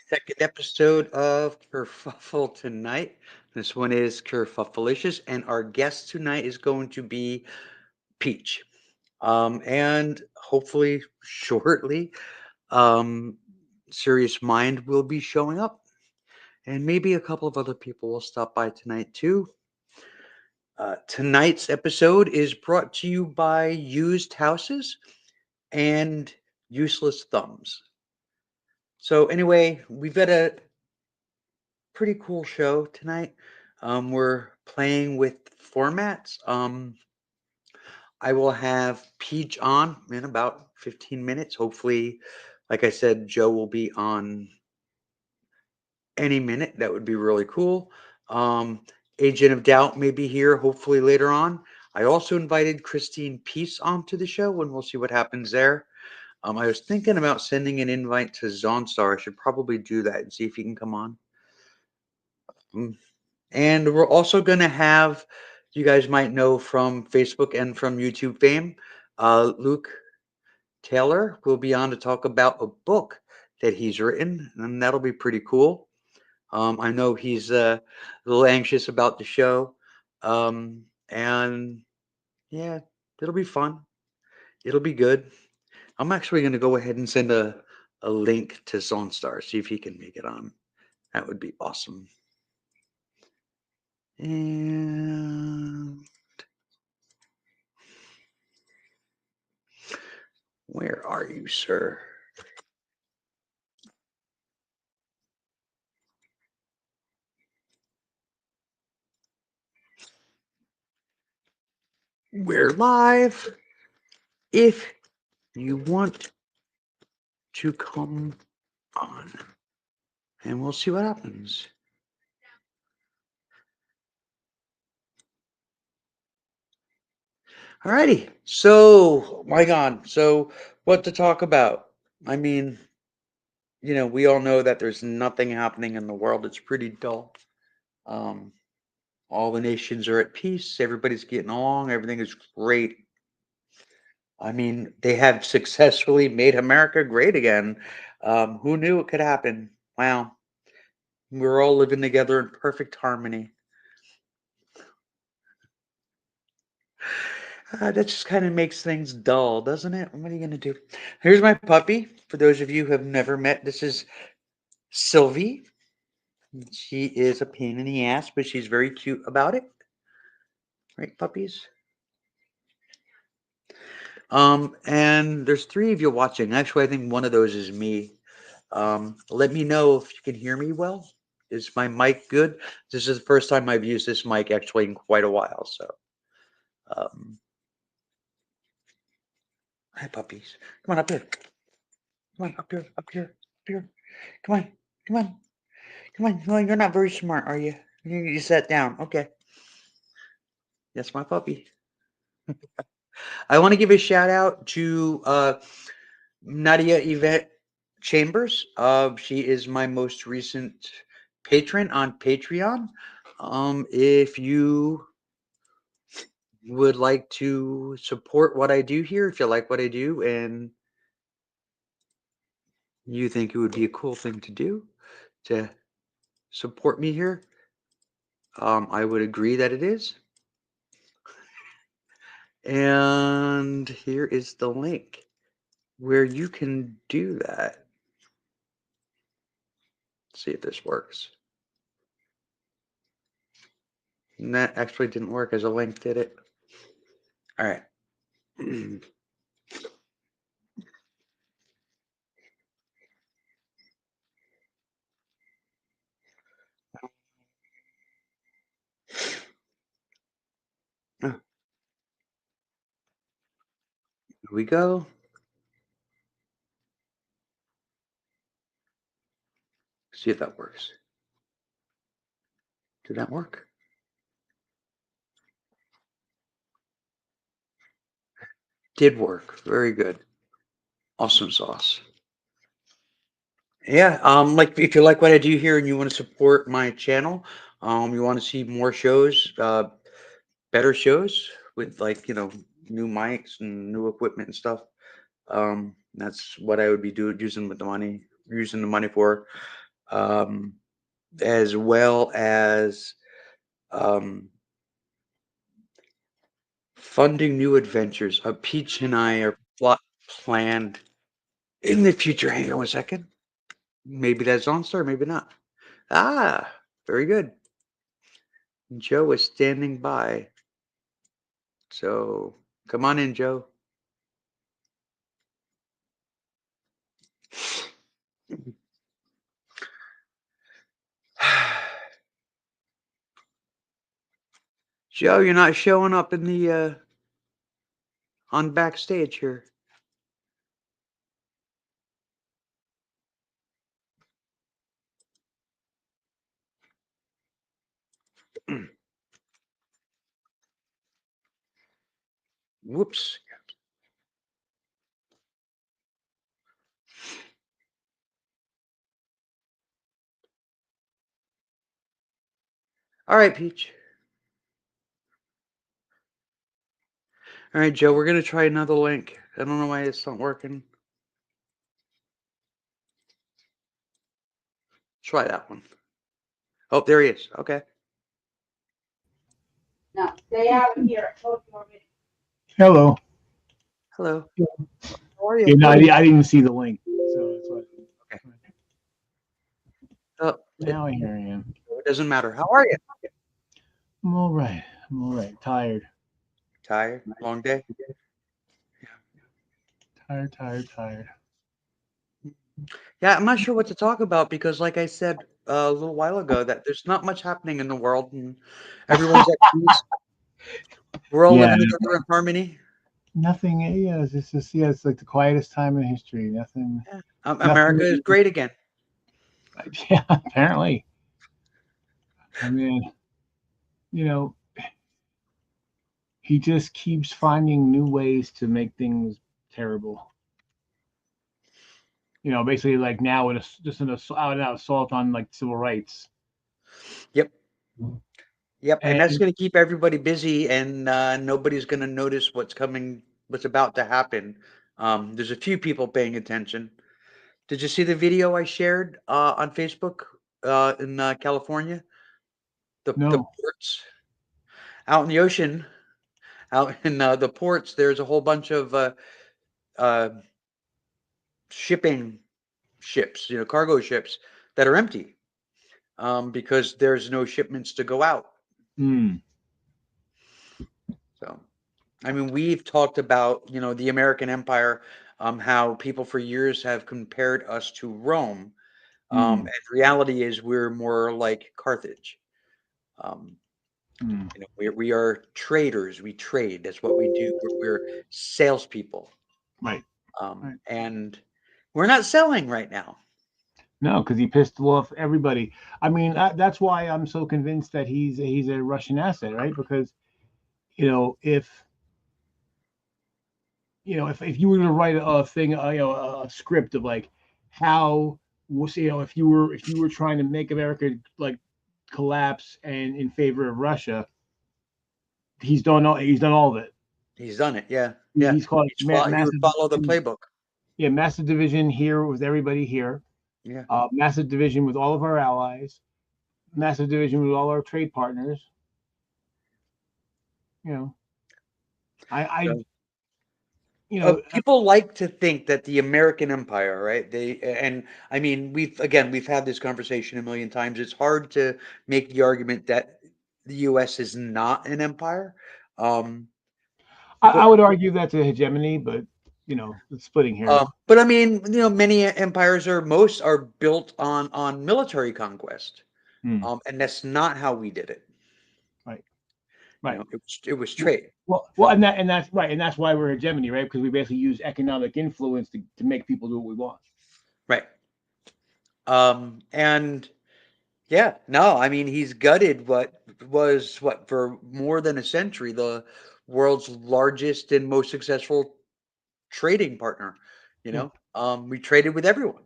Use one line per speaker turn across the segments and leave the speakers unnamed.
Second episode of Kerfuffle tonight. This one is Kerfuffle-icious, and our guest tonight is going to be Peach. And hopefully, shortly, um, SiriusMined will be showing up, and maybe a couple of other people will stop by tonight too. Tonight's episode is brought to you by Used Houses and Useless Thumbs. So, anyway, we've got a pretty cool show tonight. We're playing with formats. I will have Peach on in about 15 minutes. Hopefully, like I said, Joe will be on any minute. That would be really cool. Um, Agent of Doubt may be here hopefully later on. I also invited Christine Peace onto the show, and we'll see what happens there. I was thinking about sending an invite to Zonstar. I should probably do that and see if he can come on. Mm, And we're also going to have, you guys might know from Facebook and from YouTube fame, Luke Taylor will be on to talk about a book that he's written, and that'll be pretty cool. I know he's a little anxious about the show, and yeah, it'll be fun. It'll be good. I'm actually going to go ahead and send a link to Zonstar, see if he can make it on. That would be awesome. And where are you, sir? We're live. If you want to come on, and we'll see what happens. Alrighty. So, my God. So, what to talk about? I mean, we all know that there's nothing happening in the world. It's pretty dull. Um, all the nations are at peace. Everybody's getting along. Everything is great. I mean, they have successfully made America great again. Who knew it could happen? Wow. We're all living together in perfect harmony. That just kind of makes things dull, doesn't it? What are you going to do? Here's my puppy. For those of you who have never met, this is Sylvie. She is a pain in the ass, but she's very cute about it. Right, puppies? And there's three of you watching. Actually, I think one of those is me. Let me know if you can hear me well. Is my mic good? This is the first time I've used this mic actually in quite a while. So, um, hi, puppies. Come on up here. Come on up here. Up here. Up here. Come on. Come on. Come on. No, you're not very smart, are you? You sat down. Okay. That's my puppy. I want to give a shout out to Nadia Yvette Chambers. She is my most recent patron on Patreon. If you would like to support what I do here, if you like what I do and you think it would be a cool thing to do to support me here, I would agree that it is. And here is the link where you can do that. Let's see if this works. And that actually didn't work as a link, did it? All right. Here we go. See if that works. Did that work? Did work. Very good. Awesome sauce. Yeah, like if you like what I do here and you want to support my channel, you want to see more shows, better shows with like, new mics and new equipment and stuff. That's what I would be doing using the money for. as well as um, funding new adventures. Peach and I are planned in the future. Hang on 1 second. Maybe that's on, sir. Maybe not. Ah, very good. Joe is standing by. So come on in, Joe. Joe, you're not showing up in the on backstage here. Whoops. All right, Peach. All right, Joe, we're gonna try another link. I don't know why it's not working. Try that one. Oh, there he is. Okay.
No, stay out of here. I told you already.
Hello.
Hello. How are
Yeah,
you?
no, I didn't even see the link. So that's what.
Okay. Oh,
Now here I am.
it doesn't matter. How are you?
I'm all right. I'm all right. Tired.
Tired? Long day?
Tired.
Yeah, I'm not sure what to talk about because, like I said a little while ago, that there's not much happening in the world and everyone's at peace. We're all
Yeah,
living together in harmony.
nothing. Yeah, it's just it's like the quietest time in history. Nothing.
Yeah.
Nothing.
America is great again.
Yeah, apparently. I mean, you know, he just keeps finding new ways to make things terrible. Basically, like now, just an out-and-out assault on like civil rights.
Yep. Yep. And that's
And
going to keep everybody busy and nobody's going to notice what's coming, what's about to happen. There's a few people paying attention. Did you see the video I shared on Facebook in California? The
no.
ports out in the ocean, out in the ports, there's a whole bunch of uh, shipping ships, cargo ships that are empty because there's no shipments to go out.
Mm,
So, I mean, we've talked about, the American Empire, how people for years have compared us to Rome.
mm,
And reality is we're more like Carthage. Um,
mm.
we are traders. We trade. That's what we do. We're salespeople.
Right. Right.
And we're not selling right now.
No, because he pissed off everybody. I mean, that's why I'm so convinced that he's a Russian asset, right? Because if if you were to write a thing, a script of like how if you were trying to make America like collapse and in favor of Russia, he's done all of it.
He's done it. Yeah, yeah.
He's caused
He would
massive,
follow the playbook.
yeah, massive division here with everybody here,
Yeah.
massive division with all of our allies, massive division with all our trade partners. You know, I
So,
you know,
people like to think that the American Empire, right? And I mean, we've had this conversation a million times. It's hard to make the argument that the U.S. is not an empire. Um,
I
but
would argue that's a hegemony, but it's splitting hairs.
but I mean, many empires most are built on military conquest,
Hmm.
and that's not how we did it.
Right, right.
It was trade.
Well, and that's right, and that's why we're hegemony, right? Because we basically use economic influence to make people do what we want.
Right. And yeah, no, I mean, he's gutted what was what for more than a century the world's largest and most successful trading partner.
Yeah.
We traded with everyone.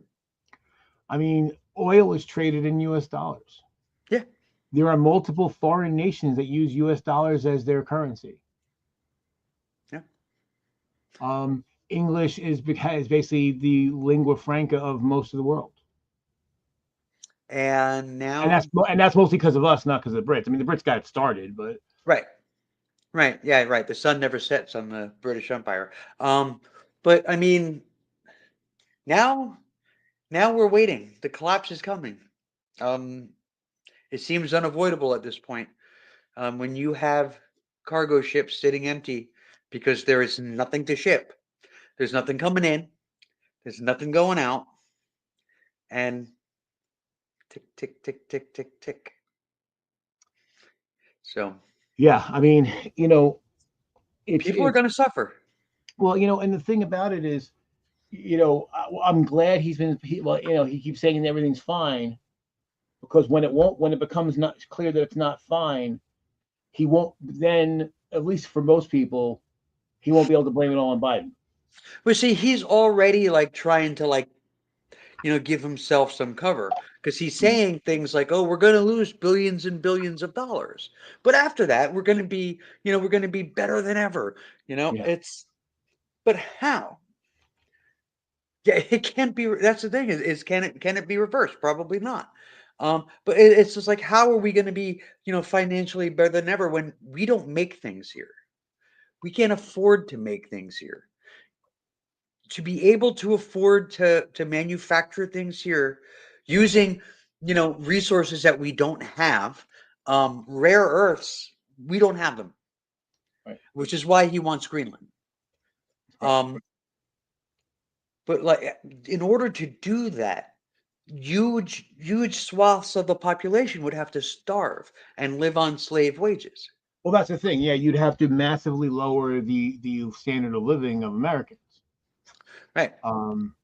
I mean, oil is traded in U.S. dollars.
Yeah,
There are multiple foreign nations that use U.S. dollars as their currency.
yeah,
English is basically the lingua franca of most of the world.
and now
and that's mostly because of us, not because of the Brits. I mean, the Brits got it started, but
right, right, yeah, right. The sun never sets on the British Empire. But I mean, now now we're waiting. The collapse is coming. Um, it seems unavoidable at this point. When you have cargo ships sitting empty because there is nothing to ship, there's nothing coming in, there's nothing going out, and tick, tick, tick, tick, tick, tick. So
yeah, I mean,
people are
it's
going to suffer.
well, and the thing about it is, I'm glad he keeps saying everything's fine because when it becomes not clear that it's not fine, he won't then, at least for most people, he won't be able to blame it all on Biden.
But see, he's already like trying to like, give himself some cover because he's saying things like, "Oh, we're going to lose billions and billions of dollars, but after that, we're going to be better than ever."
Yeah.
But how? Yeah, it can't be. That's the thing is can it be reversed? Probably not. But it's just like, how are we going to be, financially better than ever when we don't make things here? We can't afford to make things here. To be able to afford to manufacture things here using, resources that we don't have, rare earths, we don't have them,
Right.
which is why he wants Greenland.
Right.
Um, but like, in order to do that, huge swaths of the population would have to starve and live on slave wages.
Well, that's the thing. Yeah, you'd have to massively lower the standard of living of Americans.
Right.
Um,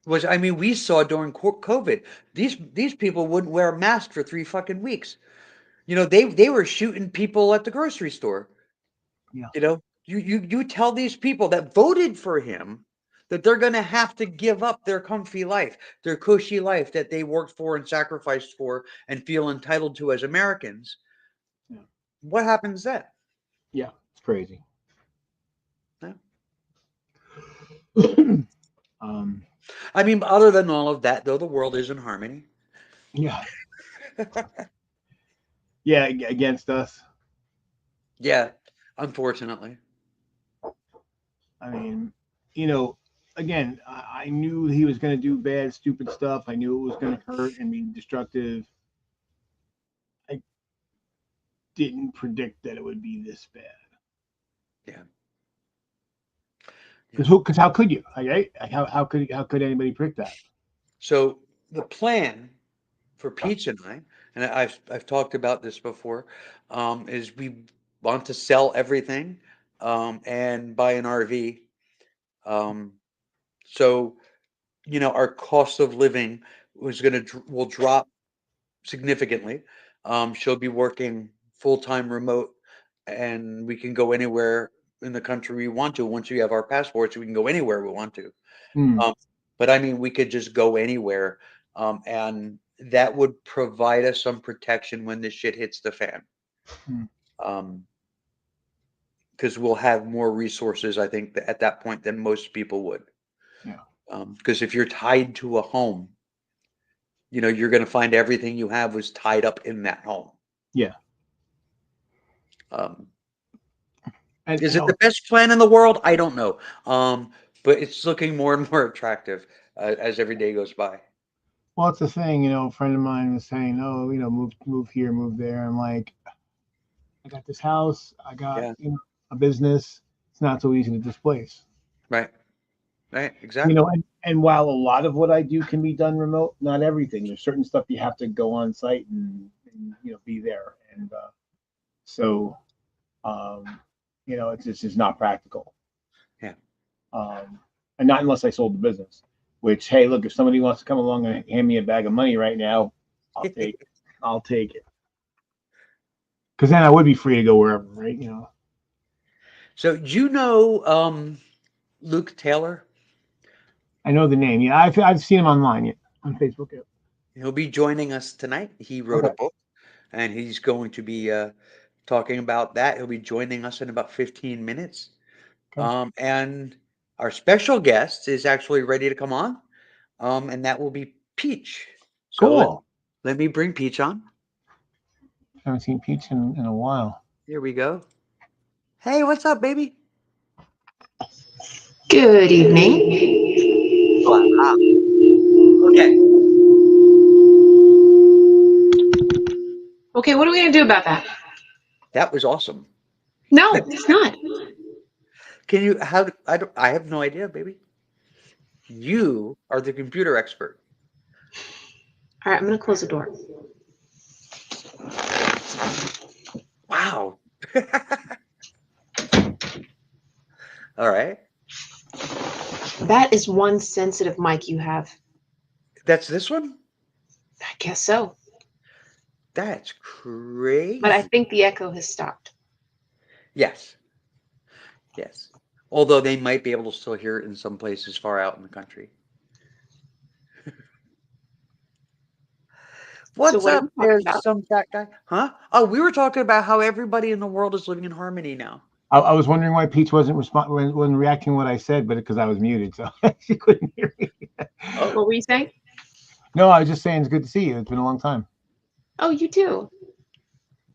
Which I mean, we saw during COVID, these people wouldn't wear a mask for 3 fucking weeks. They were shooting people at the grocery store.
yeah.
You tell these people that voted for him that they're going to have to give up their comfy life, their cushy life that they worked for and sacrificed for and feel entitled to as Americans.
Yeah.
What happens then?
Yeah, it's crazy.
Yeah.
um,
I mean, other than all of that, though, the world is in harmony.
yeah, yeah, against us.
Yeah, unfortunately.
I mean, again, I knew he was going to do bad, stupid stuff. I knew it was going to hurt and be destructive. I didn't predict that it would be this bad.
Yeah.
Because how could you? Right? How could anybody predict that?
So the plan for Peach and I, and I've talked about this before, is we want to sell everything, and buy an RV. Um, so our cost of living will drop significantly. She'll be working full-time remote, and we can go anywhere in the country we want to. Once we have our passports, we can go anywhere we want to.
Hmm.
But I mean, we could just go anywhere, and that would provide us some protection when this shit hits the fan.
Hmm.
Because we'll have more resources, I think, at that point than most people would.
Yeah.
Because if you're tied to a home, you're going to find everything you have was tied up in that home.
Yeah.
Um,
And
is it the best plan in the world? I don't know. But it's looking more and more attractive as every day goes by.
well, it's the thing. A friend of mine was saying, "Oh, move here, move there." I'm like, I got this house. I got
Yeah.
a business. It's not so easy to displace.
Right. Right. Exactly.
And while a lot of what I do can be done remote, not everything. There's certain stuff you have to go on site and be there, and so it's just not practical.
Yeah.
And not unless I sold the business. Which, hey, look, if somebody wants to come along and hand me a bag of money right now, I'll take it. I'll take it. Because then I would be free to go wherever, right?
So Luke Taylor?
I know the name. Yeah, I've seen him online. Yeah, on Facebook. Yeah.
He'll be joining us tonight. He wrote a
Okay.
book, and he's going to be talking about that. He'll be joining us in about 15 minutes.
Okay.
And our special guest is actually ready to come on, and that will be Peach. So
Cool.
Let me bring Peach on.
Haven't seen Peach in a while.
Here we go. Hey, what's up, baby?
Good evening.
Wow. Okay.
Okay, what are we going to do about that?
That was awesome.
No, it's not.
Can you, I have no idea, baby. You are the computer expert.
All right, I'm going to close the door.
Wow. All right.
That is one sensitive mic you have.
That's this one?
I guess so.
That's crazy.
But I think the echo has stopped.
Yes. Yes. Although they might be able to still hear it in some places far out in the country. What's
what are
up
we talking
there,
about?
some fat guy? Huh? Oh, we were talking about how everybody in the world is living in harmony now.
I was wondering why Peach wasn't reacting to what I said, but because I was muted, so she couldn't hear me.
What were you saying?
No, I was just saying it's good to see you. It's been a long time.
Oh, you too.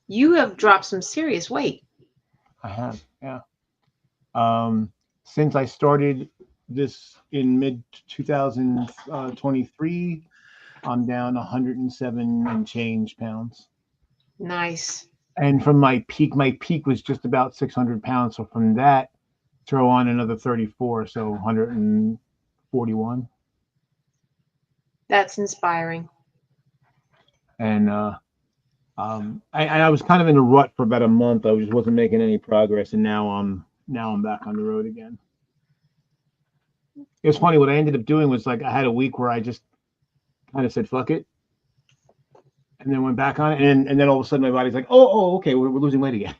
You have dropped some serious weight.
I have, yeah. Since I started this in mid 2023, I'm down 107 and change pounds.
Nice.
And from my peak was just about 600 pounds. So from that, throw on another 34, so 141.
That's inspiring.
And I was kind of in a rut for about a month. I just wasn't making any progress, and now I'm back on the road again. It was funny. What I ended up doing was like I had a week where I just kind of said fuck it, and then went back on it, and then all of a sudden my body's like, oh, okay, we're losing weight again.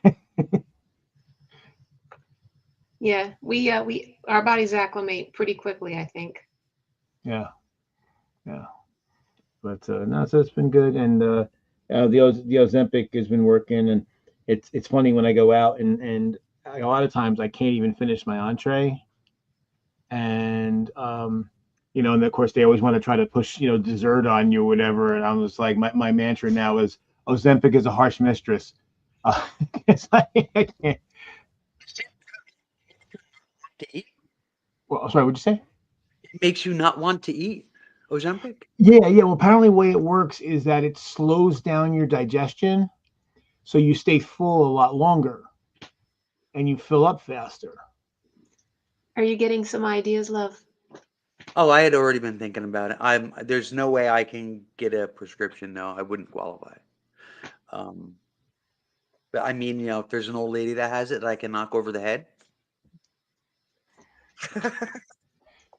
Yeah, we our bodies acclimate pretty quickly, I think.
Yeah. But no, so it's been good, and the Ozempic has been working, and it's funny when I go out and a lot of times I can't even finish my entree, and and of course they always want to try to push dessert on you or whatever, and I'm just like my mantra now is Ozempic is a harsh mistress. It's like, I can't.
To eat?
Well, sorry, what'd you say?
It makes you not want to eat Ozempic?
Yeah. Well, apparently the way it works is that it slows down your digestion, so you stay full a lot longer, and you fill up faster.
Are you getting some ideas, love?
Oh, I had already been thinking about it. There's no way I can get a prescription. No, I wouldn't qualify. But I mean, if there's an old lady that has it that I can knock over the head.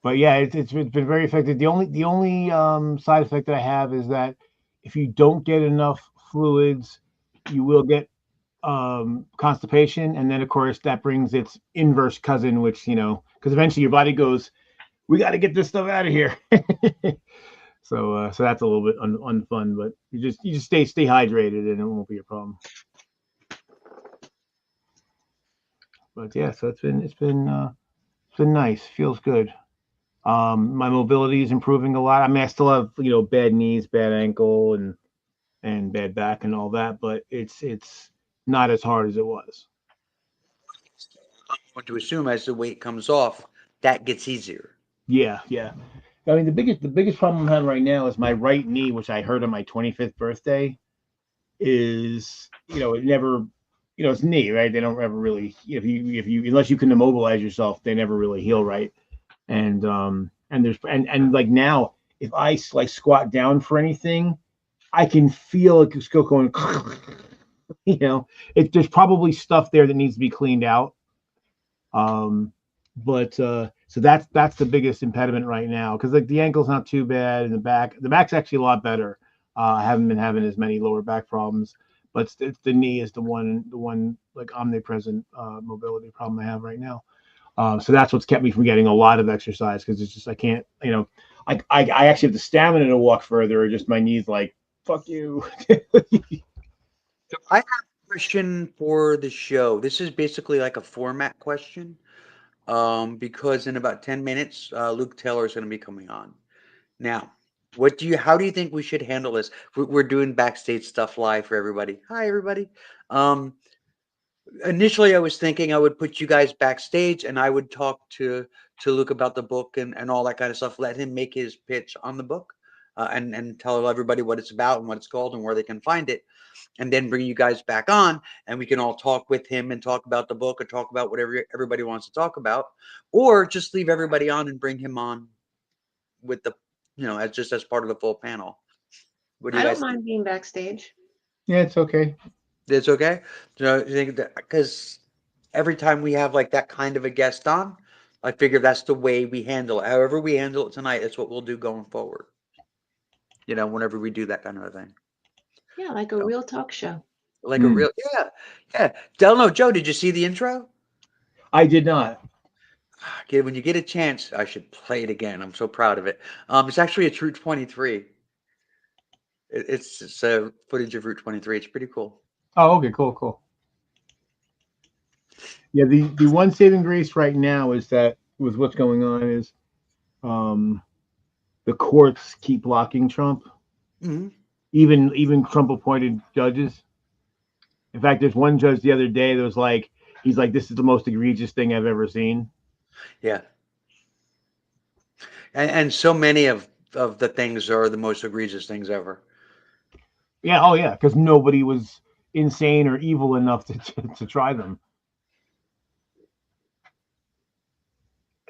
But yeah, it's been very effective. The only side effect that I have is that if you don't get enough fluids, you will get constipation, and then of course that brings its inverse cousin, which because eventually your body goes, we got to get this stuff out of here. So that's a little bit unfun, but you just stay hydrated, and it won't be a problem. But yeah, so it's been nice. Feels good. My mobility is improving a lot. I mean, I still have bad knees, bad ankle, and bad back and all that, but it's not as hard as it was.
I'm going to assume as the weight comes off, that gets easier.
Yeah. I mean, the biggest problem I'm having right now is my right knee, which I hurt on my 25th birthday. Is it never, it's knee, right? They don't ever really, if you unless you can immobilize yourself, they never really heal right. And there's and like now, if I like squat down for anything, I can feel it just going. There's probably stuff there that needs to be cleaned out. But so that's the biggest impediment right now, because like the ankle's not too bad, and the back's actually a lot better. I haven't been having as many lower back problems, but it's the knee is the one like omnipresent mobility problem I have right now. So that's what's kept me from getting a lot of exercise, because it's just I can't, I actually have the stamina to walk further, or just my knees like fuck you.
So I have a question for the show. This is basically like a format question, because in about 10 minutes, Luke Taylor is going to be coming on. Now, How do you think we should handle this? We're doing backstage stuff live for everybody. Hi, everybody. Initially, I was thinking I would put you guys backstage and I would talk to Luke about the book and all that kind of stuff. Let him make his pitch on the book and tell everybody what it's about and what it's called and where they can find it. And then bring you guys back on and we can all talk with him and talk about the book or talk about whatever everybody wants to talk about. Or just leave everybody on and bring him on with the, as part of the full panel. What do
I
you
don't
guys think?
mind being backstage.
Yeah, it's okay.
It's okay. You think that because every time we have like that kind of a guest on, I figure that's the way we handle it. However we handle it tonight, that's what we'll do going forward. Whenever we do that kind of a thing.
Yeah, like a real talk show.
Like a real, yeah. Delano, Joe, did you see the intro?
I did not.
Okay, when you get a chance, I should play it again. I'm so proud of it. It's actually a Route 23. It's footage of Route 23. It's pretty cool.
Oh, okay, cool. Yeah, the one saving grace right now is that with what's going on is the courts keep blocking Trump.
Mm-hmm.
Even Trump appointed judges. In fact, there's one judge the other day that was like, he's like, this is the most egregious thing I've ever seen.
Yeah. And so many of the things are the most egregious things ever.
Yeah, oh yeah, because nobody was insane or evil enough to try them.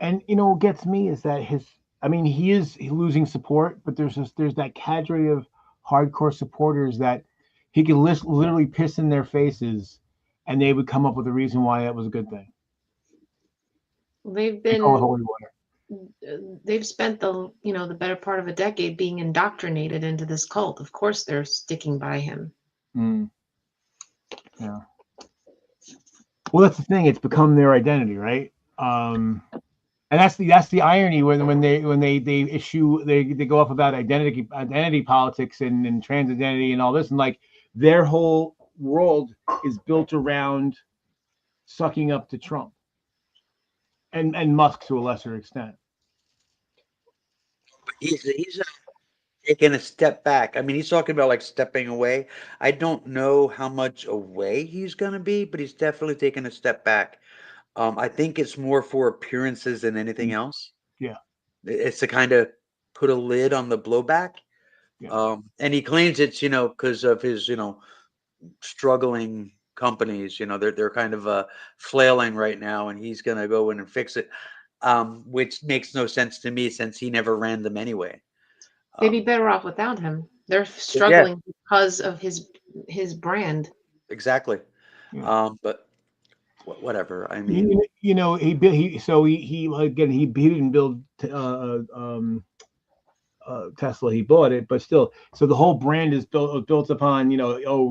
And what gets me is that he is losing support, but there's that cadre of hardcore supporters that he could literally piss in their faces, and they would come up with a reason why that was a good thing.
They've
They call it
been
holy water.
they've spent the better part of a decade being indoctrinated into this cult. Of course they're sticking by him.
Yeah. Well, that's the thing. It's become their identity, right? And that's the irony when they go off about identity politics and trans identity and all this, and like their whole world is built around sucking up to Trump and Musk to a lesser extent.
He's taking a step back. I mean, he's talking about like stepping away. I don't know how much away he's going to be, but he's definitely taking a step back. I think it's more for appearances than anything else.
Yeah.
It's to kind of put a lid on the blowback.
Yeah.
And he claims it's, because of his, struggling companies, they're kind of flailing right now and he's going to go in and fix it. Which makes no sense to me since he never ran them anyway.
They'd be better off without him. They're struggling because of his brand.
Exactly.
Yeah.
But whatever. I mean,
he didn't build Tesla. He bought it, but still. So the whole brand is built upon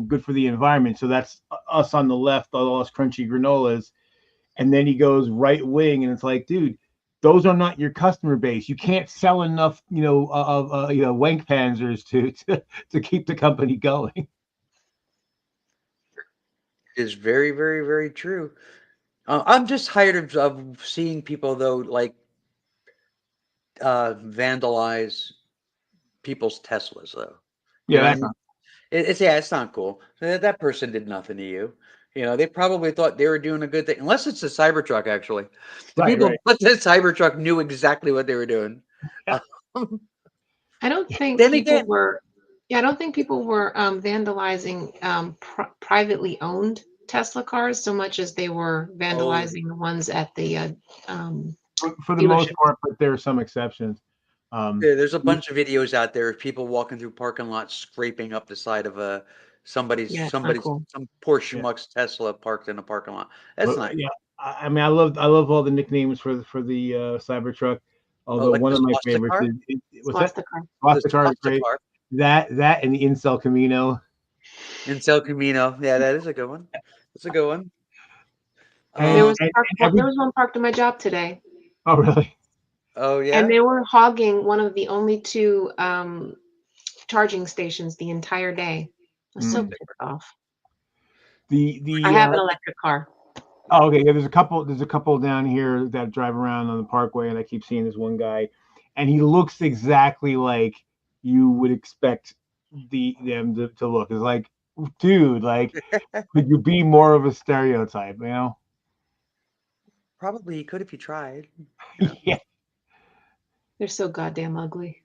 good for the environment. So that's us on the left, all us crunchy granolas, and then he goes right wing, and it's like, dude, those are not your customer base. You can't sell enough, wank panzers to keep the company going.
it is very, very, very true. I'm just tired of seeing people though, like vandalize people's Teslas though.
Yeah,
I mean? It's not cool. That person did nothing to you. They probably thought they were doing a good thing, unless it's a Cybertruck. Actually, the people with the Cybertruck knew exactly what they were doing.
Yeah.
I don't think
Then
people
again,
were. Yeah, I don't think people were vandalizing privately owned Tesla cars so much as they were vandalizing the ones at the
for the most
dealership.
part, but there are some exceptions.
there's a bunch of videos out there of people walking through parking lots, scraping up the side of somebody's
Yeah, it's not cool.
some poor schmuck's Tesla parked in a parking lot. That's
But,
not.
yeah, I mean, I love all the nicknames for the Cybertruck. Although
like
one
the
of my
Swastika
favorites
car?
is what's that?
The car.
Swastika
The
car is
Swastika
great.
car.
That and the Incel Camino.
Incel Camino. Yeah, that is a good one. That's a good one.
And-
There was
every-
there was one parked in my job today,
Oh, really?
Oh yeah.
and they were hogging one of the only two charging stations the entire day. I was so pissed off. I have an electric car.
Oh, okay. Yeah, there's a couple down here that drive around on the parkway, and I keep seeing this one guy, and he looks exactly like you would expect them to look. It's like, dude, like, could you be more of a stereotype? You know?
Probably you could if you tried.
Yeah.
They're so goddamn ugly.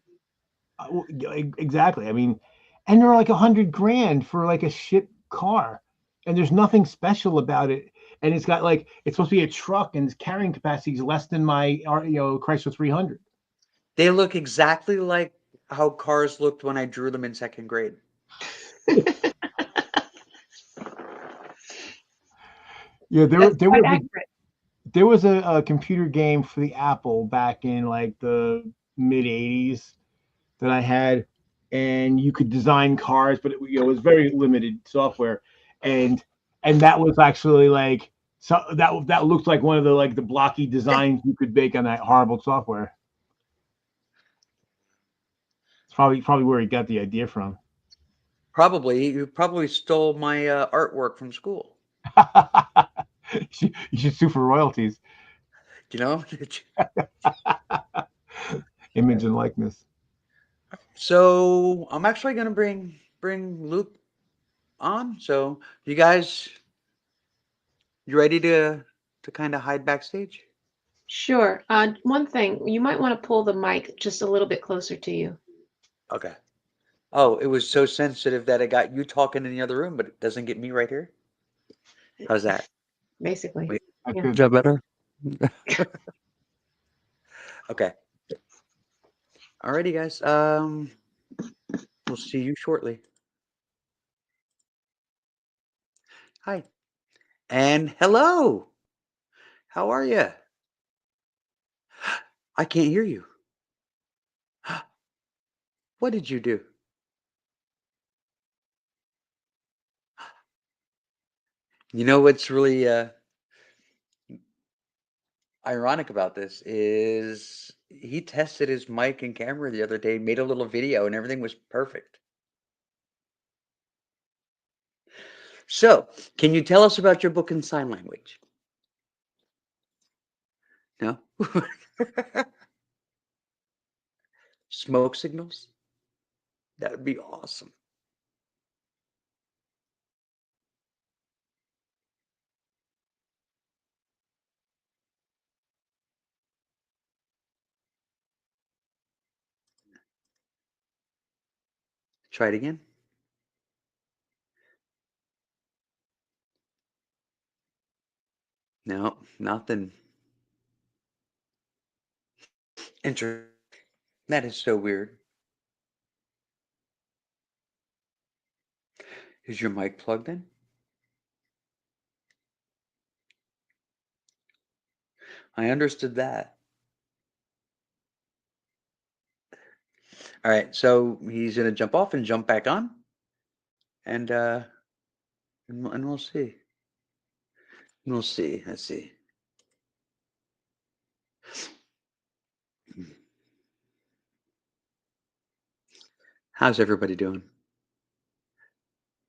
Exactly. I mean, and they're like $100,000 for like a shit car, and there's nothing special about it. And it's got like, it's supposed to be a truck, and its carrying capacity is less than my Chrysler 300.
They look exactly like how cars looked when I drew them in second grade.
Yeah,
That's quite accurate.
there was a computer game for the Apple back in like the mid '80s that I had, and you could design cars, but it was very limited software, and that was actually like, so that looked like one of the blocky designs you could make on that horrible software. It's probably where he got the idea from.
Probably. You probably stole my artwork from school.
You should sue for royalties.
You know?
Image and likeness.
So I'm actually going to bring Luke on. So you guys, you ready to kind of hide backstage?
Sure. One thing, you might want to pull the mic just a little bit closer to you.
Okay. Oh, it was so sensitive that it got you talking in the other room, but it doesn't get me right here. How's that?
Basically.
Wait,
Yeah.
is that better? Okay. Alrighty, guys. We'll see you shortly. Hi. And hello. How are you? I can't hear you. What did you do? You know what's really ironic about this is he tested his mic and camera the other day, made a little video, and everything was perfect. So, can you tell us about your book in sign language? No? Smoke signals? That would be awesome. Try it again. No, nothing. Interesting. That is so weird. Is your mic plugged in? I understood that. All right, so he's gonna jump off and jump back on, and we'll see. We'll see. Let's see. How's everybody doing?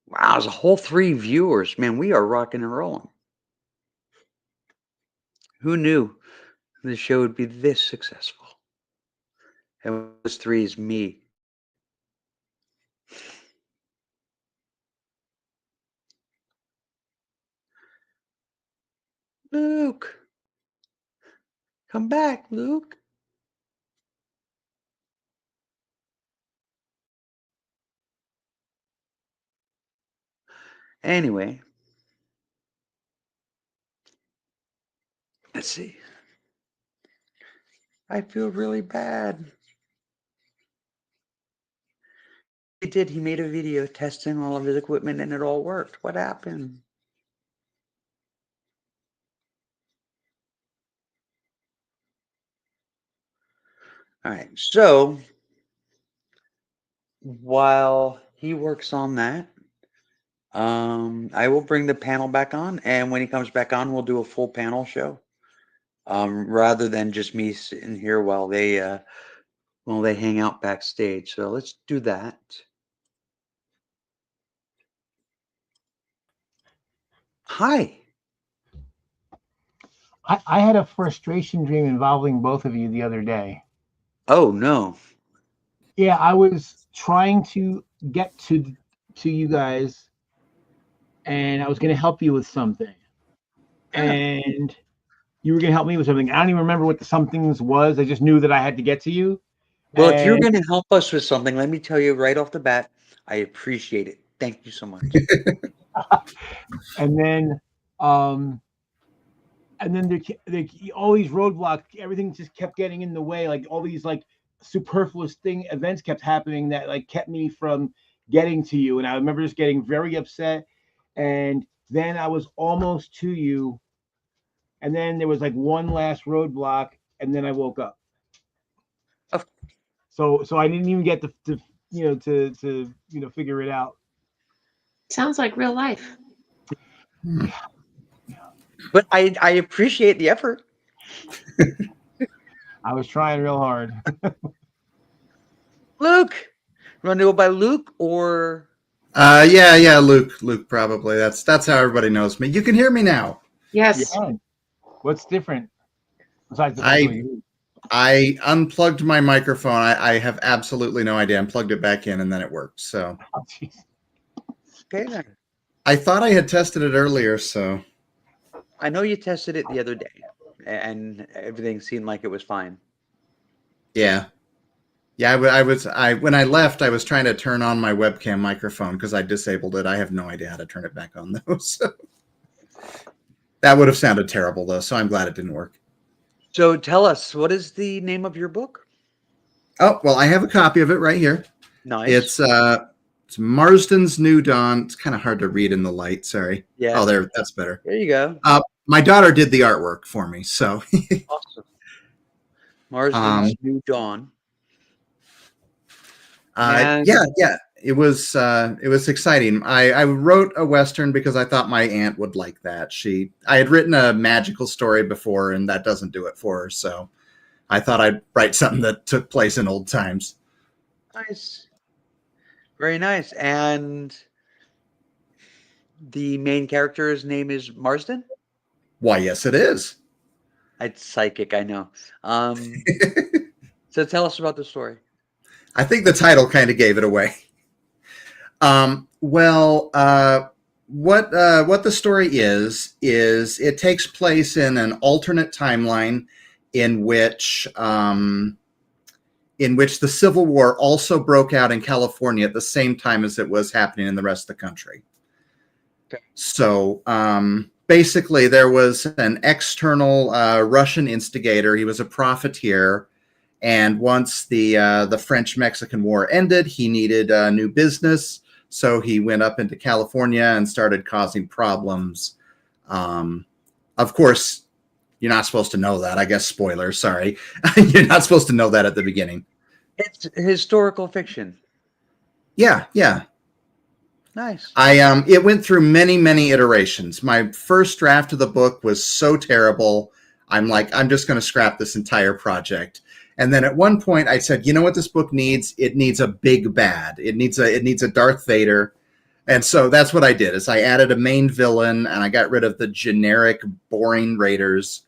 Wow, there's a whole 3 viewers. Man, we are rocking and rolling. Who knew the show would be this successful? And those 3 is me. Luke, come back, Luke. Anyway, let's see. I feel really bad. He did. He made a video testing all of his equipment and it all worked. What happened? All right. So while he works on that, I will bring the panel back on, and when he comes back on, we'll do a full panel show, rather than just me sitting here while they hang out backstage. So let's do that. Hi.
I had a frustration dream involving both of you the other day.
Oh no.
Yeah, I was trying to get to you guys, and I was going to help you with something, and you were going to help me with something. I don't even remember what the somethings was. I just knew that I had to get to you.
Well, if you're
And
going to help us with something, let me tell you right off the bat, I appreciate it. Thank you so much.
and then um all these roadblocks, everything just kept getting in the way. Like all these like superfluous events kept happening that like kept me from getting to you. And I remember just getting very upset. And then I was almost to you. And then there was like one last roadblock, and then I woke up.
Of-
So I didn't even get to figure it out.
Sounds like real life.
But I appreciate the effort.
I was trying real hard.
Luke, you want to go by Luke or?
Yeah, Luke, probably. That's how everybody knows me. You can hear me now.
Yes.
Yeah. What's different besides the fact that
I unplugged my microphone. I have absolutely no idea. I plugged it back in and then it worked. So
Okay, then.
I thought I had tested it earlier. So
I know you tested it the other day, and everything seemed like it was fine.
yeah. When I left, I was trying to turn on my webcam microphone because I disabled it. I have no idea how to turn it back on though. So that would have sounded terrible though. So I'm glad it didn't work.
So tell us, what is the name of your book?
Oh, well, I have a copy of it right here.
Nice.
It's Marsden's New Dawn. It's kind of hard to read in the light. Sorry.
Yeah.
Oh, that's better.
There you go.
My daughter did the artwork for me. So
Awesome. Marsden's New Dawn.
Yeah. It was exciting. I wrote a Western because I thought my aunt would like that. I had written a magical story before, and that doesn't do it for her. So I thought I'd write something that took place in old times.
Nice. Very nice. And the main character's name is Marsden?
Why, yes, it is.
It's psychic, I know. So tell us about the story.
I think the title kind of gave it away. What the story is it takes place in an alternate timeline in which the Civil War also broke out in California at the same time as it was happening in the rest of the country. Okay. So basically, there was an external Russian instigator. He was a profiteer. And once the French-Mexican War ended, he needed new business. So he went up into California and started causing problems. Of course, you're not supposed to know that. I guess spoilers, sorry. You're not supposed to know that at the beginning.
It's historical fiction.
Yeah.
Nice.
It went through many, many iterations. My first draft of the book was so terrible. I'm like, I'm just going to scrap this entire project. And then at one point I said, you know what this book needs? It needs a big bad. It needs a Darth Vader. And so that's what I did is I added a main villain and I got rid of the generic boring raiders.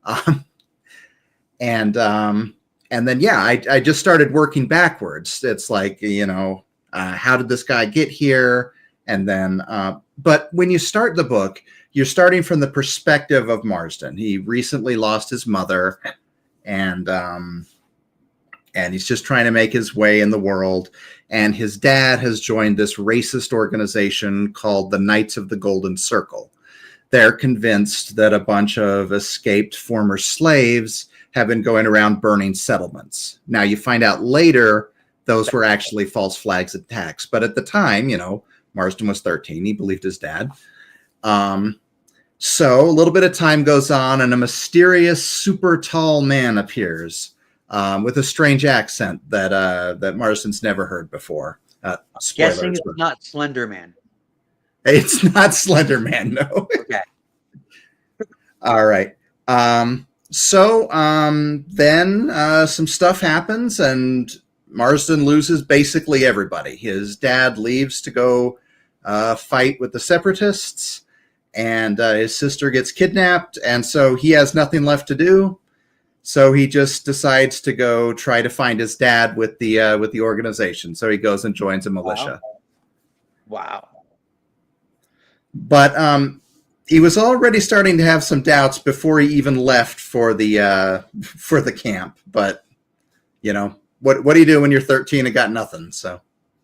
And then, yeah, I just started working backwards. It's like, how did this guy get here? And then, but when you start the book, you're starting from the perspective of Marsden. He recently lost his mother, and he's just trying to make his way in the world. And his dad has joined this racist organization called the Knights of the Golden Circle. They're convinced that a bunch of escaped former slaves have been going around burning settlements. Now, you find out later those were actually false flags attacks. But at the time, Marsden was 13. He believed his dad. So a little bit of time goes on, and a mysterious, super tall man appears with a strange accent that Marsden's never heard before.
Guessing it's not Slender Man.
It's not Slender Man, no.
Okay.
All right. So then some stuff happens, and Marsden loses basically everybody. His dad leaves to go fight with the separatists, and his sister gets kidnapped, and so he has nothing left to do. So he just decides to go try to find his dad with the organization. So he goes and joins a militia.
Wow.
But he was already starting to have some doubts before he even left for the camp. But you know, what do you do when you're 13 and got nothing? So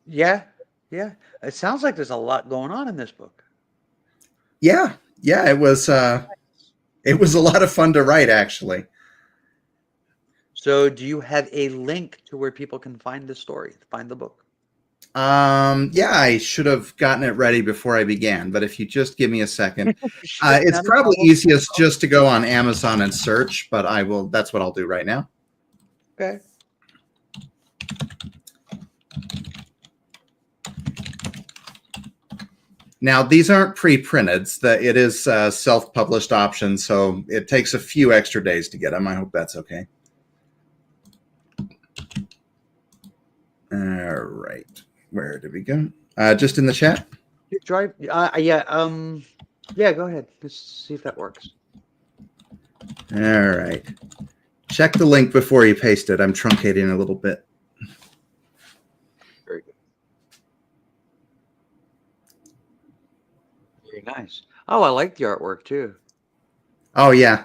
Yeah. It sounds like there's a lot going on in this book.
yeah, it was a lot of fun to write, actually.
So do you have a link to where people can find the story, find the book?
Yeah, I should have gotten it ready before I began, but if you just give me a second, it's probably easiest just to go on Amazon and search, but that's what I'll do right now.
Okay.
Now, these aren't pre-printed. It is a self-published option, so it takes a few extra days to get them. I hope that's okay. All right. Where did we go? Just in the chat?
You drive. Yeah. Yeah. Go ahead. Let's see if that works.
All right. Check the link before you paste it. I'm truncating a little bit.
Very good. Very nice. Oh, I like the artwork too.
Oh yeah.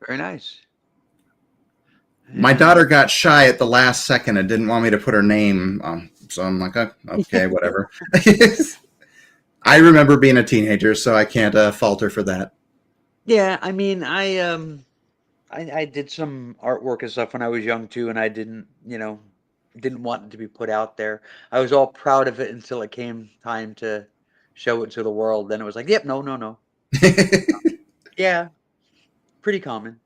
Very nice.
My daughter got shy at the last second and didn't want me to put her name on. So I'm like, okay, whatever. I remember being a teenager, so I can't fault her for that.
Yeah, I mean, I did some artwork and stuff when I was young too, and I didn't want it to be put out there. I was all proud of it until it came time to show it to the world. Then it was like, yep, no. Yeah, pretty common.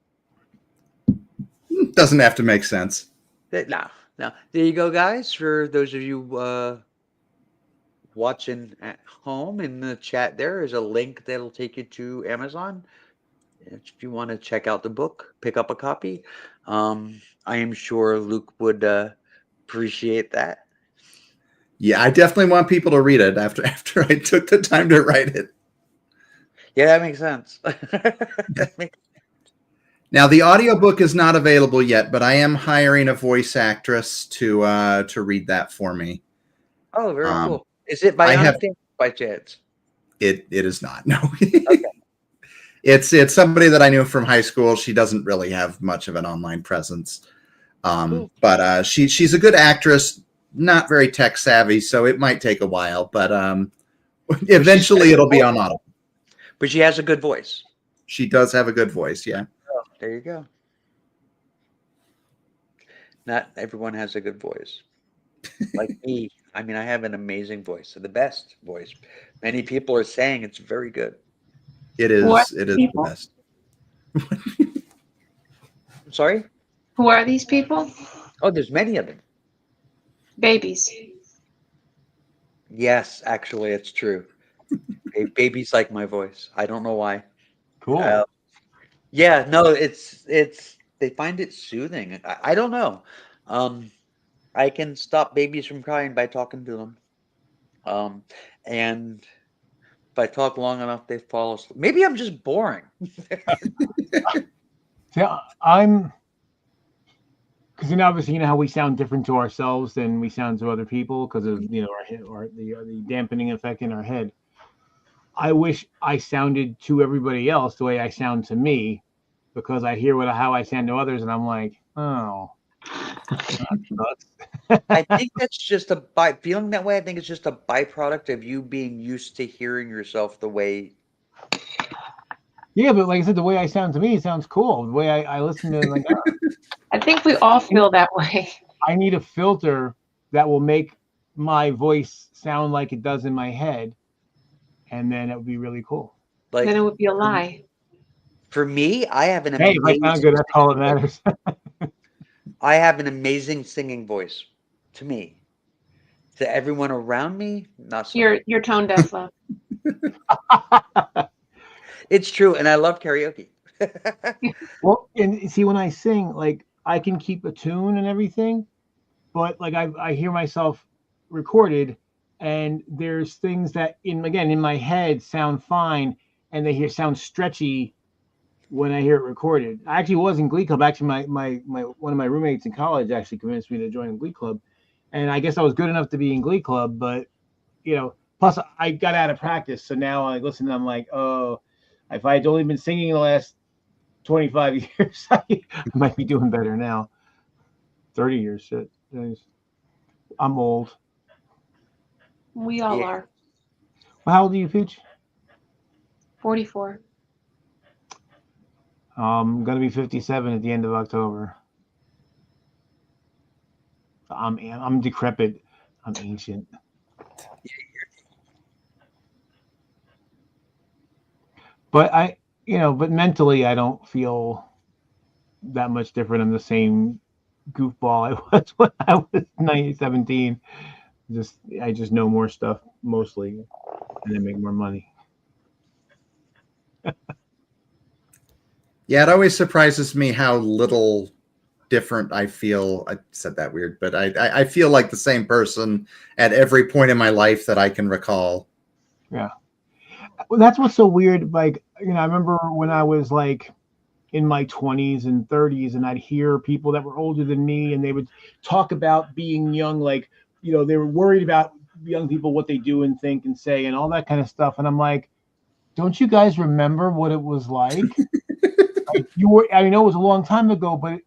Doesn't have to make sense.
No. There you go, guys. For those of you watching at home, in the chat there is a link that'll take you to Amazon. If you want to check out the book, pick up a copy. I am sure Luke would appreciate that.
Yeah, I definitely want people to read it after I took the time to write it.
Yeah, that makes sense. That makes
Now, the audiobook is not available yet, but I am hiring a voice actress to read that for me.
Oh, very cool. Is it by chance?
It is not. No. Okay. It's somebody that I knew from high school. She doesn't really have much of an online presence.
Cool.
But she's a good actress, not very tech savvy, so it might take a while, but eventually it'll be on Audible.
But she has a good voice.
She does have a good voice, yeah.
Oh, there you go. Not everyone has a good voice. Like me. I mean, I have an amazing voice, the best voice. Many people are saying it's very good.
It is the best.
I'm sorry?
Who are these people?
Oh, there's many of them.
Babies.
Yes, actually, it's true. Babies like my voice. I don't know why.
Cool.
Yeah, no, it's they find it soothing. I don't know. I can stop babies from crying by talking to them. And if I talk long enough, they fall asleep. Maybe I'm just boring.
Yeah, because obviously how we sound different to ourselves than we sound to other people because of our head or the dampening effect in our head. I wish I sounded to everybody else the way I sound to me, because I hear how I sound to others, and I'm like, oh.
I think that's just feeling that way. I think it's just a byproduct of you being used to hearing yourself the way.
Yeah, but like I said, the way I sound to me, it sounds cool. The way I listen to it, like,
I think we all feel that way.
I need a filter that will make my voice sound like it does in my head, and then it would be really cool.
Like,
then it would be a lie.
For me, I have an
amazing. Hey, if I sound good, that's all that matters.
I have an amazing singing voice. To me, to everyone around me, not so.
You're tone deaf, love.
It's true, and I love karaoke.
Well, and see, when I sing, like I can keep a tune and everything, but like I hear myself recorded, and there's things that in my head sound fine, and they sound stretchy when I hear it recorded. I actually was in Glee Club. Actually, my one of my roommates in college actually convinced me to join Glee Club, and I guess I was good enough to be in Glee Club. But plus I got out of practice, so now I listen. And I'm like, oh, if I had only been singing the last 25 years, I might be doing better now. 30 years, shit. I'm old.
We all are.
Well, how old are you, Pooch?
44.
I'm gonna be 57 at the end of October. I'm decrepit. I'm ancient. But but mentally, I don't feel that much different. I'm the same goofball I was when I was 17. I just know more stuff mostly, and I make more money.
Yeah, it always surprises me how little different I feel. I said that weird, but I feel like the same person at every point in my life that I can recall.
Yeah. Well, that's what's so weird. Like, I remember when I was like in my 20s and 30s, and I'd hear people that were older than me, and they would talk about being young. Like, they were worried about young people, what they do and think and say and all that kind of stuff. And I'm like, don't you guys remember what it was like? I know it was a long time ago, but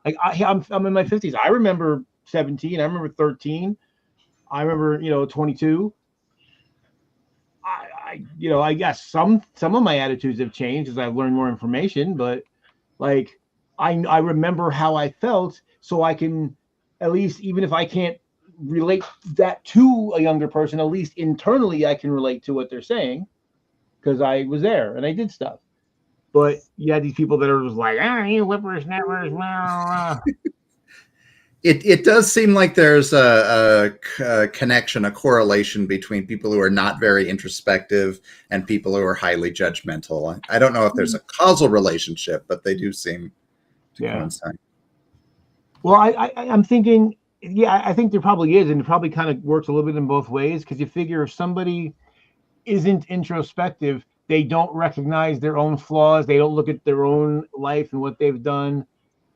like I'm in my 50s. I remember 17. I remember 13. I remember 22. I guess some of my attitudes have changed as I've learned more information, but like I remember how I felt, so I can at least, even if I can't relate that to a younger person, at least internally I can relate to what they're saying because I was there and I did stuff. But you had these people that are just like, you whippersnappers.
It does seem like there's a connection, a correlation between people who are not very introspective and people who are highly judgmental. I don't know if there's a causal relationship, but they do seem to coincide.
Well, I'm thinking, I think there probably is, and it probably kind of works a little bit in both ways, because you figure if somebody isn't introspective, they don't recognize their own flaws, they don't look at their own life and what they've done,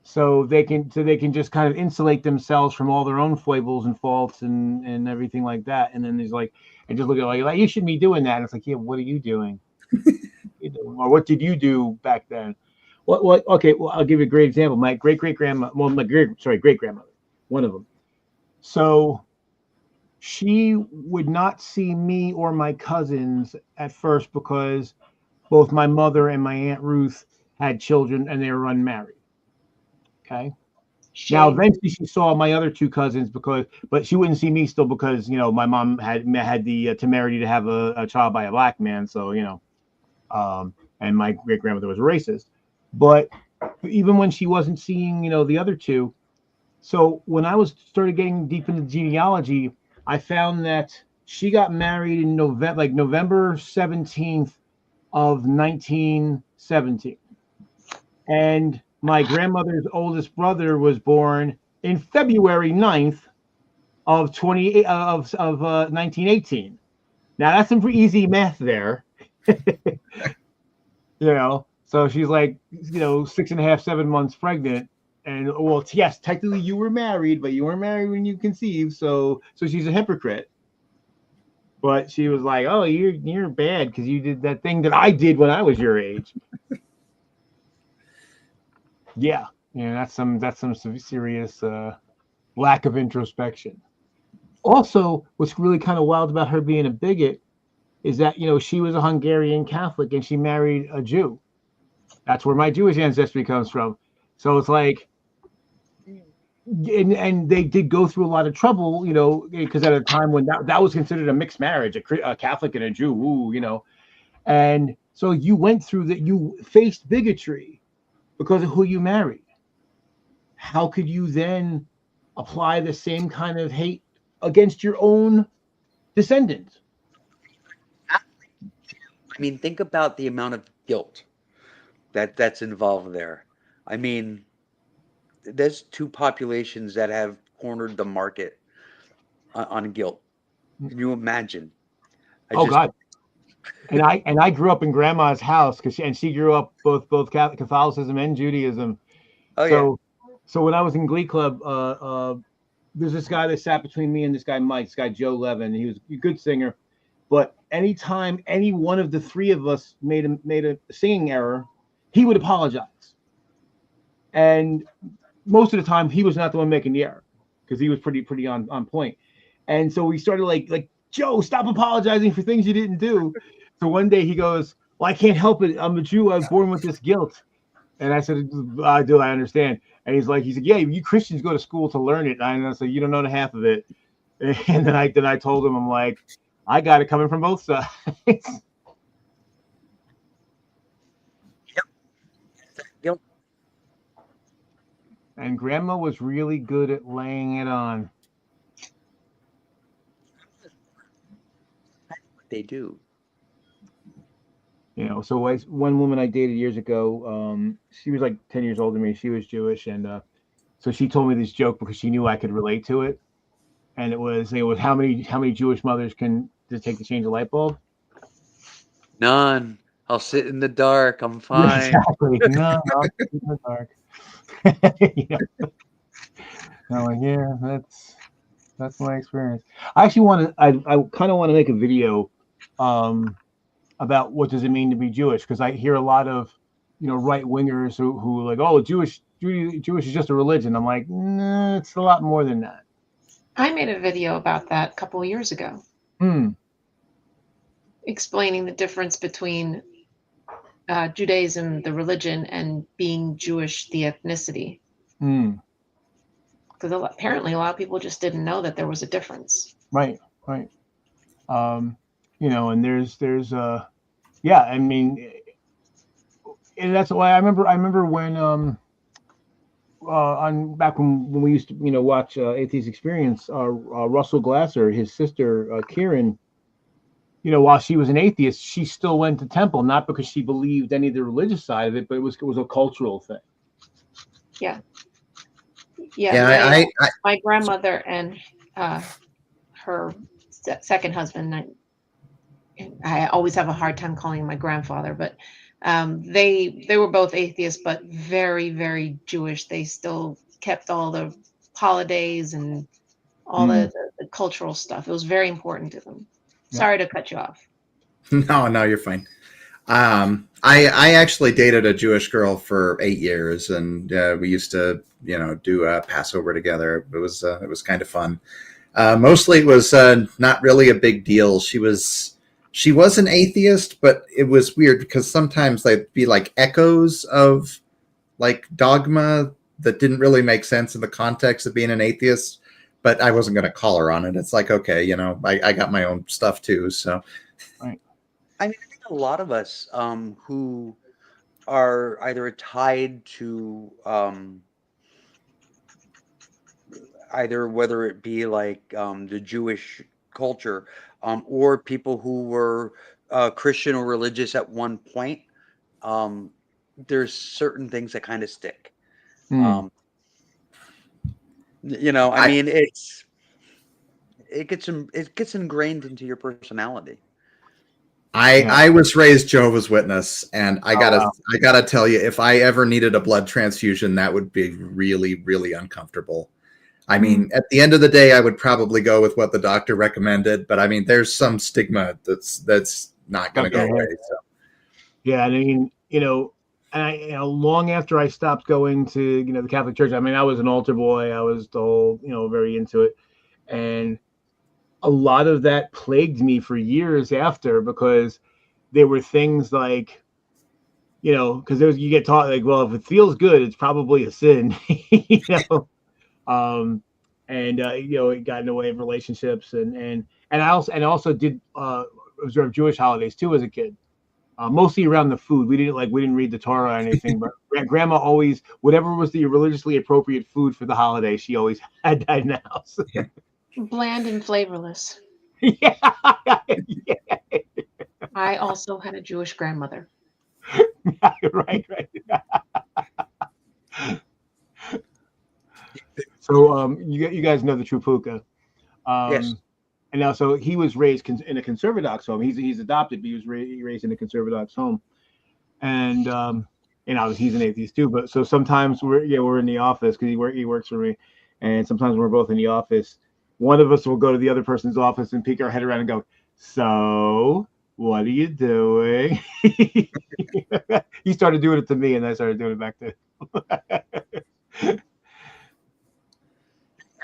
so they can just kind of insulate themselves from all their own foibles and faults and everything like that. And then there's like, I just look at like you shouldn't be doing that. And it's like, yeah, what are you doing? Or what did you do back then? What? Okay, well, I'll give you a great example. My great grandmother, one of them. So she would not see me or my cousins at first because both my mother and my Aunt Ruth had children and they were unmarried. Okay.
Shame.
Now, eventually, she saw my other two cousins but she wouldn't see me still because my mom had the temerity to have a child by a black man. So and my great grandmother was a racist. But even when she wasn't seeing the other two, so when I started getting deep into genealogy, I found that she got married in November 17th of 1917, and my grandmother's oldest brother was born in February 9th of 1918. Now that's some pretty easy math there. So she's like 6.5, 7 months pregnant, and well, yes, technically you were married, but you weren't married when you conceived, so she's a hypocrite. But she was like, oh, you're bad because you did that thing that I did when I was your age. Yeah, that's some serious lack of introspection. Also, what's really kind of wild about her being a bigot is that she was a Hungarian Catholic and she married a Jew. That's where my Jewish ancestry comes from. So it's like, and they did go through a lot of trouble, because at a time when that was considered a mixed marriage, a Catholic and a Jew, and so you went through that, you faced bigotry because of who you married. How could you then apply the same kind of hate against your own descendants?
I mean, think about the amount of guilt that's involved there. I mean, there's two populations that have cornered the market on guilt. Can you imagine?
God. And I grew up in Grandma's house because she grew up both Catholicism and Judaism.
Oh yeah.
So when I was in Glee Club, there's this guy that sat between me and this guy Mike, this guy Joe Levin. He was a good singer, but anytime any one of the three of us made a singing error, he would apologize. And most of the time, he was not the one making the error because he was pretty on point. And so we started like Joe, stop apologizing for things you didn't do. So one day he goes, "Well, I can't help it. I'm a Jew. I was born with this guilt." And I said, "I do. I understand." And he's like, "Yeah, you Christians go to school to learn it." And I said, "You don't know the half of it." And then I told him, I'm like, "I got it coming from both sides."
Yep.
And Grandma was really good at laying it on.
They do.
You know, so one woman I dated years ago, she was like 10 years older than me. She was Jewish, and so she told me this joke because she knew I could relate to it. And it was how many Jewish mothers can it take to change a light bulb?
None. I'll sit in the dark. I'm
Yeah,
fine.
exactly. No, I'll sit in the dark. You know? I'm like, yeah, that's my experience. I actually I kind of want to make a video about what does it mean to be Jewish, because I hear a lot of right wingers who like, oh, Jewish is just a religion. I'm like, nah, it's a lot more than that.
I made a video about that a couple of years ago, explaining the difference between Judaism, the religion, and being Jewish, the ethnicity. Because apparently a lot of people just didn't know that there was a difference.
Right. And there's yeah, I mean, and that's why I remember when on back when we used to watch Atheist Experience, Russell Glasser, his sister Kieran, while she was an atheist, she still went to temple, not because she believed any of the religious side of it, but it was a cultural thing.
Yeah. My grandmother and her second husband, I always have a hard time calling him my grandfather, but they were both atheists, but very, very Jewish. They still kept all the holidays and all the cultural stuff. It was very important to them. Yeah. Sorry to cut you off.
No, you're fine. I actually dated a Jewish girl for 8 years, and we used to do a Passover together. It was kind of fun. Mostly it was not really a big deal. She was an atheist, but it was weird because sometimes they'd be like echoes of like dogma that didn't really make sense in the context of being an atheist, but I wasn't going to call her on it. It's like, okay, I got my own stuff too. So,
right.
I mean, I think a lot of us who are either tied to either whether it be like the Jewish culture or people who were Christian or religious at one point, there's certain things that kind of stick. I mean, it gets ingrained into your personality.
I was raised Jehovah's Witness, and I gotta tell you, if I ever needed a blood transfusion, that would be really, really uncomfortable. I mean, at the end of the day, I would probably go with what the doctor recommended, but I mean, there's some stigma that's not going to go away. So.
Yeah, I mean, long after I stopped going to the Catholic Church, I mean, I was an altar boy. I was the whole very into it, and a lot of that plagued me for years after, because there were things like, because you get taught like, well, if it feels good, it's probably a sin, and it got in the way of relationships, and I also did observe Jewish holidays too as a kid, mostly around the food. We didn't read the Torah or anything, but Grandma always, whatever was the religiously appropriate food for the holiday, she always had that in the house.
Bland and flavorless.
Yeah.
I also had a Jewish grandmother.
Right. So you guys know the True Puka.
Yes.
And now, so he was raised in a conservadox home. He's adopted, but he was raised in a conservadox home. And he's an atheist too. But so sometimes we're in the office because he works for me, and sometimes we're both in the office. One of us will go to the other person's office and peek our head around and go, "So, what are you doing?" He started doing it to me, and I started doing it back to him.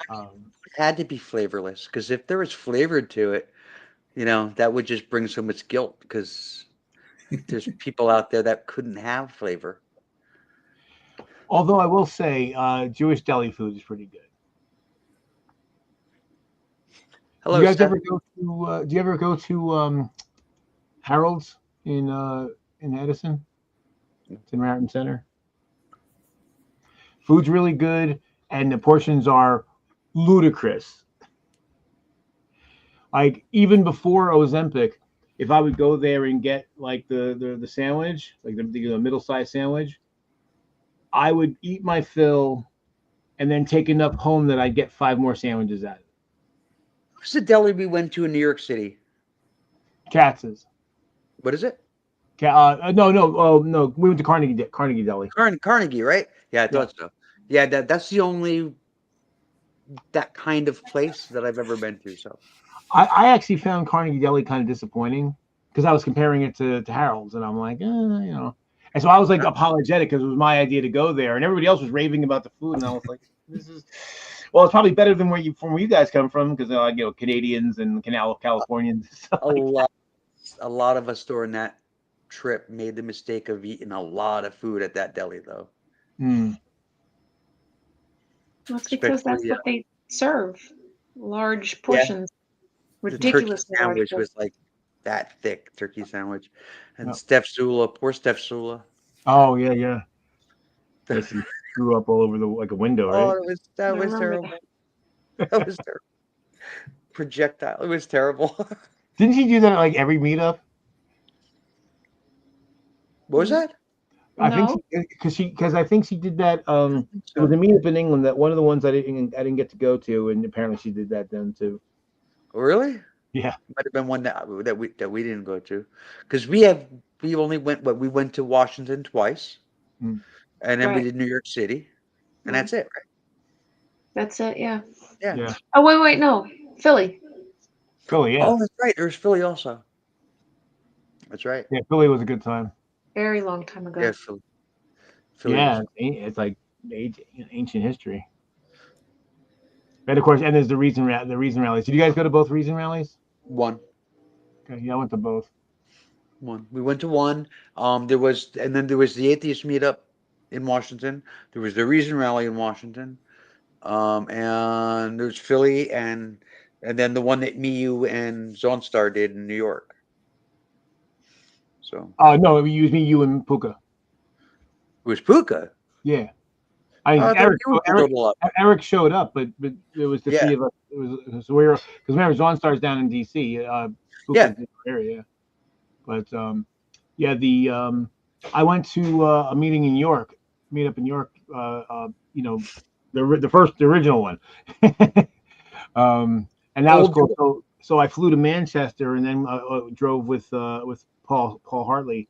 It had to be flavorless because if there was flavor to it, that would just bring so much guilt because there's people out there that couldn't have flavor.
Although I will say, Jewish deli food is pretty good.
Hello,
Do you guys
Seth.
ever go to? Do you ever go to Harold's in Edison? It's in Raritan Center. Food's really good, and the portions are ludicrous. Like even before Ozempic, if I would go there and get like the sandwich, like the middle-sized sandwich, I would eat my fill and then take enough home that I'd get 5 more sandwiches out of it.
What's the deli we went to in New York City?
Katz's.
What is it?
No. We went to Carnegie Deli.
Carnegie, right? Yeah, I thought so. Yeah, that's the only that kind of place that I've ever been to. So
I actually found Carnegie Deli kind of disappointing because I was comparing it to Harold's, and I'm like, And so I was like apologetic because it was my idea to go there, and everybody else was raving about the food, and I was like, this is. Well, it's probably better than where you guys come from because Canadians and Californians.
A lot of us during that trip made the mistake of eating a lot of food at that deli, though.
Mm.
Well, it's because that's what they serve. Large portions. Ridiculous.
The turkey sandwich was like that thick, turkey sandwich. And poor Steph Sula.
Oh, yeah. Yes, he threw up all over like a window, right?
Oh, that was terrible. That was terrible. Projectile. It was terrible.
Didn't he do that at like every meetup?
What was that?
I think because I think she did that. It was a meetup in England that one of the ones I didn't get to go to, and apparently she did that then too.
Oh, really?
Yeah,
might have been one that we didn't go to, because we only went to Washington twice, and then we did New York City, and that's it, right?
That's it, yeah.
Yeah.
Oh wait, no, Philly.
Philly, yeah.
Oh, that's right. There's Philly also. That's right.
Yeah, Philly was a good time.
Very long time ago.
Yeah, Philly
yeah, it's like ancient history. And of course, and there's the Reason rallies. Did you guys go to both Reason rallies?
One.
Okay, yeah, I went to both.
One. We went to one. There was the atheist meetup in Washington. There was the Reason rally in Washington. And there's Philly and then the one that me, you, and Zonstar did in New York. So.
No, it was me, you, and Puka.
It was Puka.
Yeah. Eric showed up, but it was the three of us. It was so we were, because remember Zonstar's down in DC. Puka's in the area. But I went to a meeting in York, meetup in York. The original one. And that was cool. So I flew to Manchester and then drove with Paul Hartley,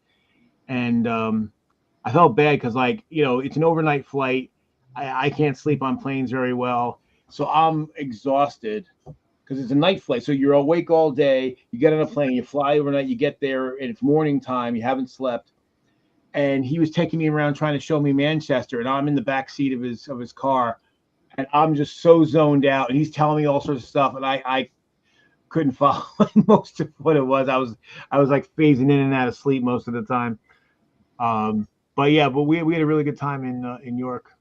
and I felt bad because it's an overnight flight. I can't sleep on planes very well, so I'm exhausted because it's a night flight. So you're awake all day. You get on a plane, you fly overnight, you get there, and it's morning time. You haven't slept, and he was taking me around trying to show me Manchester, and I'm in the back seat of his car, and I'm just so zoned out, and he's telling me all sorts of stuff, and I couldn't follow most of what it was. I was like phasing in and out of sleep most of the time. But we had a really good time in York.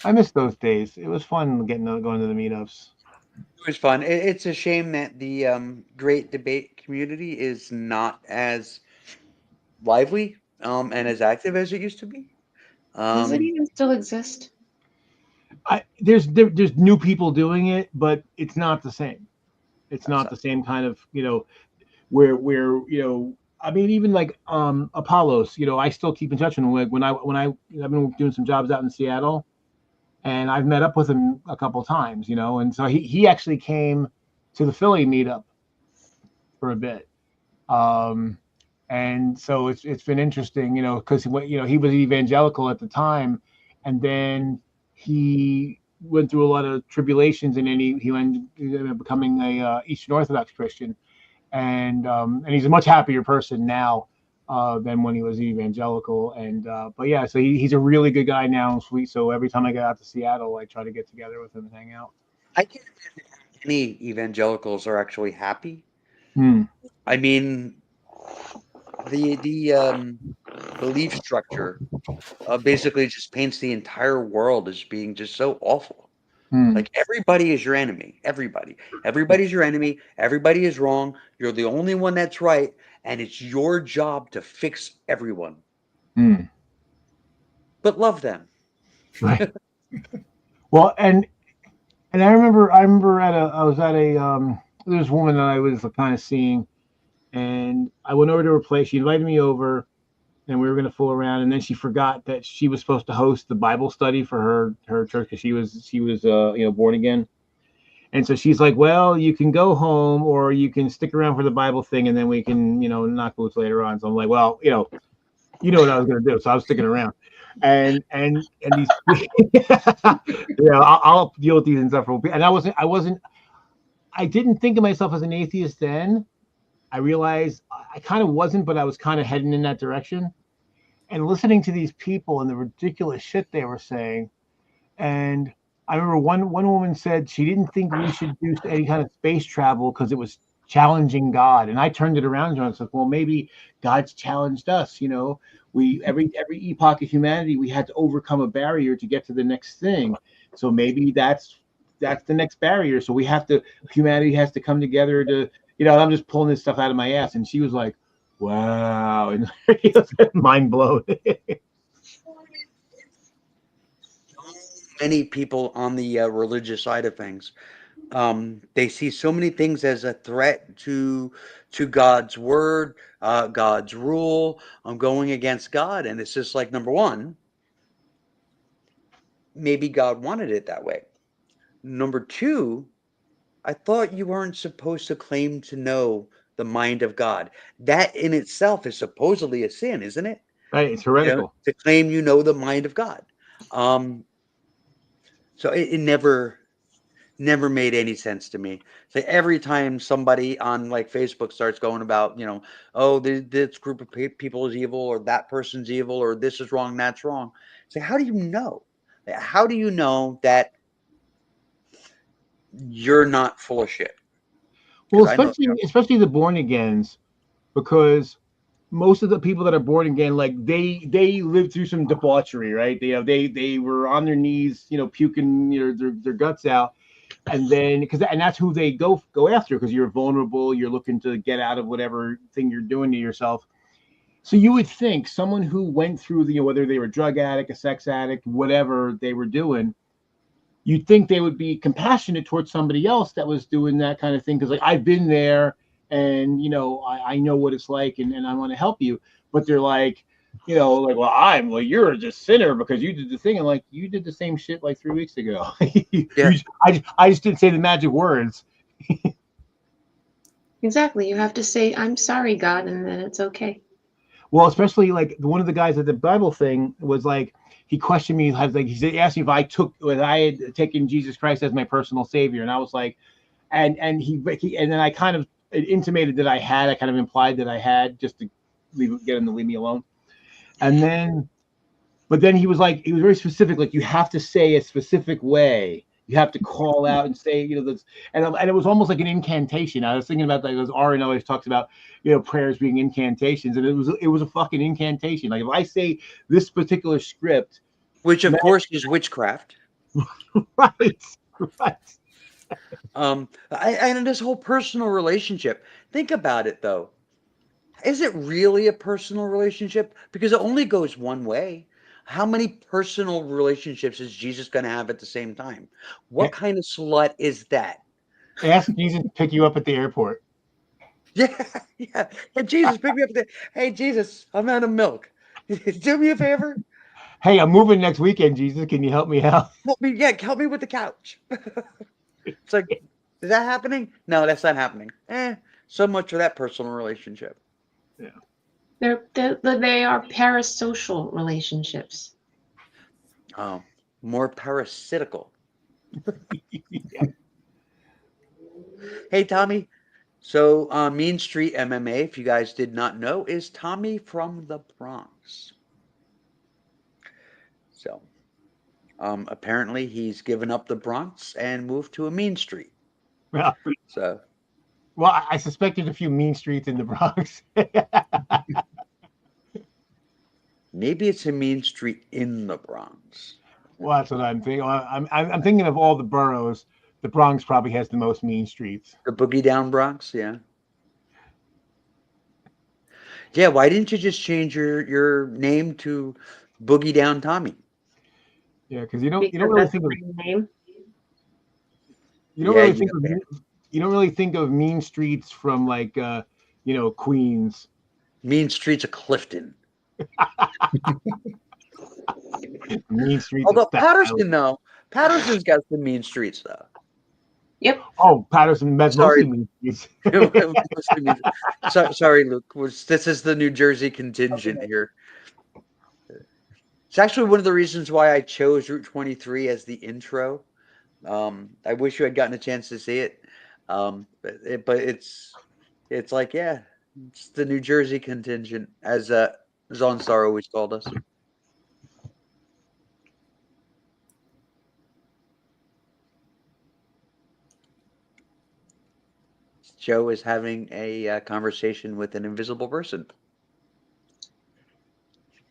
I miss those days. It was fun going to the meetups.
It was fun. It's a shame that the great debate community is not as lively and as active as it used to be.
Does it even still exist?
There's new people doing it, but it's not the same. It's not the same kind of where I mean, even like Apollos. I still keep in touch with them. When I've been doing some jobs out in Seattle, and I've met up with him a couple times, and so he actually came to the Philly meetup for a bit. And so it's been interesting, because he was evangelical at the time, and then he went through a lot of tribulations, and then he ended up becoming a Eastern Orthodox Christian, and he's a much happier person now than when he was evangelical. And but yeah, so he's a really good guy now and sweet. So every time I get out to Seattle, I try to get together with him and hang out.
I can't imagine how many evangelicals are actually happy.
Hmm.
I mean, the belief structure basically just paints the entire world as being just so awful.
Hmm.
Like everybody is your enemy. Everybody's your enemy. Everybody is wrong. You're the only one that's right, and it's your job to fix everyone.
Hmm.
But love them.
Right. Well, and I remember I was at a there was a woman that I was kind of seeing, and I went over to her place. She invited me over, and we were going to fool around, and then she forgot that she was supposed to host the Bible study for her church, because she was born again. And so she's like, well, you can go home, or you can stick around for the Bible thing, and then we can knock boots later on. So I'm like, well, you know what I was going to do, so I was sticking around. And these I'll deal with these insufferable people. And I didn't think of myself as an atheist then. I realized I kind of wasn't, but I was kind of heading in that direction. And listening to these people and the ridiculous shit they were saying. And I remember one woman said she didn't think we should do any kind of space travel because it was challenging God. And I turned it around and said, well, maybe God's challenged us. We every epoch of humanity, we had to overcome a barrier to get to the next thing. So maybe that's the next barrier. So humanity has to come together to, I'm just pulling this stuff out of my ass. And she was like, wow. And mind blown.
Many people on the religious side of things, they see so many things as a threat to God's word, God's rule, going against God. And it's just like, number one, maybe God wanted it that way. Number two, I thought you weren't supposed to claim to know the mind of God. That in itself is supposedly a sin, isn't it?
Right, it's heretical.
To claim you know the mind of God. So it never made any sense to me. So every time somebody on like Facebook starts going about, oh, this group of people is evil, or that person's evil, or this is wrong, that's wrong. So how do you know? How do you know that you're not full of shit?
Well,
I know,
especially the born agains, because most of the people that are born again, like they lived through some debauchery, right? They were on their knees, puking their guts out, and then and that's who they go after, because you're vulnerable, you're looking to get out of whatever thing you're doing to yourself. So you would think someone who went through whether they were a drug addict, a sex addict, whatever they were doing, you'd think they would be compassionate towards somebody else that was doing that kind of thing, because like I've been there, and I know what it's like, and I want to help you. But they're like, well, you're a sinner because you did the thing, and like you did the same shit like 3 weeks ago.
Yeah.
I just didn't say the magic words.
Exactly. You have to say, I'm sorry, God, and then it's okay.
Well, especially like one of the guys at the Bible thing was like, he questioned me, he asked me if I had taken Jesus Christ as my personal savior, and I was like, and then I kind of intimated that I had. I kind of implied that I had, just to get him to leave me alone. But then he was very specific. Like, you have to say a specific way. You have to call out and say, this, and it was almost like an incantation. I was thinking about that, because Ari always talks about, prayers being incantations, and it was a fucking incantation. Like, if I say this particular script,
which of course is witchcraft.
right.
And this whole personal relationship. Think about it, though. Is it really a personal relationship? Because it only goes one way. How many personal relationships is Jesus going to have at the same time? What kind of slut is that?
Ask Jesus to pick you up at the airport.
Yeah. Hey, Jesus, pick me up. Hey, Jesus, I'm out of milk. Do me a favor.
Hey, I'm moving next weekend, Jesus. Can you help me out?
Help me with the couch. It's like, is that happening? No, that's not happening. So much for that personal relationship.
They are parasocial relationships.
Oh, more parasitical. Hey, Tommy. So, Mean Street MMA, if you guys did not know, is Tommy from the Bronx. So, apparently he's given up the Bronx and moved to a mean street.
Well,
So,
I suspect there's a few mean streets in the Bronx.
maybe it's a mean street in the Bronx.
Well, that's what I'm thinking. I'm thinking of all the boroughs. The Bronx probably has the most mean streets.
The Boogie Down Bronx, yeah. Yeah, why didn't you just change your name to Boogie Down Tommy?
Yeah, because you don't
Because
really
that's
think
the
of
real name.
you don't
Yeah,
really
you
think
got
of you don't really think of mean streets from like Queens.
Mean Streets of Clifton.
Mean streets of
Although
Staten Island.
Patterson, though, Patterson's got some mean streets, though.
Yep.
Oh, Patterson, that's
Sorry.
mostly mean streets.
Sorry, Luke. This is the New Jersey contingent here. It's actually one of the reasons why I chose Route 23 as the intro. I wish you had gotten a chance to see it. But it's like, yeah, it's the New Jersey contingent, as Zonstar always called us. Joe is having a conversation with an invisible person.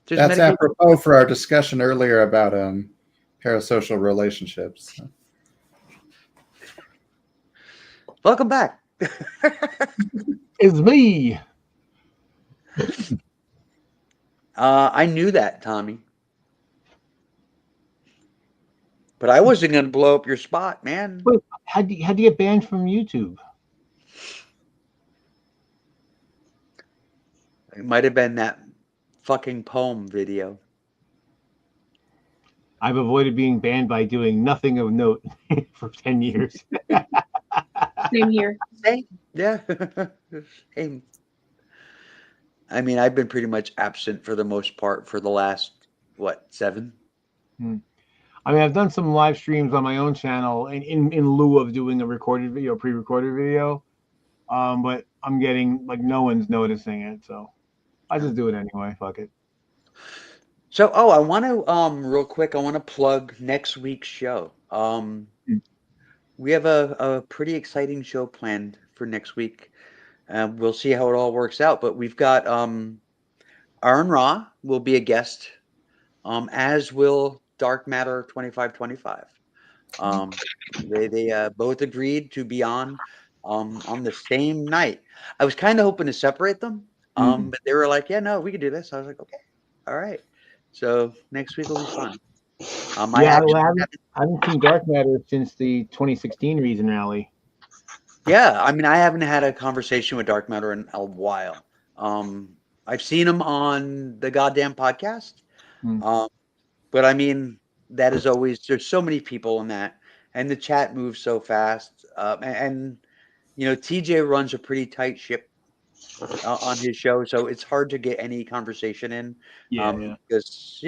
Just
That's
medicate-
apropos for our discussion earlier about parasocial relationships.
Welcome back.
It's me.
I knew that, Tommy. But I wasn't going to blow up your spot, man.
Wait, how'd you get banned from YouTube?
It might have been that fucking poem video.
I've avoided being banned by doing nothing of note for 10 years.
Same here.
Same. Yeah. Same. I mean, I've been pretty much absent for the most part for the last, 7?
I mean, I've done some live streams on my own channel in lieu of doing a recorded video, pre-recorded video. But I'm getting like no one's noticing it, so I just do it anyway. Fuck it.
So, I want to real quick. I want to plug next week's show. We have a pretty exciting show planned for next week. We'll see how it all works out. But we've got Aaron Ra will be a guest, as will Dark Matter 2525. They both agreed to be on the same night. I was kind of hoping to separate them, but they were like, "Yeah, no, we could do this." I was like, "Okay, all right." So next week will be fun. I
haven't seen Dark Matter since the 2016 Reason Rally.
Yeah, I mean, I haven't had a conversation with Dark Matter in a while. I've seen him on the goddamn podcast. But I mean, that is always, there's so many people in that, and the chat moves so fast. And TJ runs a pretty tight ship on his show, so it's hard to get any conversation in. Because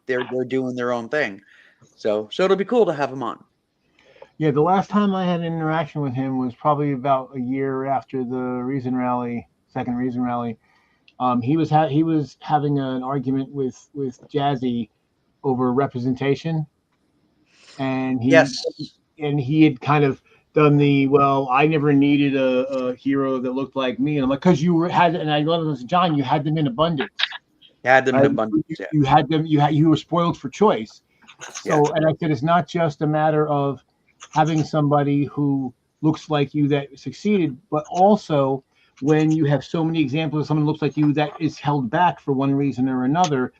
they're doing their own thing. So it'll be cool to have him on.
Yeah, the last time I had an interaction with him was probably about a year after the second Reason Rally. He was having an argument with Jazzy over representation, and he had kind of done I never needed a hero that looked like me, and I'm like, because and I love this, John, you had them in abundance.
You had them in abundance.
You had them. You were spoiled for choice. So, and I said, it's not just a matter of having somebody who looks like you that succeeded, but also when you have so many examples of someone who looks like you that is held back for one reason or another,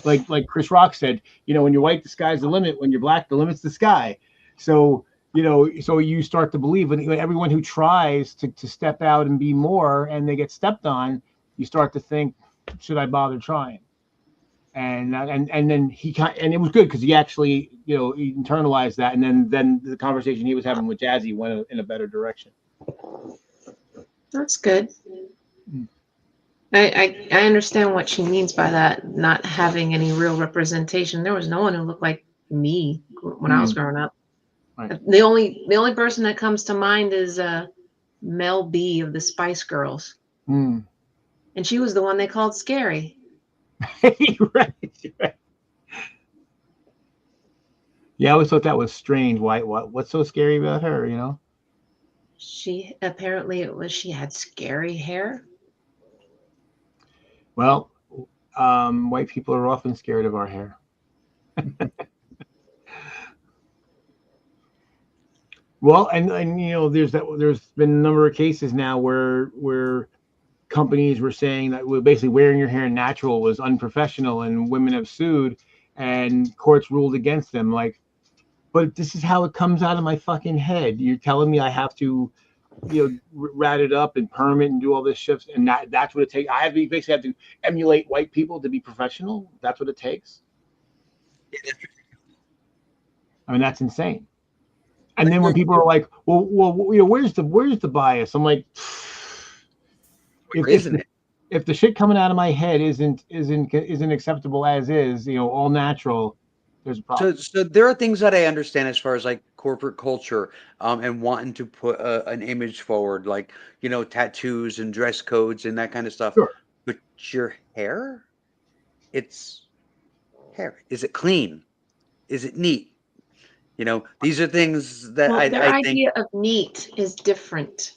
like Chris Rock said, when you're white, the sky's the limit. When you're black, the limit's the sky. So, so you start to believe, and everyone who tries to step out and be more and they get stepped on, you start to think, should I bother trying? and then and it was good because he actually, you know, he internalized that, and then the conversation he was having with Jazzy went in a better direction.
That's good.
Mm.
I understand what she means by that, not having any real representation. There was no one who looked like me when I was growing up.
Right.
The only person that comes to mind is Mel B of the Spice Girls,
Mm.
and she was the one they called scary.
Right. Yeah, I always thought that was strange. What's so scary about her, you know?
She she had scary hair.
Well, white people are often scared of our hair. Well, and you know, there's been a number of cases now where companies were saying that basically wearing your hair natural was unprofessional, and women have sued, and courts ruled against them. Like, but this is how it comes out of my fucking head. You're telling me I have to, you know, rat it up and perm it and do all this shit, and that's what it takes. Basically have to emulate white people to be professional. That's what it takes. I mean, that's insane. And then when people are like, well, you know, where's the bias? I'm like, if the shit coming out of my head isn't acceptable as is, you know, all natural, there's a problem.
So there are things that I understand as far as like corporate culture, and wanting to put an image forward, like, you know, tattoos and dress codes and that kind of stuff.
Sure.
But your hair, it's hair. Is it clean? Is it neat? You know, these are things that
Well, their
I think.
idea of neat is different.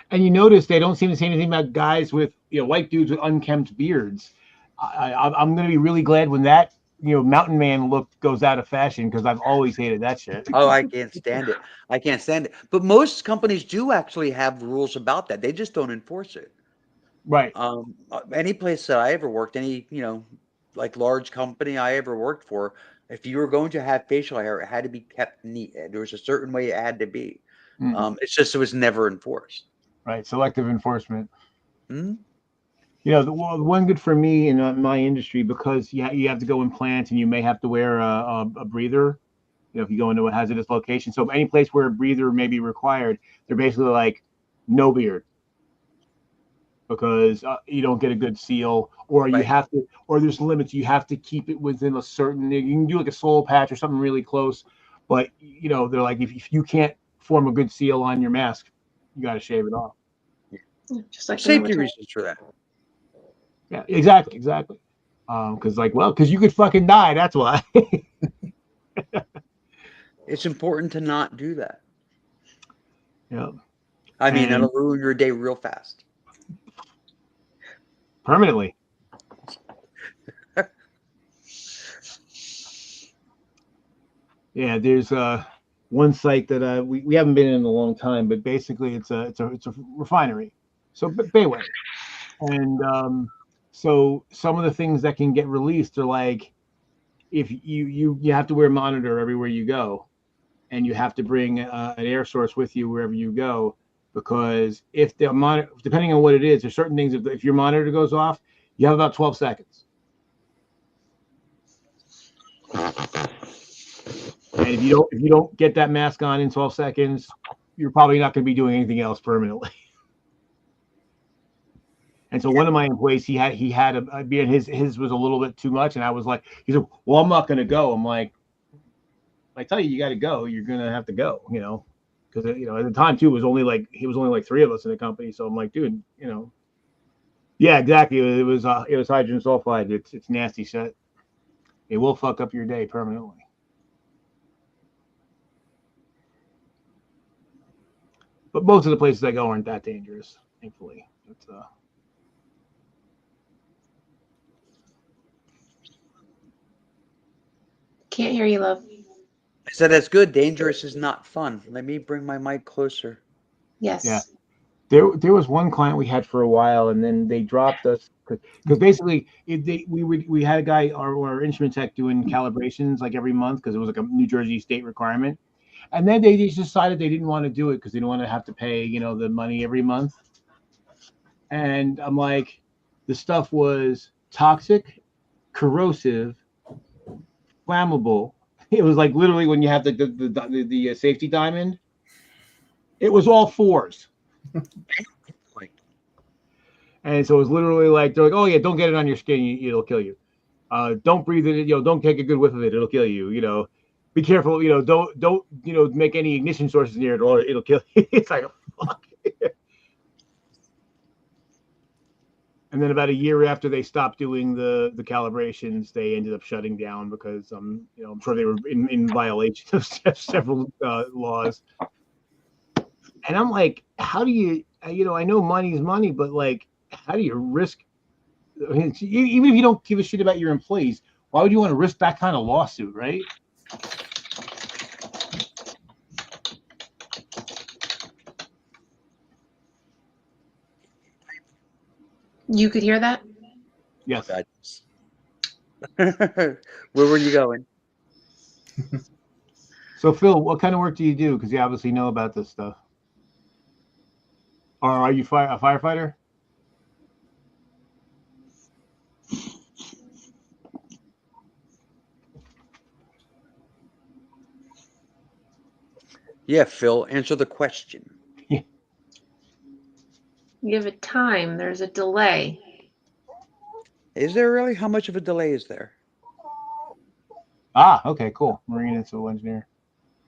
And you notice they don't seem to say anything about guys with, you know, white dudes with unkempt beards. I'm going to be really glad when that, you know, mountain man look goes out of fashion, because I've always hated that shit.
Oh, I can't stand it. I can't stand it. But most companies do actually have rules about that. They just don't enforce it.
Right.
Any place that I ever worked, any, you know, like large company I ever worked for, if you were going to have facial hair, it had to be kept neat. There was a certain way it had to be. It's just it was never enforced.
Right. Selective enforcement.
Hmm?
You know, the one good for me in my industry, because you have to go in plants and you may have to wear a breather, you know, if you go into a hazardous location. So any place where a breather may be required, they're basically like, no beard, because you don't get a good seal, or you
Right.
have to, or there's limits. You have to keep it within a certain. You can do like a soul patch or something really close, but you know, they're like, if you can't form a good seal on your mask, you got to shave it off.
Just like the
Safety
military.
reasons for that.
Yeah, exactly. Because you could fucking die. That's why.
It's important to not do that.
Yeah.
I mean,
And
it'll ruin your day real fast.
permanently. Yeah, there's one site that we haven't been in a long time, but basically it's a refinery, so Bayway, and so some of the things that can get released are like, if you have to wear a monitor everywhere you go, and you have to bring an air source with you wherever you go, because if the monitor, depending on what it is, there's certain things, if your monitor goes off, you have about 12 seconds. And if you don't get that mask on in 12 seconds, you're probably not going to be doing anything else permanently. And so one of my employees, he had his was a little bit too much, and I was like, he said, well, I'm not going to go. I'm like, I tell you got to go, you're going to have to go, you know, because, you know, at the time too, it was only like 3 of us in the company. So I'm like, dude, you know, yeah, exactly. It was hydrogen sulfide. It's nasty shit. It will fuck up your day permanently. But most of the places I go aren't that dangerous, thankfully. It's
Can't hear you, love.
I said that's good. Dangerous is not fun. Let me bring my mic closer.
Yes.
Yeah. There was one client we had for a while, and then they dropped us because basically we had a guy, our instrument tech, doing calibrations like every month, because it was like a New Jersey state requirement, and then they just decided they didn't want to do it because they didn't want to have to pay, you know, the money every month. And I'm like, the stuff was toxic, corrosive, flammable. It was like literally when you have the safety diamond. It was all fours.
Like,
And so it was literally like they're like, oh yeah, don't get it on your skin, it'll kill you. Don't breathe it, don't take a good whiff of it, it'll kill you. Be careful, don't make any ignition sources near it, or it'll kill you. It's like, fuck. And then about a year after they stopped doing the calibrations, they ended up shutting down because I'm sure they were in violation of several laws. And I'm like, how do you, I know money's money, but like, how do you risk? I mean, even if you don't give a shit about your employees, why would you want to risk that kind of lawsuit, right?
You could hear that?
Yes.
Where were you going?
So Phil, what kind of work do you do? Because you obviously know about this stuff. Or are you a firefighter?
Yeah, Phil, answer the question.
Give it time. There's a delay.
Is there really? How much of a delay is there?
Ah, okay, cool. Marine and civil engineer.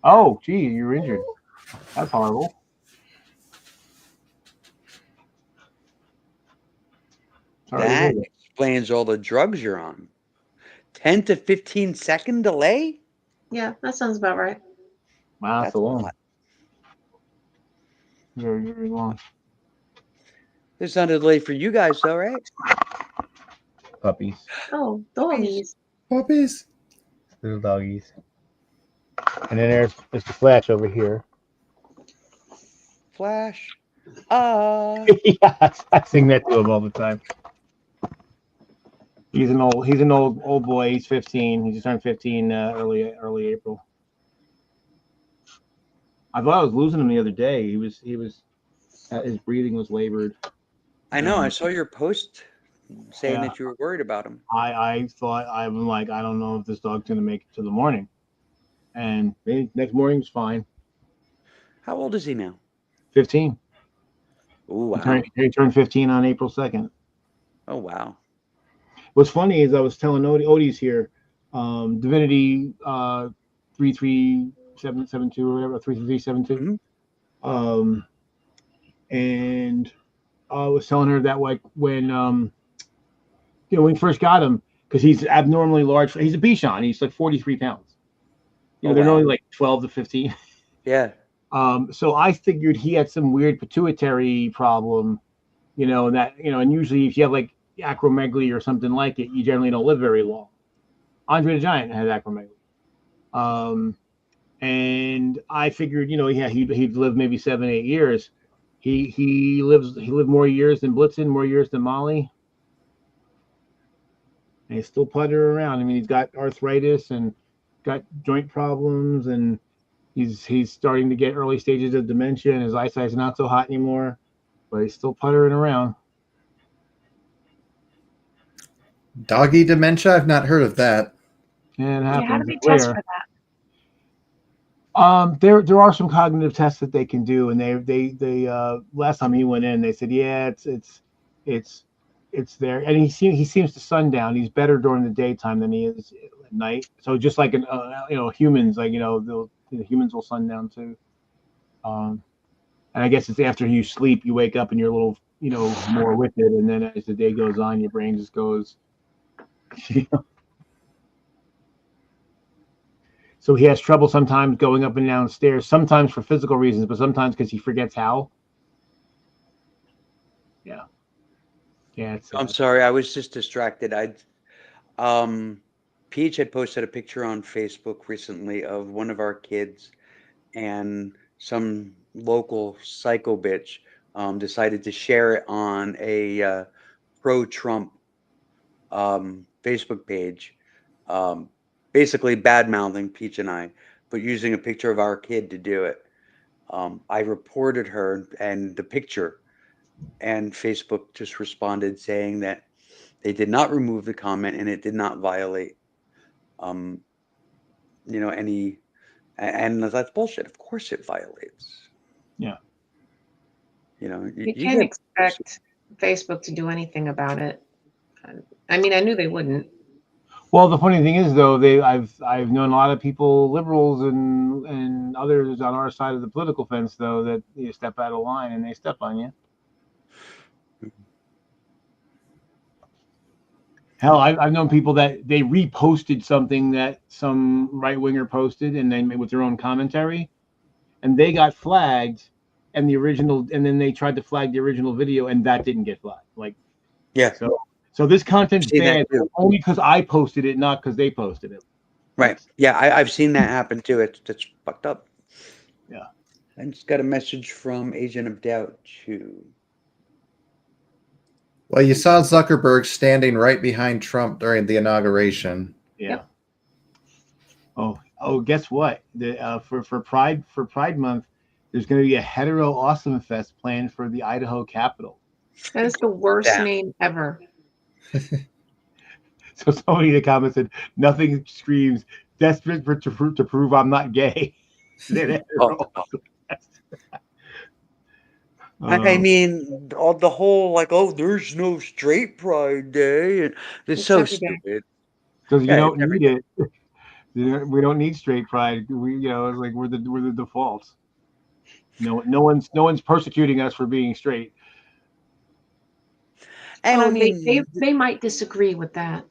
Oh, gee, you're injured. That's horrible. Sorry to hear
That
that.
explains all the drugs you're on. 10 to 15-second delay?
Yeah, that sounds about right.
Wow, that's
That's
a
a
long.
lot.
Very, very long.
It's not a delay for you guys, though, right?
Puppies.
Oh, doggies.
Puppies.
Little doggies. And then there's Mr. Flash over here.
Flash.
Yeah, I sing that to him all the time. He's an old boy. He's 15. He just turned 15 early April. I thought I was losing him the other day. He was his breathing was labored.
I know. I saw your post saying
Yeah.
that you were worried about him.
I thought I'm like, I don't know if this dog's gonna make it to the morning. And next morning was fine.
How old is he now?
15.
Oh, wow.
He turned 15 on April 2nd.
Oh, wow.
What's funny is I was telling Odie's here, Divinity 3372 or whatever, 33372.
Mhm.
And I was telling her that like when when we first got him, because he's abnormally large. He's a Bichon. He's like 43 pounds.
Oh,
They're
wow.
only like 12 to 15.
Yeah.
So I figured he had some weird pituitary problem, and that, and usually if you have like acromegaly or something like it, you generally don't live very long. Andre the Giant has acromegaly. And I figured, he'd live maybe 7-8 years. He lived more years than Blitzen, more years than Molly. And he's still puttering around. I mean, he's got arthritis and got joint problems, and he's starting to get early stages of dementia, and his eyesight's not so hot anymore, but he's still puttering around.
Doggy dementia? I've not heard of that.
And it
Yeah, how do
happens.
they
It's
test
rare.
for that?
There are some cognitive tests that they can do, and they last time he went in, they said, yeah, it's there, and he seems to sundown. He's better during the daytime than he is at night. So just like humans, like the humans will sundown too. And I guess it's after you sleep, you wake up and you're a little more with it, and then as the day goes on, your brain just goes. So he has trouble sometimes going up and down stairs, sometimes for physical reasons, but sometimes because he forgets how. Yeah. Yeah.
I'm sorry. I was just distracted. Peach had posted a picture on Facebook recently of one of our kids, and some local psycho bitch decided to share it on a pro-Trump Facebook page, basically bad-mouthing Peach and I, but using a picture of our kid to do it. I reported her and the picture, and Facebook just responded saying that They did not remove the comment, and it did not violate, any. And that's bullshit. Of course, it violates.
Yeah.
You
You
you
can't
get
expect Facebook to do anything about it. I mean, I knew they wouldn't.
Well, the funny thing is, though, I've known a lot of people, liberals and others on our side of the political fence, though, that you step out of line and they step on you. Hell, I've known people that they reposted something that some right winger posted, and then with their own commentary, and they got flagged, and then they tried to flag the original video, and that didn't get flagged. Like,
yeah.
So this content's
Seen that
bad
too.
only because I posted it, not because they posted it.
Right. Yeah, I've seen that happen too. It's fucked up.
Yeah.
I just got a message from Agent of Doubt too.
Well, you saw Zuckerberg standing right behind Trump during the inauguration.
Yeah. Yep. Oh, guess what? For Pride Month, there's going to be a hetero awesome fest planned for the Idaho Capitol.
That is the worst
Yeah.
name ever.
So somebody in the comments said, "Nothing screams desperate to prove I'm not gay."
I mean, all the whole like, oh, there's no straight Pride Day, and it's so
every day.
stupid.
Because you
Yeah,
don't
it's every
need it. We don't need straight pride. It's like we're the default. No one's persecuting us for being straight.
And I mean,
they might disagree with that.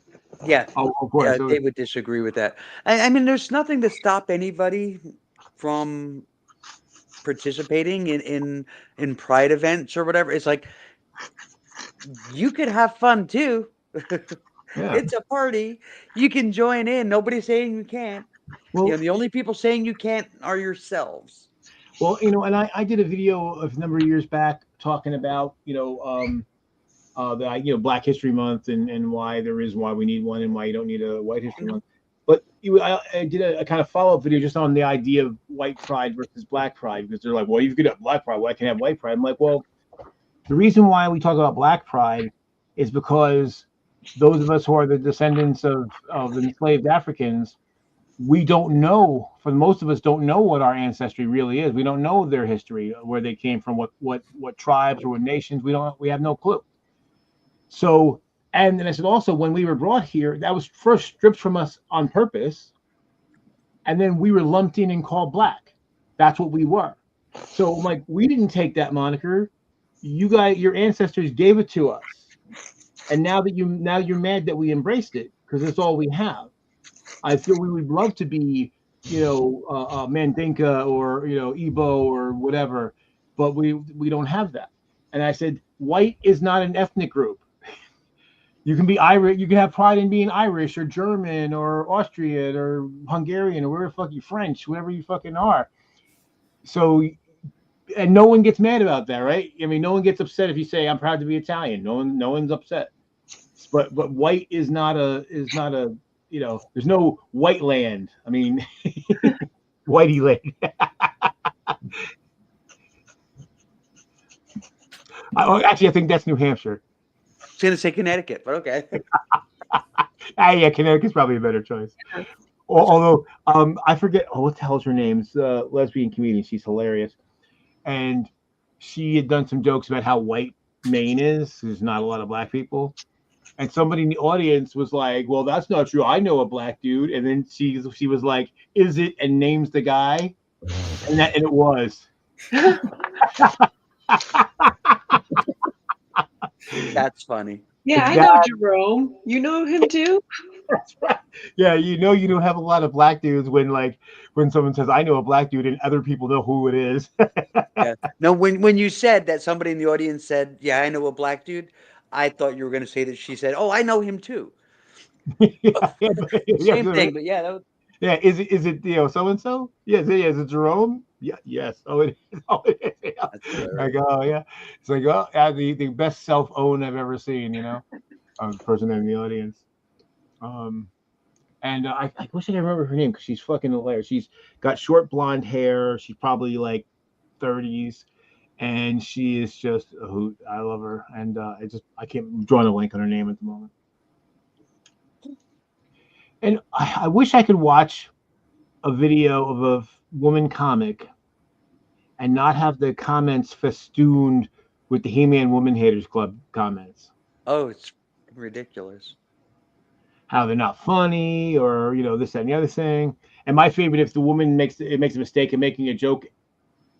yeah,
Oh, of course.
yeah, they would disagree with that. I mean, there's nothing to stop anybody from participating in Pride events or whatever. It's like you could have fun too.
Yeah.
It's a party. You can join in. Nobody's saying you can't.
Well,
The only people saying you can't are yourselves.
Well, and I did a video a number of years back talking about, Black History Month and why we need one and why you don't need a White History Month. But I did a kind of follow-up video just on the idea of white pride versus black pride, because they're like, well, you could have black pride, why can't I have white pride? I'm like, well, the reason why we talk about black pride is because those of us who are the descendants of enslaved Africans, we don't know, for most of us don't know what our ancestry really is. We don't know their history, where they came from, what tribes or what nations. We have no clue. So, and then I said also, when we were brought here, that was first stripped from us on purpose, and then we were lumped in and called black. That's what we were. So like, we didn't take that moniker. You guys, your ancestors gave it to us. And now you're mad that we embraced it because it's all we have. I feel we would love to be, Mandinka or Igbo or whatever, but we don't have that. And I said, white is not an ethnic group. You can be Irish. You can have pride in being Irish or German or Austrian or Hungarian or wherever the fuck you French, whoever you fucking are. So, and no one gets mad about that, right? I mean, no one gets upset if you say I'm proud to be Italian. No one's upset. But white is not a there's no white land. I mean, whitey land. Actually, I think that's New Hampshire.
I was going to say Connecticut, but okay.
Yeah, Connecticut's probably a better choice. Although, I forget, what the hell's her name? It's a lesbian comedian. She's hilarious. And she had done some jokes about how white Maine is. There's not a lot of black people. And somebody in the audience was like, well, that's not true. I know a black dude. And then she was like, is it? And names the guy. And it was.
That's funny.
Yeah, I know Jerome. You know him too?
That's right. Yeah, you don't have a lot of black dudes when someone says, I know a black dude, and other people know who it is.
Yeah. No, when you said that somebody in the audience said, yeah, I know a black dude, I thought you were going to say that she said, oh, I know him too. Same thing, but yeah. That was...
Yeah, is it so and so? Yes, is it Jerome? Yeah, yes. Oh, it is. Oh, it is. Yeah. Like, oh yeah, it's like, oh, yeah, the best self-own I've ever seen. Person in the audience. And I wish I could remember her name because she's fucking hilarious. She's got short blonde hair. She's probably like 30s, and she is just a hoot. I love her, and I can't draw a blank on her name at the moment. And I wish I could watch a video of a woman comic and not have the comments festooned with the He-Man Woman Haters Club comments.
Oh, it's ridiculous.
How they're not funny, or this, that, and the other thing. And my favorite, if the woman makes a mistake in making a joke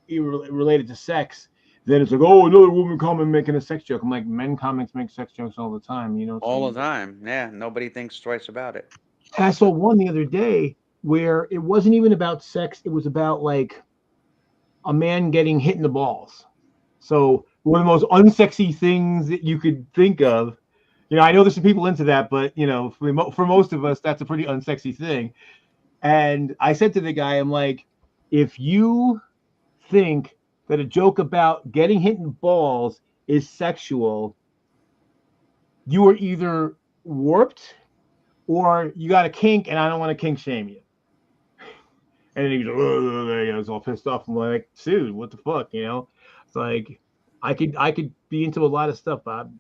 related to sex, then it's like, oh, another woman comment making a sex joke. I'm like, men comics make sex jokes all the time,
All the time. Yeah, nobody thinks twice about it.
And I saw one the other day where it wasn't even about sex. It was about like a man getting hit in the balls. So one of the most unsexy things that you could think of. I know there's some people into that, but for most of us, that's a pretty unsexy thing. And I said to the guy, I'm like, if you think that a joke about getting hit in the balls is sexual, you are either warped or you got a kink, and I don't want to kink shame you. And then he was all pissed off. I'm like, dude, what the fuck, It's like, I could be into a lot of stuff, Bob.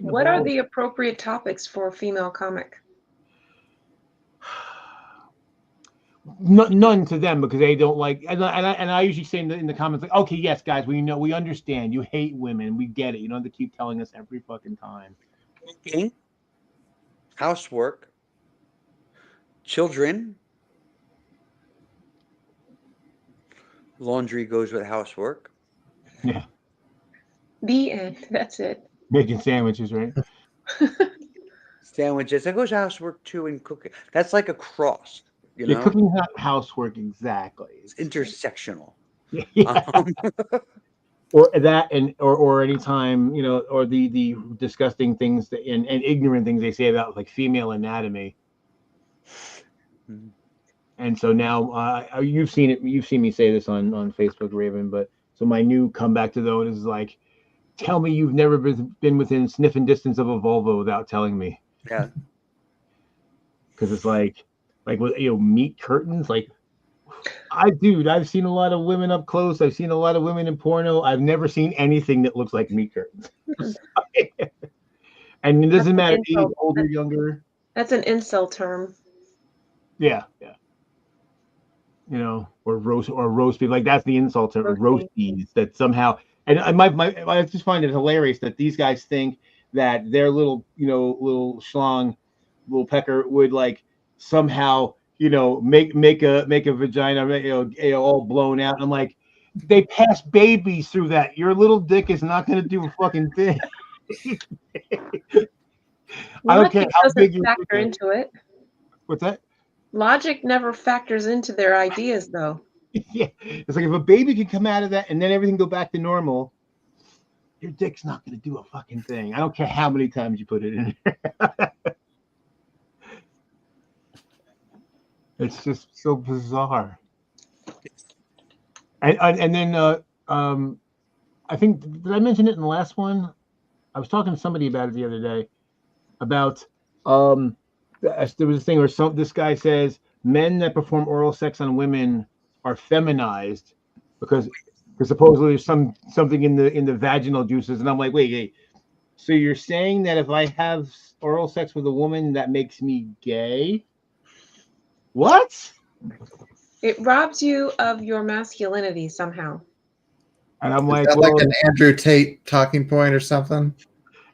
What are the appropriate topics for a female comic?
None to them, because they don't like, and I usually say in the comments, like, okay, yes, guys, we understand you hate women, we get it. You don't have to keep telling us every fucking time.
Cooking, housework, children. Laundry goes with housework.
Yeah.
The end. That's it.
Making sandwiches, right?
Sandwiches. That goes housework too, and cooking. That's like a cross.
Yeah, cooking's not housework exactly.
It's intersectional.
Yeah. Or that, and or anytime, or the disgusting things and ignorant things they say about like female anatomy.
Mm-hmm.
And so now you've seen me say this on Facebook, Raven, but so my new comeback to those is like, tell me you've never been within sniffing distance of a Volvo without telling me.
Yeah.
Because it's like meat curtains. Like, I've seen a lot of women up close. I've seen a lot of women in porno. I've never seen anything that looks like meat curtains. And it doesn't matter age, older, younger.
That's an incel term.
Yeah. Or roast beef. Like, that's the insult term, roasties, that somehow. And I just find it hilarious that these guys think that their little schlong, little pecker would like somehow, make a vagina, all blown out. And I'm like, they pass babies through that. Your little dick is not going to do a fucking thing. I don't care how big you
factor into it.
What's that?
Logic never factors into their ideas, though.
Yeah, it's like if a baby can come out of that and then everything go back to normal, your dick's not going to do a fucking thing. I don't care how many times you put it in there. It's just so bizarre. And then I think, did I mention it in the last one? I was talking to somebody about it the other day about there was a thing where this guy says men that perform oral sex on women are feminized because supposedly there's something in the vaginal juices. And I'm like, wait, so you're saying that if I have oral sex with a woman that makes me gay? What?
It robs you of your masculinity somehow.
And I'm like,
is that like an Andrew Tate talking point or something?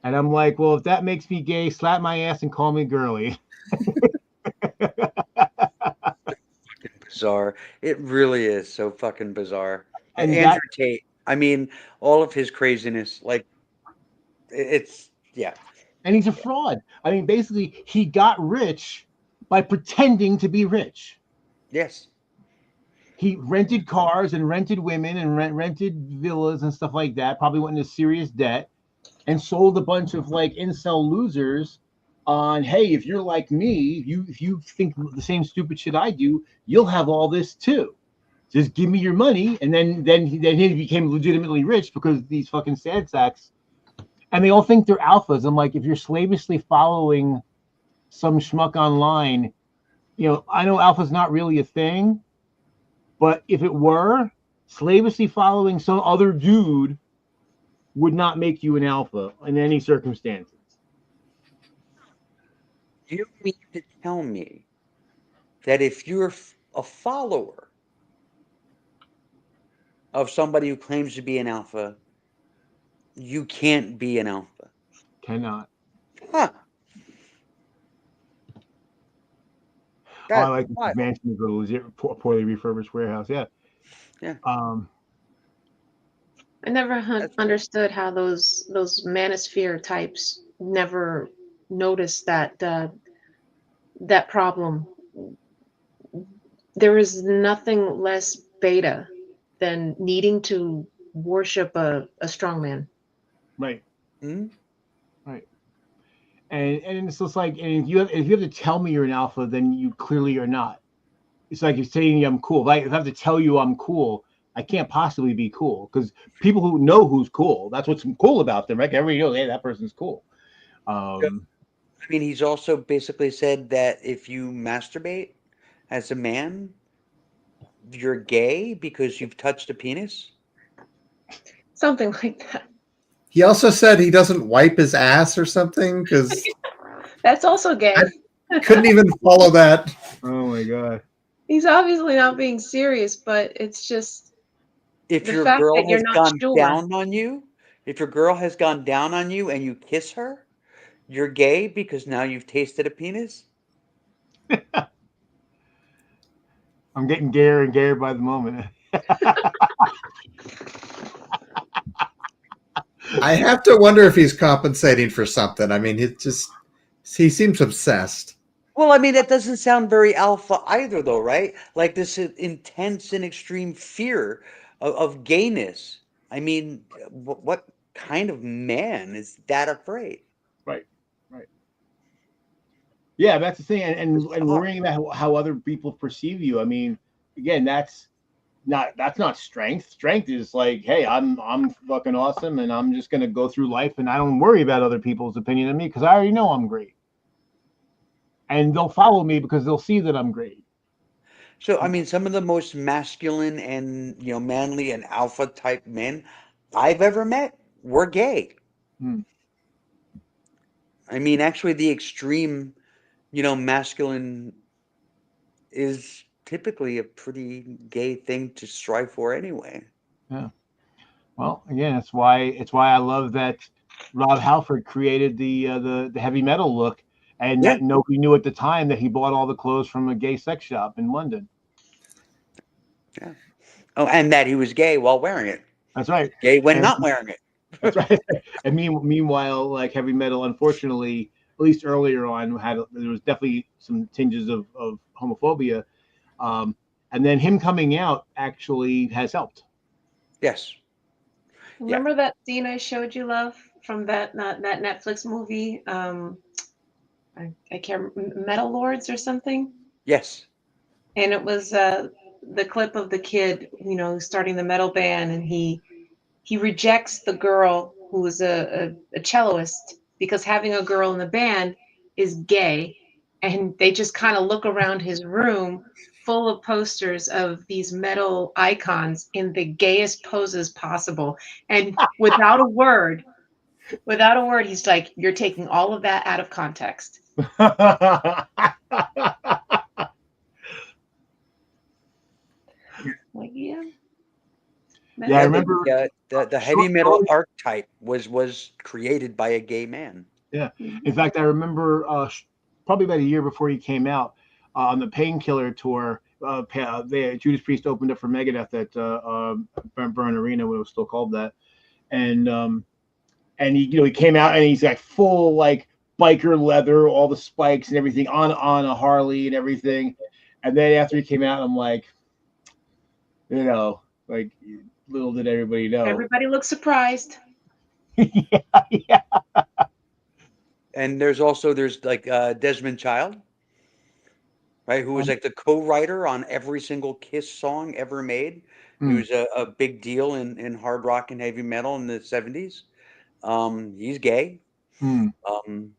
And I'm like, well, if that makes me gay, slap my ass and call me girly.
Bizarre. It really is so fucking bizarre.
And
Andrew Tate, I mean, all of his craziness, like, it's, yeah.
And he's a fraud. I mean, basically, he got rich by pretending to be rich.
Yes.
He rented cars and rented women and rented villas and stuff like that, probably went into serious debt, and sold a bunch of like incel losers on, hey, if you're like me, if you think the same stupid shit I do, you'll have all this too. Just give me your money. And then he became legitimately rich because these fucking sad sacks. And they all think they're alphas. I'm like, if you're slavishly following some schmuck online, I know alpha's not really a thing, but if it were, slavishly following some other dude would not make you an alpha in any circumstances.
You mean to tell me that if you're a follower of somebody who claims to be an alpha, you can't be an alpha?
Cannot.
Huh.
Oh, I
That's
like this
wild.
mansion is a legit poorly refurbished warehouse. Yeah.
Yeah.
I never
That's
understood how those manosphere types never noticed that problem. There is nothing less beta than needing to worship a strongman.
Right.
Hmm?
Right. And it's just like, and if you have to tell me you're an alpha, then you clearly are not. It's like you're saying I'm cool. If I have to tell you I'm cool, I can't possibly be cool because people who know who's cool, that's what's cool about them, right? Everybody knows, hey, that person's cool.
I mean, he's also basically said that if you masturbate as a man, you're gay because you've touched a penis.
Something like that.
He also said he doesn't wipe his ass or something because
That's also gay.
I couldn't even follow that.
Oh my god.
He's obviously not being serious, but it's just
If
the
your
fact
girl
that you're
has
not
gone
sure.
down on you, if your girl has gone down on you and you kiss her, you're gay because now you've tasted a penis.
I'm getting gayer and gayer by the moment.
I have to wonder if he's compensating for something. I mean, he seems obsessed.
Well, I mean, that doesn't sound very alpha either, though, right? Like this intense and extreme fear of gayness. I mean, what kind of man is that afraid?
Right. Right. Yeah, that's the thing, and
Bizarre.
worrying about how other people perceive you. I mean, again, that's not strength. Strength is like, hey, I'm fucking awesome, and I'm just gonna go through life, and I don't worry about other people's opinion of me because I already know I'm great, and they'll follow me because they'll see that I'm great.
So, I mean, some of the most masculine and, manly and alpha type men I've ever met were gay.
Hmm.
I mean, actually, the extreme, masculine is typically a pretty gay thing to strive for anyway.
Yeah. Well, again, it's why I love that Rob Halford created the heavy metal look, and
Yeah.
that nobody knew at the time that he bought all the clothes from a gay sex shop in London.
Yeah. Oh, and that he was gay while wearing it.
That's right.
Gay when
And
not wearing it.
that's right. And meanwhile, like heavy metal, unfortunately, at least earlier on, there was definitely some tinges of homophobia. And then him coming out actually has helped.
Yes. Yeah.
Remember that scene I showed you, love, from that Netflix movie? I can't Metal Lords or something.
Yes.
And it was the clip of the kid, starting the metal band, and he rejects the girl who is a celloist because having a girl in the band is gay, and they just kind of look around his room full of posters of these metal icons in the gayest poses possible, and without a word, he's like, "You're taking all of that out of context." Like, yeah.
Yeah, I
Yeah,
remember
the heavy metal
shortly.
archetype was created by a gay man.
Yeah, in
Mhm.
fact, I remember probably about a year before he came out on the Painkiller tour. Judas Priest opened up for Megadeth at Burn Arena when it was still called that, and he came out and he's like full like biker leather, all the spikes and everything on a Harley and everything, and then after he came out, I'm like, like little did everybody know.
Everybody looks surprised.
Yeah.
And there's like Desmond Child, right? Who was like the co-writer on every single Kiss song ever made. He
Hmm.
was a big deal in hard rock and heavy metal in the 70s. He's gay.
Hmm.
Um,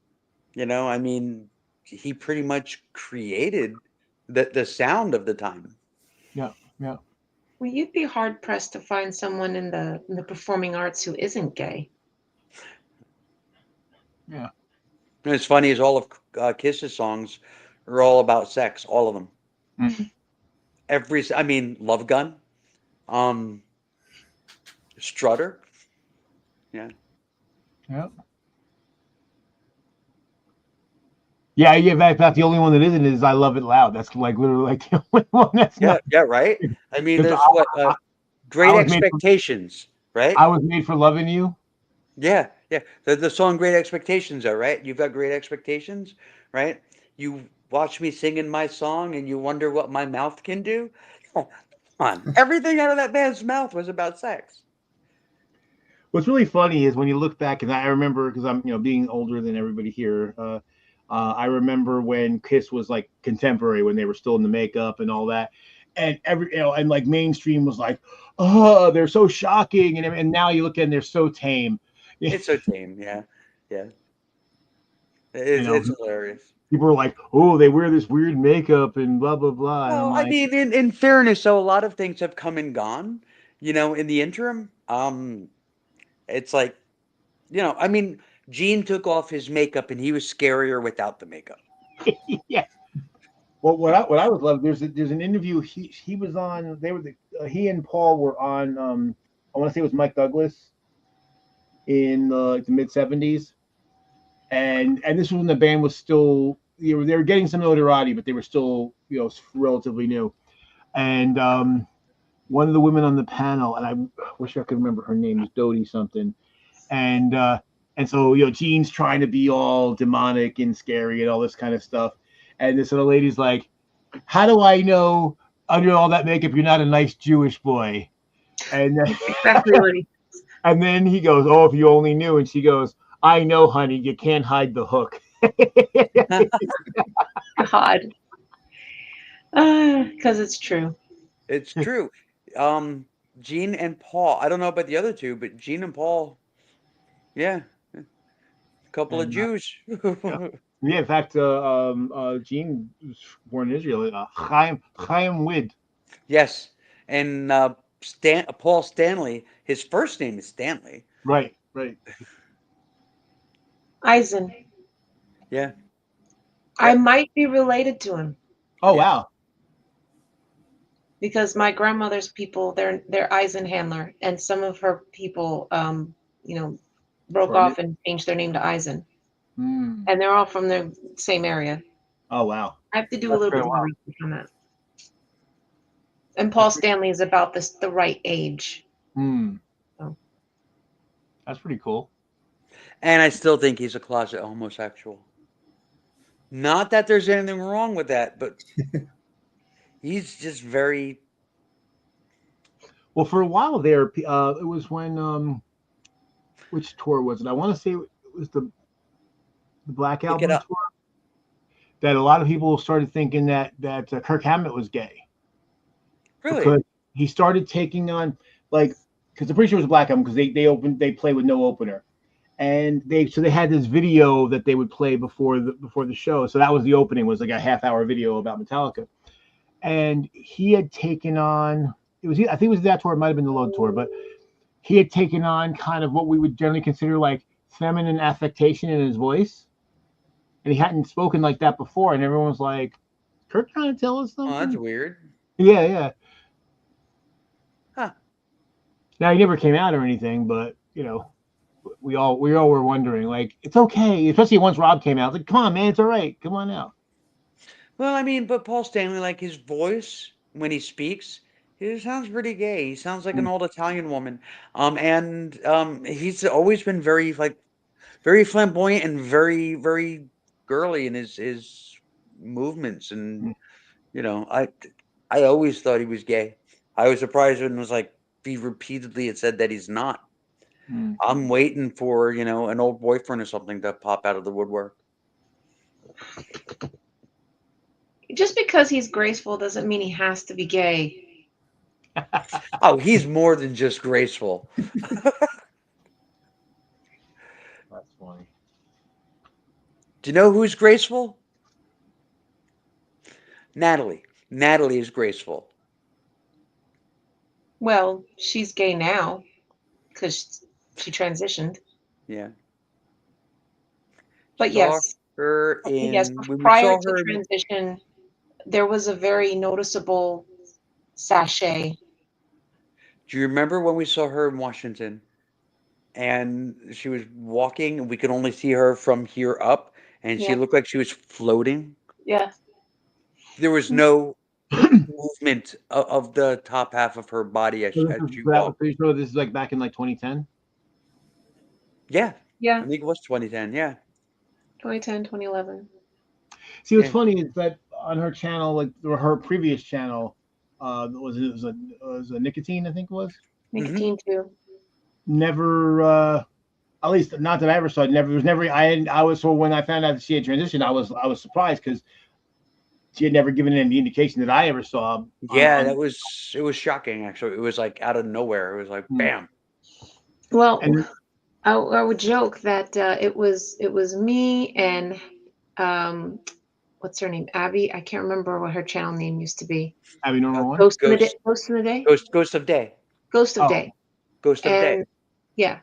I mean, he pretty much created the sound of the time.
Yeah. Yeah.
Well, you'd be hard pressed to find someone in the performing arts who isn't gay.
Yeah.
And it's funny is all of Kiss's songs are all about sex, all of them.
Mm.
I mean, Love Gun, um, Strutter, yeah.
Yeah. Yeah, yeah. In fact, the only one that isn't is "I Love It Loud." That's like literally like the only one that's
Yeah,
not.
yeah, right. I mean,
'Cause
there's what
I
Great
was made for,
Expectations, right?
I was made for loving you.
Yeah, yeah. The song Great Expectations, are right. You've got great expectations, right? You watch me singing my song and you wonder what my mouth can do. Come on, everything out of that man's mouth was about sex.
What's really funny is when you look back, and I remember because I'm being older than everybody here. I remember when Kiss was like contemporary when they were still in the makeup and all that, and and like mainstream was like, oh, they're so shocking, and now you look at and they're so tame.
It's so tame, yeah, yeah.
You know,
It's hilarious.
people are like, oh, they wear this weird makeup and blah blah blah, and I'm
Well, I
like,
mean, in fairness, so a lot of things have come and gone, in the interim. It's like, I mean, Gene took off his makeup and he was scarier without the makeup.
yeah. Well, what I was loving, there's an interview he was on. He and Paul were on. I want to say it was Mike Douglas in like the mid '70s, and this was when the band was still they were getting some notoriety, but they were still relatively new. And one of the women on the panel, and I wish I could remember her name, is Dodie something, and and so Gene's trying to be all demonic and scary and all this kind of stuff, and this other lady's like, how do I know under all that makeup you're not a nice Jewish boy? And
Exactly what he.
and then he goes, oh, if you only knew. And she goes, I know, honey, you can't hide the hook.
God. Because it's true.
It's true. Um, Gene and Paul. I don't know about the other two, but Gene and Paul, yeah, a couple of
And
Jews.
yeah. Yeah, in fact, Gene was born in Israel. Chaim Wid.
Yes, and Paul Stanley. His first name is Stanley.
Right, right.
Eisen.
Yeah.
I
Yep.
might be related to him
Oh,
Yeah.
wow.
because my grandmother's people, they're Eisenhandler, and some of her people, broke
Shorten
off and changed their name to Eisen,
Hmm.
and they're all from the same area.
Oh, wow.
I have to do a
That's
little
very
bit more
wild.
research on that. And Paul Stanley is about the right age.
Hmm.
Oh.
That's pretty cool.
And I still think he's a closet homosexual. Not that there's anything wrong with that, but he's just very.
Well, for a while there, it was when which tour was it? I want to say it was the Black
Pick it
Album
up.
tour that a lot of people started thinking that Kirk Hammett was gay
Really?
because he started taking on like because I'm pretty sure it was a Black Album because they play with no opener, and they had this video that they would play before the show. So that was the opening, was like a half-hour video about Metallica, and he had taken on I think it was that tour, it might have been the Load tour, but he had taken on kind of what we would generally consider like feminine affectation in his voice, and he hadn't spoken like that before, and everyone was like, Kirk trying to tell us
Oh, that's
something?
weird.
Yeah, yeah.
Huh.
Now he never came out or anything, but we all were wondering, like, it's okay, especially once Rob came out. It's like, come on, man, it's all right, come on out.
Well, I mean, but Paul Stanley, like his voice when he speaks, he sounds pretty gay. He sounds like an old Italian woman. And he's always been very very flamboyant and very, very girly in his movements. And I always thought he was gay. I was surprised when it was like he repeatedly had said that he's not.
Mm.
I'm waiting for, an old boyfriend or something to pop out of the woodwork.
Just because he's graceful doesn't mean he has to be gay.
Oh, he's more than just graceful.
That's funny.
Do you know who's graceful? Natalie. Natalie is graceful.
Well, she's gay now because she transitioned.
Yeah.
But
Saw
yes,
her
yes,
in when we
prior
saw
to
her.
transition, there was a very noticeable sachet.
Do you remember when we saw her in Washington? And she was walking, and we could only see her from here up, and she
Yeah.
looked like she was floating.
Yeah.
There was no movement of the top half of her body as
So
as
this is
she
that was
walked.
pretty sure this is like back in like 2010.
Yeah,
Yeah.
I think it was 2010. Yeah,
2010, 2011.
See, what's
Yeah.
funny is that on her channel, like or her previous channel, was a nicotine, I think it was.
Nicotine too.
Never, at least not that I ever saw. Never, there was never. I was so when I found out that she had transitioned, I was surprised because she had never given any indication that I ever saw.
Yeah, it was shocking actually. It was like out of nowhere. It was like
Hmm.
bam.
Well,
And
I would joke that it was me and what's her name? Abby. I can't remember what her channel name used to be.
Abby Normal One.
Ghost in the Day. Ghost in the Day.
Ghost of Day.
Ghost of
Oh.
Day.
Ghost of Day.
And yeah,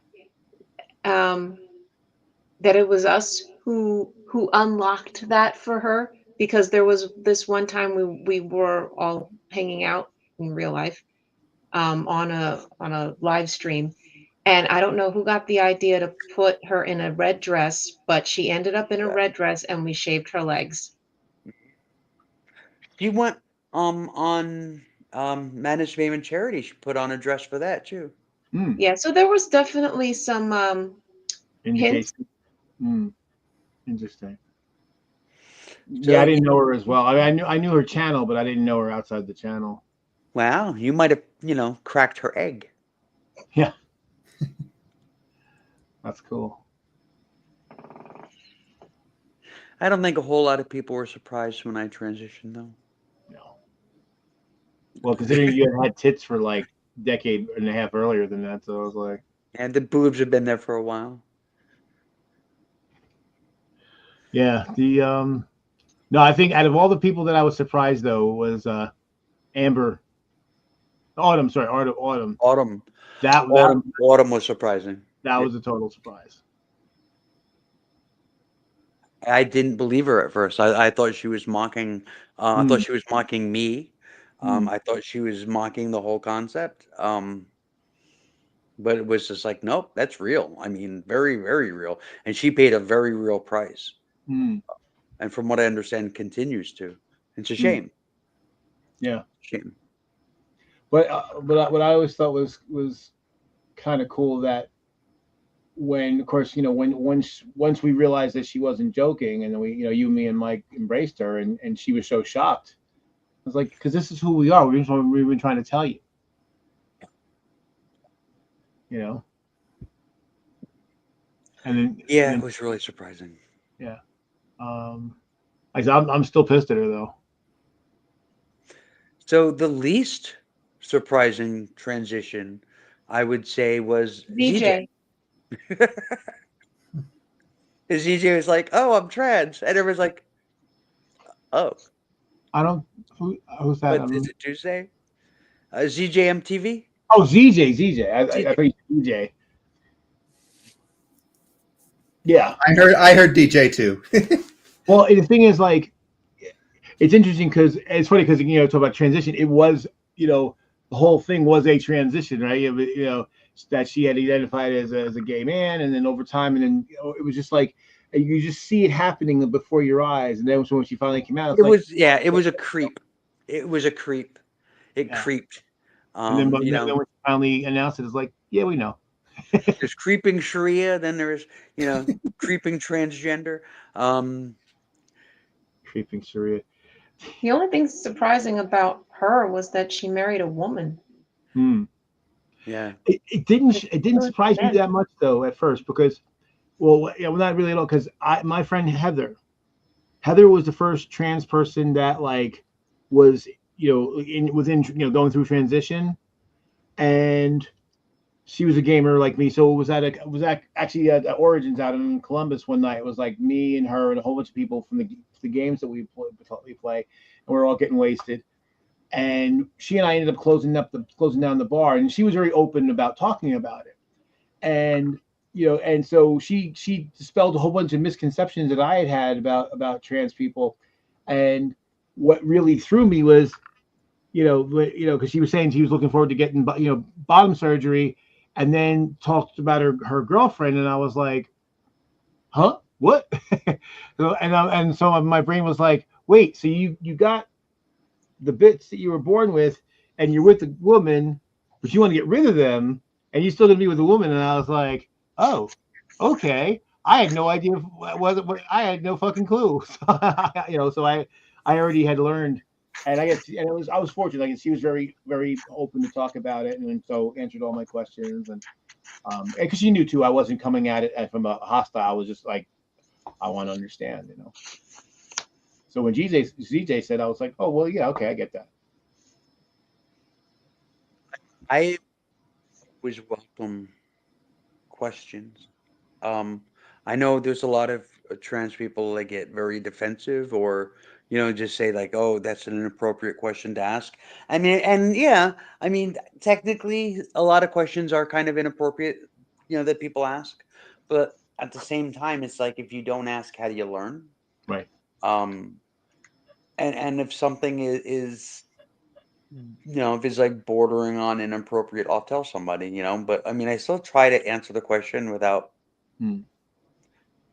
that it was us who unlocked that for her because there was this one time we were all hanging out in real life on a live stream, and I don't know who got the idea to put her in a red dress, but she ended up in a red dress and we shaved her legs.
She went on Managed Fame and Charity. She put on a dress for that too.
Hmm.
Yeah, so there was definitely some hints.
Indication. Hmm. Interesting.
So,
Yeah, I didn't know her as well. I mean, I knew her channel, but I didn't know her outside the channel.
wow, you might have, cracked her egg.
Yeah, that's cool.
I don't think a whole lot of people were surprised when I transitioned, though.
No. Well, considering you had tits for like a decade and a half earlier than that, so I was like,
And the boobs have been there for a while.
yeah. No, I think out of all the people that I was surprised though was Amber. Autumn, sorry, Autumn.
Autumn was surprising.
That was a total surprise.
I didn't believe her at first. I thought she was mocking. I thought she was mocking me. I thought she was mocking the whole concept. But it was just like, nope, that's real. I mean, very, very real. And she paid a very real price.
Mm.
And from what I understand, continues to. It's a
Mm.
shame.
Yeah.
Shame.
But what I always thought was kind of cool that when, of course, once we realized that she wasn't joking, and then we, you, me, and Mike embraced her, and she was so shocked. I was like, because this is who we are. We've been trying to tell you. And then
Yeah, it was really surprising.
Yeah. I'm still pissed at her though.
So the least surprising transition, I would say, was ZJ. ZJ was like, "Oh, I'm trans," and everyone's like, "Oh."
I don't. Who's that?
What is it, Tuesday? ZJMTV?
Oh, ZJ. I thought you said DJ. Yeah.
I heard DJ too.
Well, the thing is, like, it's interesting because it's funny because talk about transition. It was the whole thing was a transition, right? That she had identified as a gay man, and then over time, and then it was just like you just see it happening before your eyes, and then when she finally came out,
it was a creep. It was a creep. It creeped.
And then when she finally announced it, it's like, yeah, we know.
There's creeping Sharia, then there's creeping transgender.
Creeping Sharia.
The only thing surprising about her was that she married a woman.
Yeah.
It didn't surprise me that much though at first because, well, not really at all because my friend Heather was the first trans person that like was within going through transition, and she was a gamer like me. So it was actually at Origins out in Columbus one night. It was like me and her and a whole bunch of people from the games that we play, and we're all getting wasted. And she and I ended up closing down the bar, and she was very open about talking about it. And and so she dispelled a whole bunch of misconceptions that I had about trans people, and what really threw me was, because she was saying she was looking forward to getting, bottom surgery, and then talked about her girlfriend, and I was like, huh, what? So my brain was like, wait, so you got the bits that you were born with, and you're with the woman, but you want to get rid of them, and you're still gonna be with the woman. And I was like, oh, okay. I had no idea what I had no fucking clue. So I already had learned, and I was fortunate. Like, she was very, very open to talk about it, and so answered all my questions, and because she knew too, I wasn't coming at it from a hostile. I was just like, I want to understand, So when ZJ said, I was like, oh well, yeah, okay, I get that.
I always welcome questions. I know there's a lot of trans people that get very defensive, or just say like, "Oh, that's an inappropriate question to ask." I mean, and yeah, I mean, technically, a lot of questions are kind of inappropriate, that people ask. But at the same time, it's like, if you don't ask, how do you learn?
Right.
And if something is if it's like bordering on inappropriate, I'll tell somebody. But I mean, I still try to answer the question without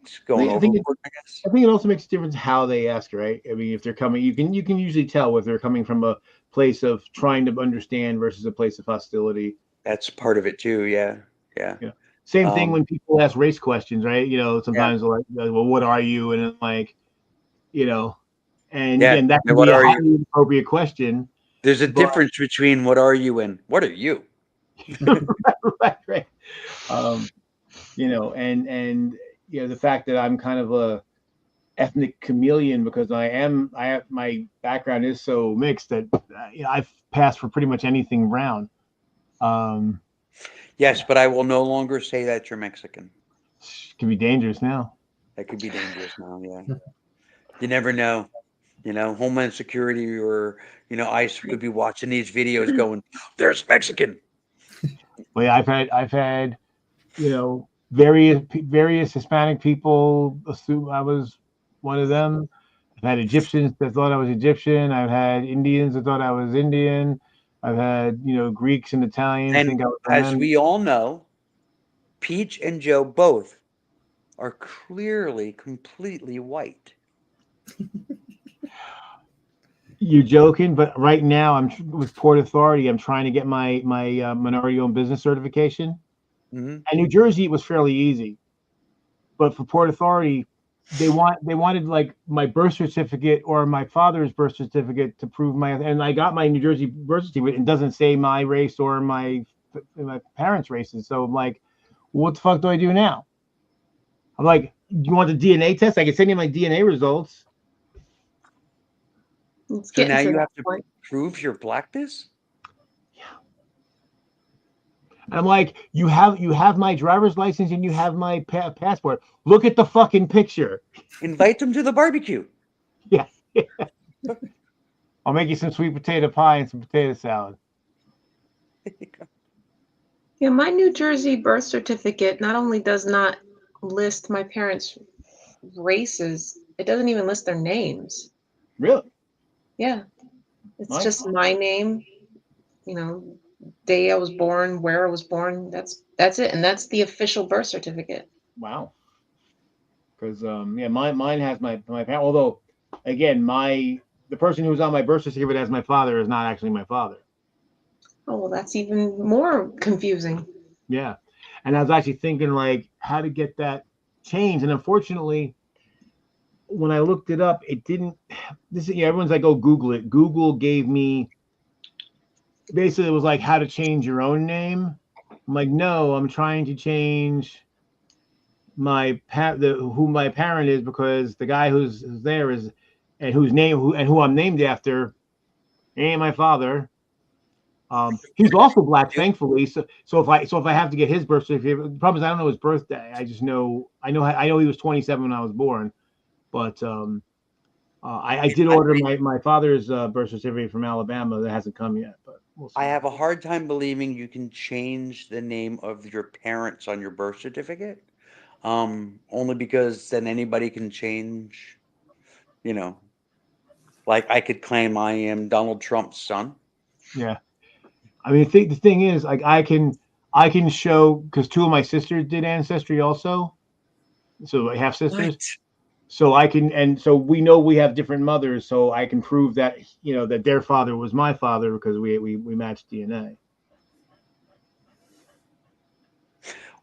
just going
I think
overboard, I guess.
I think it also makes a difference how they ask, right? I mean, if they're coming, you can usually tell if they're coming from a place of trying to understand versus a place of hostility.
That's part of it too. Yeah. Yeah.
Same thing when people ask race questions, right? Sometimes they're like, well, what are you? And it's like, and
Yeah.
again, that can
What
be a
are you?
highly inappropriate question.
There's a difference between what are you and what are you?
Right. And the fact that I'm kind of a ethnic chameleon, because my background is so mixed that I've passed for pretty much anything brown.
Yes, but I will no longer say that you're Mexican.
Can be dangerous now.
That could be dangerous now. Yeah. You never know. Homeland Security or ICE could be watching these videos going, "There's Mexican."
Well, yeah, I've had various Hispanic people assume I was one of them. I've had Egyptians that thought I was Egyptian. I've had Indians that thought I was Indian. I've had Greeks and Italians
And
think I was
as we all know, Peach and Joe both are clearly completely white.
You're joking, but right now I'm with Port Authority. I'm trying to get my minority-owned business certification.
Mm-hmm.
And New Jersey, it was fairly easy, but for Port Authority, they wanted like my birth certificate or my father's birth certificate to prove and I got my New Jersey birth certificate. It doesn't say my race or my parents' races. So I'm like, what the fuck do I do now? I'm like, you want the DNA test? I can send you my DNA results.
So now you have to prove your blackness?
Yeah. And I'm like, you have my driver's license and you have my passport. Look at the fucking picture.
Invite them to the barbecue.
Yeah. I'll make you some sweet potato pie and some potato salad.
Yeah, my New Jersey birth certificate not only does not list my parents' races, it doesn't even list their names.
Really?
Yeah. It's just my name, day I was born, where I was born. That's it. And that's the official birth certificate.
Wow. Because mine has my parent. Although, again, the person who's on my birth certificate as my father is not actually my father.
Oh, well, that's even more confusing.
Yeah, and I was actually thinking like how to get that changed, and unfortunately, when I looked it up, it didn't. Everyone's like, "Oh, Google it." Google gave me basically it was like how to change your own name. I'm like, no, I'm trying to change who my parent is, because the guy who's there is and who I'm named after ain't my father. He's also black, thankfully. So if I have to get his birth certificate, the problem is I don't know his birthday. I just know I know he was 27 when I was born, but I did order my father's birth certificate from Alabama that hasn't come yet. But We'll see.
I have a hard time believing you can change the name of your parents on your birth certificate. Only because then anybody can change, you know, like I could claim I am Donald Trump's son.
Yeah. I mean, the thing is, like, I can show, because two of my sisters did Ancestry also, so I have sisters. So I can, and so we know we have different mothers, so I can prove that, you know, that their father was my father because we matched DNA.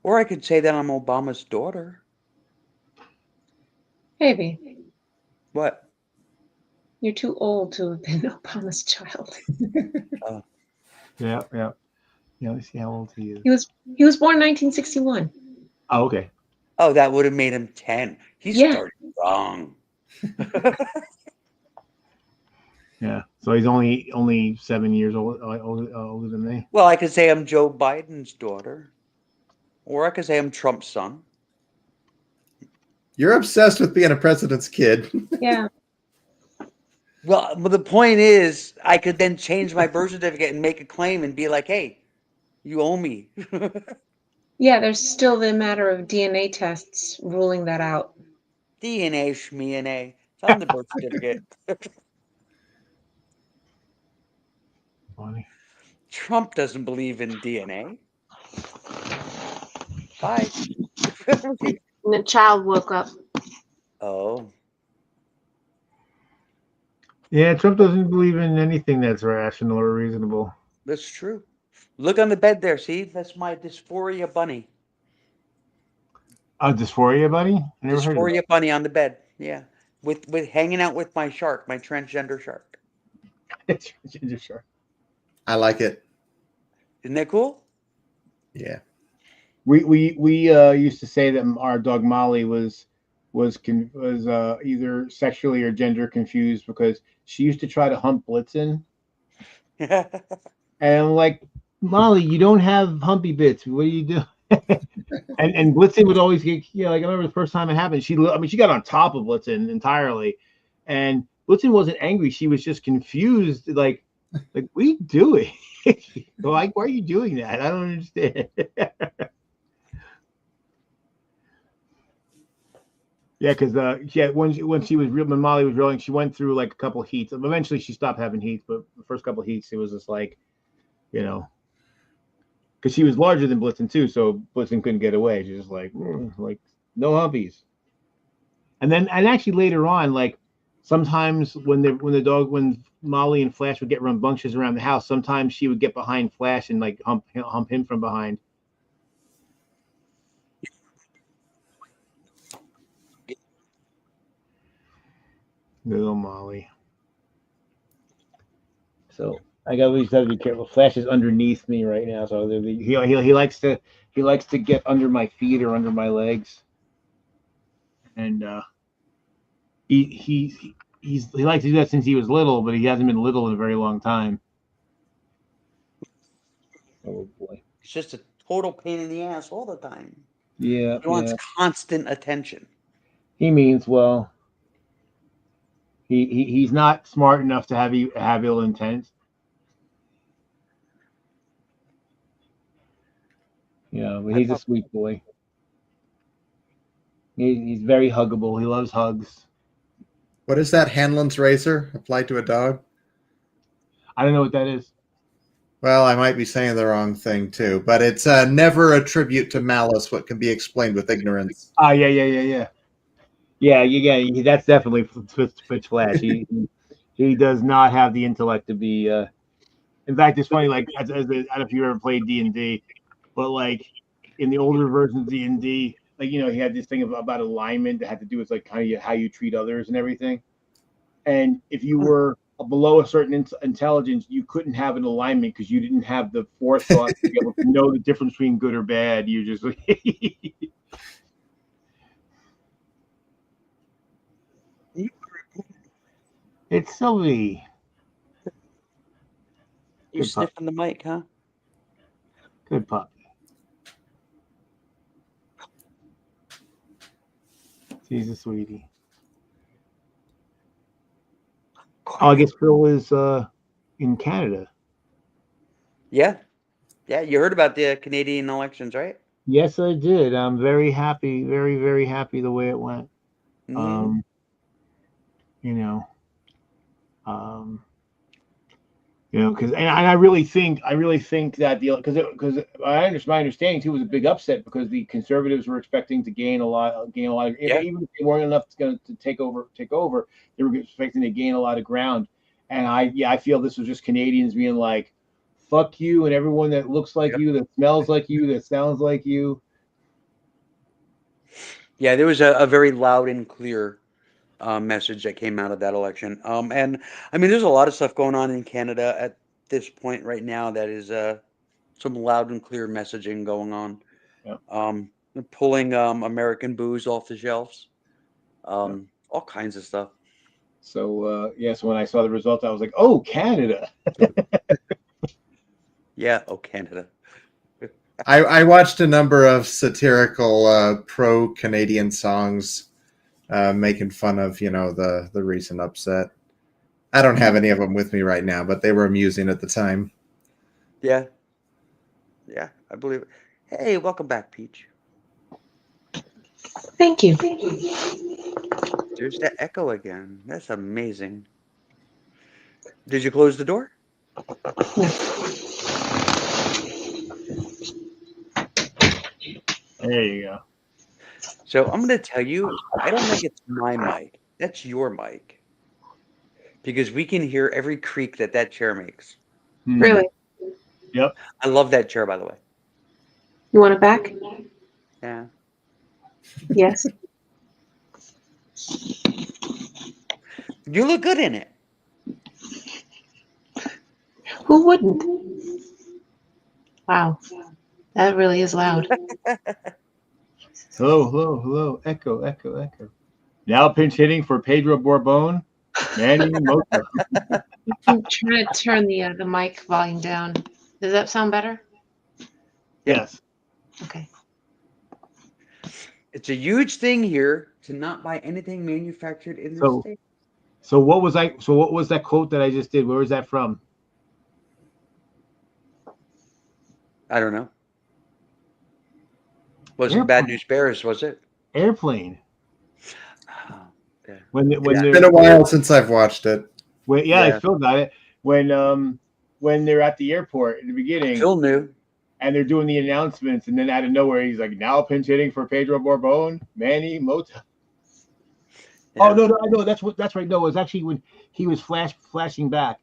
Or I could say that I'm Obama's daughter.
Maybe.
What?
You're too old to have been Obama's child.
Yeah, yeah. Yeah, let's see how old he is.
He was born 1961.
Oh, okay.
Oh, that would have made him 10. He
Yeah.
started wrong.
Yeah. So he's only 7 years older than me.
Well, I could say I'm Joe Biden's daughter. Or I could say I'm Trump's son.
You're obsessed with being a president's kid.
Yeah.
Well, the point is, I could then change my birth certificate and make a claim and be like, hey, you owe me.
Yeah, there's still the matter of DNA tests ruling that out.
DNA, shmeana. It's on the birth certificate.
Funny.
Trump doesn't believe in DNA. Bye.
And the child woke up.
Oh,
Yeah, Trump doesn't believe in anything that's rational or reasonable.
that's true. Look on the bed there. See, that's my dysphoria bunny.
Dysphoria, buddy? I never heard of
Dysphoria bunny on the bed. Yeah, with hanging out with my shark, my transgender shark.
that. Sure.
I like it.
Isn't that cool?
Yeah.
We used to say that our dog Molly was either sexually or gender confused because she used to try to hump Blitzen, and I'm like, Molly, you don't have humpy bits. What do you do? and Blitzen would always get, you know, like I remember the first time it happened. She got on top of Blitzen entirely, and Blitzen wasn't angry. She was just confused, like what are you doing? Like, why are you doing that? I don't understand. Yeah, because when Molly was reeling, she went through like a couple heats. Eventually, she stopped having heats, but the first couple heats, it was just like, you know, because she was larger than Blitzen too, so Blitzen couldn't get away. She was just like no humpies. And actually later on, like sometimes when Molly and Flash would get rambunctious around the house, sometimes she would get behind Flash and like hump him from behind. Little Molly. So I always got to be careful. Flash is underneath me right now, so he likes to get under my feet or under my legs, and he likes to do that since he was little, but he hasn't been little in a very long time. Oh boy.
It's just a total pain in the ass all the time.
Yeah.
He wants constant attention.
He means well. He's not smart enough to have ill intent. Yeah, but he's a sweet boy. He's very huggable. He loves hugs.
What is that Hanlon's razor applied to a dog?
I don't know what that is.
Well, I might be saying the wrong thing too, but it's never attribute to malice what can be explained with ignorance.
Yeah. That's definitely Fitch Flash. He does not have the intellect to be. In fact, it's funny. Like, I don't know if you ever played D&D, but like in the older versions of D&D, like he had this thing about alignment that had to do with like kind of how you treat others and everything. And if you were below a certain intelligence, you couldn't have an alignment because you didn't have the forethought to be able to know the difference between good or bad. You just It's silly.
You sniffing the mic, huh?
Good puppy. She's a sweetie. Oh, I guess Phil is in Canada.
Yeah. Yeah. You heard about the Canadian elections, right?
Yes, I did. I'm very happy, very, very happy the way it went.
Mhm.
You know, um, because and I really think that the because my understanding too was a big upset because the conservatives were expecting to gain a lot
Yeah.
even if they weren't enough to take over they were expecting to gain a lot of ground, and I feel this was just Canadians being like, fuck you and everyone that looks like
Yep.
you, that smells like you, that sounds like you.
Yeah. There was a very loud and clear message that came out of that election. And I mean, there's a lot of stuff going on in Canada at this point right now that is some loud and clear messaging going on.
Yeah.
Pulling American booze off the shelves.
Yeah.
All kinds of stuff.
So yes, when I saw the results, I was like, oh, Canada.
Yeah. Oh, Canada.
I watched a number of satirical pro-Canadian songs making fun of, the recent upset. I don't have any of them with me right now, but they were amusing at the time.
Yeah. Yeah. I believe it. Hey, welcome back, Peach.
Thank you.
There's that echo again. That's amazing. Did you close the door?
There you go.
So I'm going to tell you, I don't think it's my mic. That's your mic. Because we can hear every creak that chair makes.
Really?
Yep.
I love that chair, by the way.
You want it back?
Yeah.
Yes.
You look good in it.
Who wouldn't? Wow. That really is loud.
Hello. Echo. Now pinch hitting for Pedro Borbon, Manny Mota.
I'm trying to turn the mic volume down. Does that sound better?
Yes.
Okay.
It's a huge thing here to not buy anything manufactured in the
So,
States.
so what was that quote that I just did? Where was that from?
I don't know. Wasn't Bad News Bears, was it?
Airplane.
Oh, okay.
When
It's
they're
been a while since I've watched it.
I
Yeah.
still got it. When they're at the airport in the beginning
Phil knew.
and they're doing the announcements, and then out of nowhere he's like, now pinch hitting for Pedro Borbon, Manny Mota.
Yeah.
Oh no, I know that's right. No, it was actually when he was flashing back,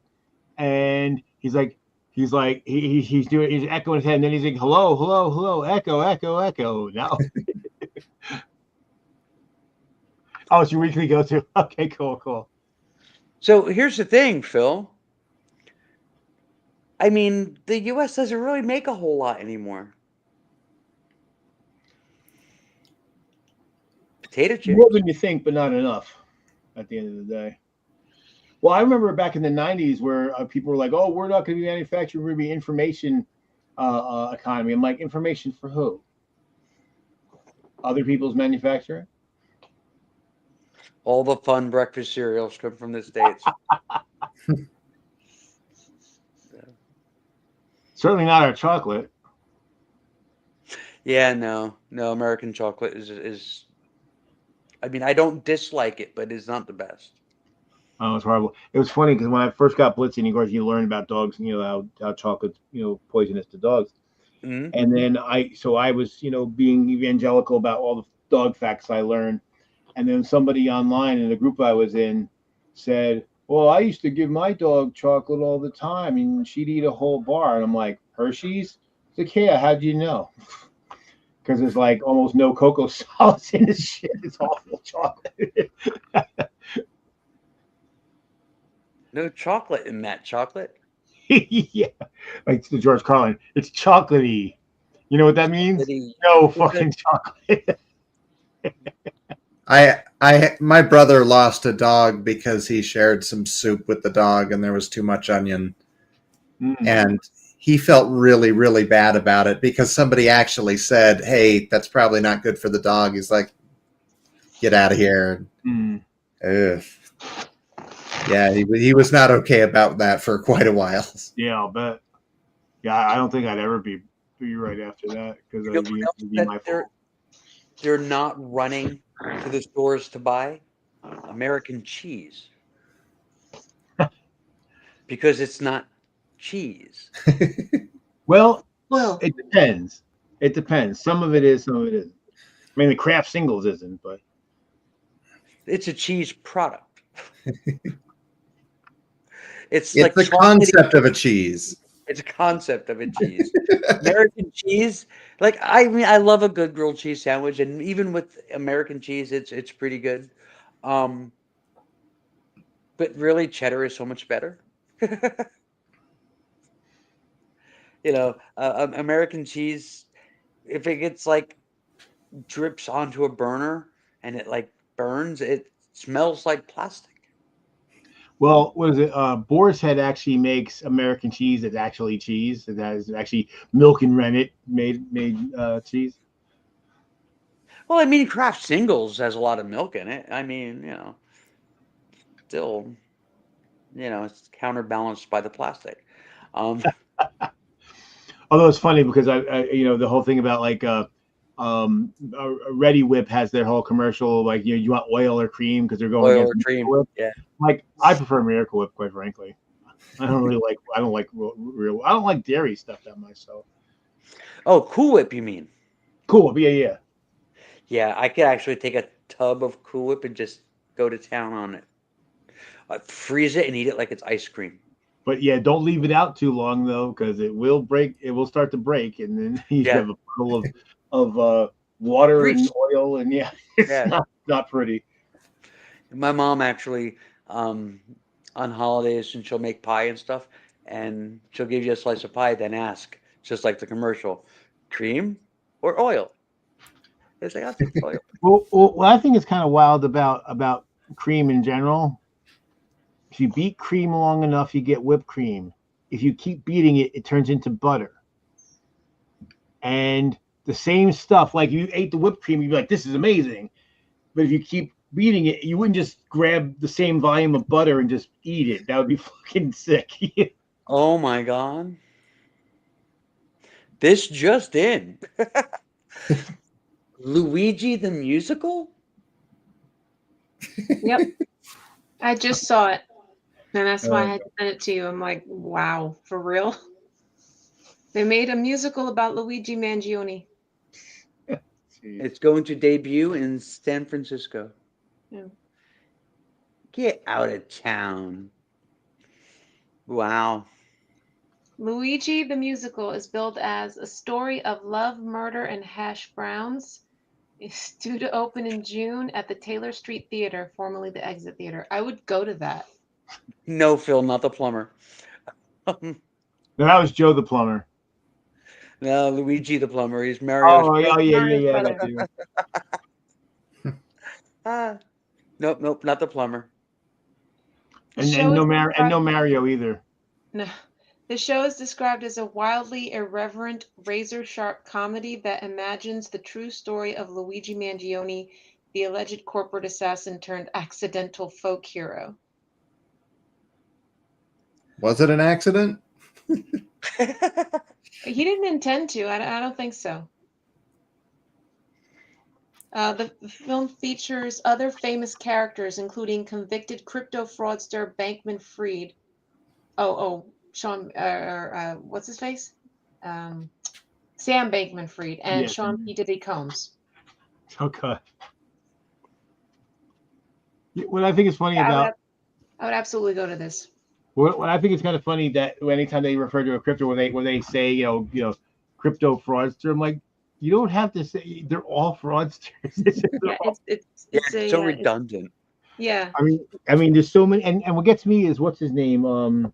and he's doing he's echoing his head, and then he's like, hello, echo. Now, oh, it's your weekly go to. Okay, cool.
So here's the thing, Phil. I mean, the U.S. doesn't really make a whole lot anymore. Potato chips.
More than you think, but not enough. At the end of the day. Well, I remember back in the '90s where people were like, "Oh, we're not going to be manufacturing; we're going to be information economy." I'm like, information for who? Other people's manufacturing?
All the fun breakfast cereals come from the States.
Certainly not our chocolate.
Yeah, no, American chocolate is. I mean, I don't dislike it, but it's not the best.
Oh, it's horrible. It was funny because when I first got Blitzing, of course, you learn about dogs, how chocolate's, poisonous to dogs.
Mm-hmm.
And then I was, being evangelical about all the dog facts I learned. And then somebody online in the group I was in said, well, I used to give my dog chocolate all the time and she'd eat a whole bar. And I'm like, Hershey's? It's like, yeah, how'd you know? Because there's like almost no cocoa solids in this shit. It's awful chocolate.
No chocolate in that chocolate.
Yeah. Like the George Carlin. It's chocolatey. You know what that means?
Chocolatey.
No fucking chocolate.
My brother lost a dog because he shared some soup with the dog and there was too much onion. And he felt really, really bad about it because somebody actually said, hey, that's probably not good for the dog. He's like, get out of here. Ugh. Yeah, he was not okay about that for quite a while.
Yeah, I'll bet. Yeah, I don't think I'd ever be right after that because
You know
it'd
what
be,
else
it'd be
that
my fault.
they're not running to the stores to buy? American cheese. Because it's not cheese.
Well,
Well,
it depends. It depends. Some of it is, some of it isn't. I mean, the Kraft singles isn't, but
It's a cheese product. It's
It's
like
the
chocolate.
concept of a cheese.
It's a concept of a cheese. American cheese, like I mean, I love a good grilled cheese sandwich, and even with American cheese, it's pretty good. Um, but really, cheddar is so much better. American cheese, if it gets like drips onto a burner and it like burns, it smells like plastic.
well, what is it? Boar's Head actually makes American cheese that's actually cheese. It has actually milk and rennet made cheese.
Well, I mean, Kraft Singles has a lot of milk in it. I mean, still, it's counterbalanced by the plastic. Um,
Although it's funny because the whole thing about like Ready Whip has their whole commercial like you want oil or cream because they're going
oil
against
or cream.
Miracle Whip.
Yeah.
Like I prefer Miracle Whip, quite frankly. I don't like real I don't like dairy stuff that much. So
Oh, Cool Whip, you mean?
cool, yeah.
Yeah, I could actually take a tub of Cool Whip and just go to town on it. Freeze it and eat it like it's ice cream.
But yeah, don't leave it out too long though, because it will break. It will start to break, and then you
Yeah.
have a puddle of water and
Grease.
oil, and yeah, it's
Yeah.
not pretty.
My mom actually, on holidays, and she'll make pie and stuff, and she'll give you a slice of pie, then ask, just like the commercial, cream or oil? They say, I'll take oil.
Well, what I think is kind of wild about cream in general. If you beat cream long enough, you get whipped cream. If you keep beating it, it turns into butter. And the same stuff, like you ate the whipped cream, you'd be like, "This is amazing." But if you keep beating it, you wouldn't just grab the same volume of butter and just eat it. That would be fucking sick.
Oh my God. This just in. Luigi the musical?
yep. I just saw it, and that's why I
Oh,
had to send it to you. I'm like, wow, for real? They made a musical about Luigi Mangione.
Jeez.
It's going to debut in San Francisco.
Yeah.
Get out of town. Wow.
Luigi the musical is billed as a story of love, murder, and hash browns. It's due to open in June at the Taylor Street Theater, formerly the Exit Theater. I would go to that.
No, Phil, not the plumber.
No, that was Joe the plumber.
No, Luigi the plumber. He's Mario's.
Oh, yeah.
Mario's
I
brother.
got you.
Ah, nope, not the plumber.
The
And
show is
no
described-
Mario either.
No. The show is described as a wildly irreverent, razor-sharp comedy that imagines the true story of Luigi Mangione, the alleged corporate assassin turned accidental folk hero.
Was it an accident?
He didn't intend to. I don't think so. The film features other famous characters, including convicted crypto fraudster Bankman Fried. Sean, what's his face? Sam Bankman Fried and
Yes.
Sean P. Diddy Combs.
Okay. What I think is funny
I
about
would absolutely go to this.
what I think is kind of funny that anytime they refer to a crypto where they say crypto fraudster, I'm like, you don't have to say they're all fraudsters.
Yeah, it's
so redundant.
yeah.
I mean, there's so many, and what gets me is what's his name,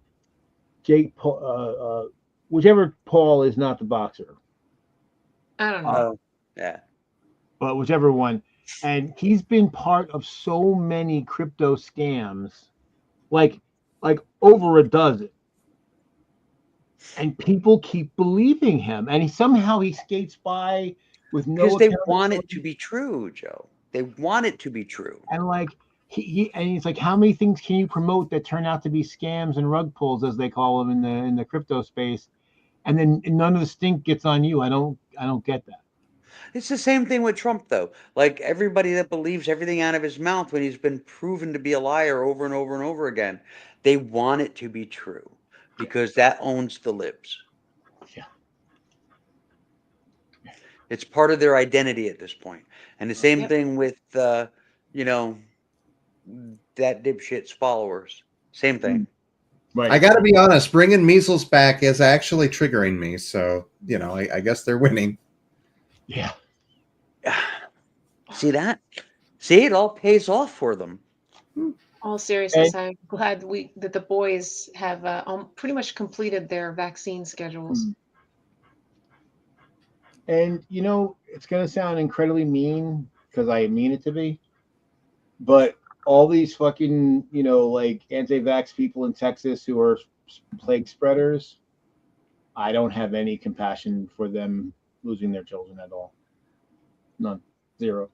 Jake Paul, whichever Paul is not the boxer,
I don't know.
Yeah.
but whichever one, and he's been part of so many crypto scams, like over a dozen. And people keep believing him, and somehow he skates by with no.
Because they want it to be true, Joe. They want it to be true.
And like he's like, how many things can you promote that turn out to be scams and rug pulls, as they call them in the crypto space? and then none of the stink gets on you. I don't get that.
It's the same thing with Trump, though. Like everybody that believes everything out of his mouth when he's been proven to be a liar over and over and over again, they want it to be true because that owns the libs.
Yeah.
It's part of their identity at this point. And the same
Yep.
thing with, you know, that dipshit's followers. Same thing.
Right.
I got to be honest, bringing measles back is actually triggering me. So, you know, I guess they're winning.
Yeah.
See that? See, it all pays off for them.
All seriousness, I'm glad that the boys have pretty much completed their vaccine schedules.
And you know, it's gonna sound incredibly mean because I mean it to be, but all these fucking, you know, like anti-vax people in Texas who are plague spreaders, I don't have any compassion for them losing their children at all. None. Zero.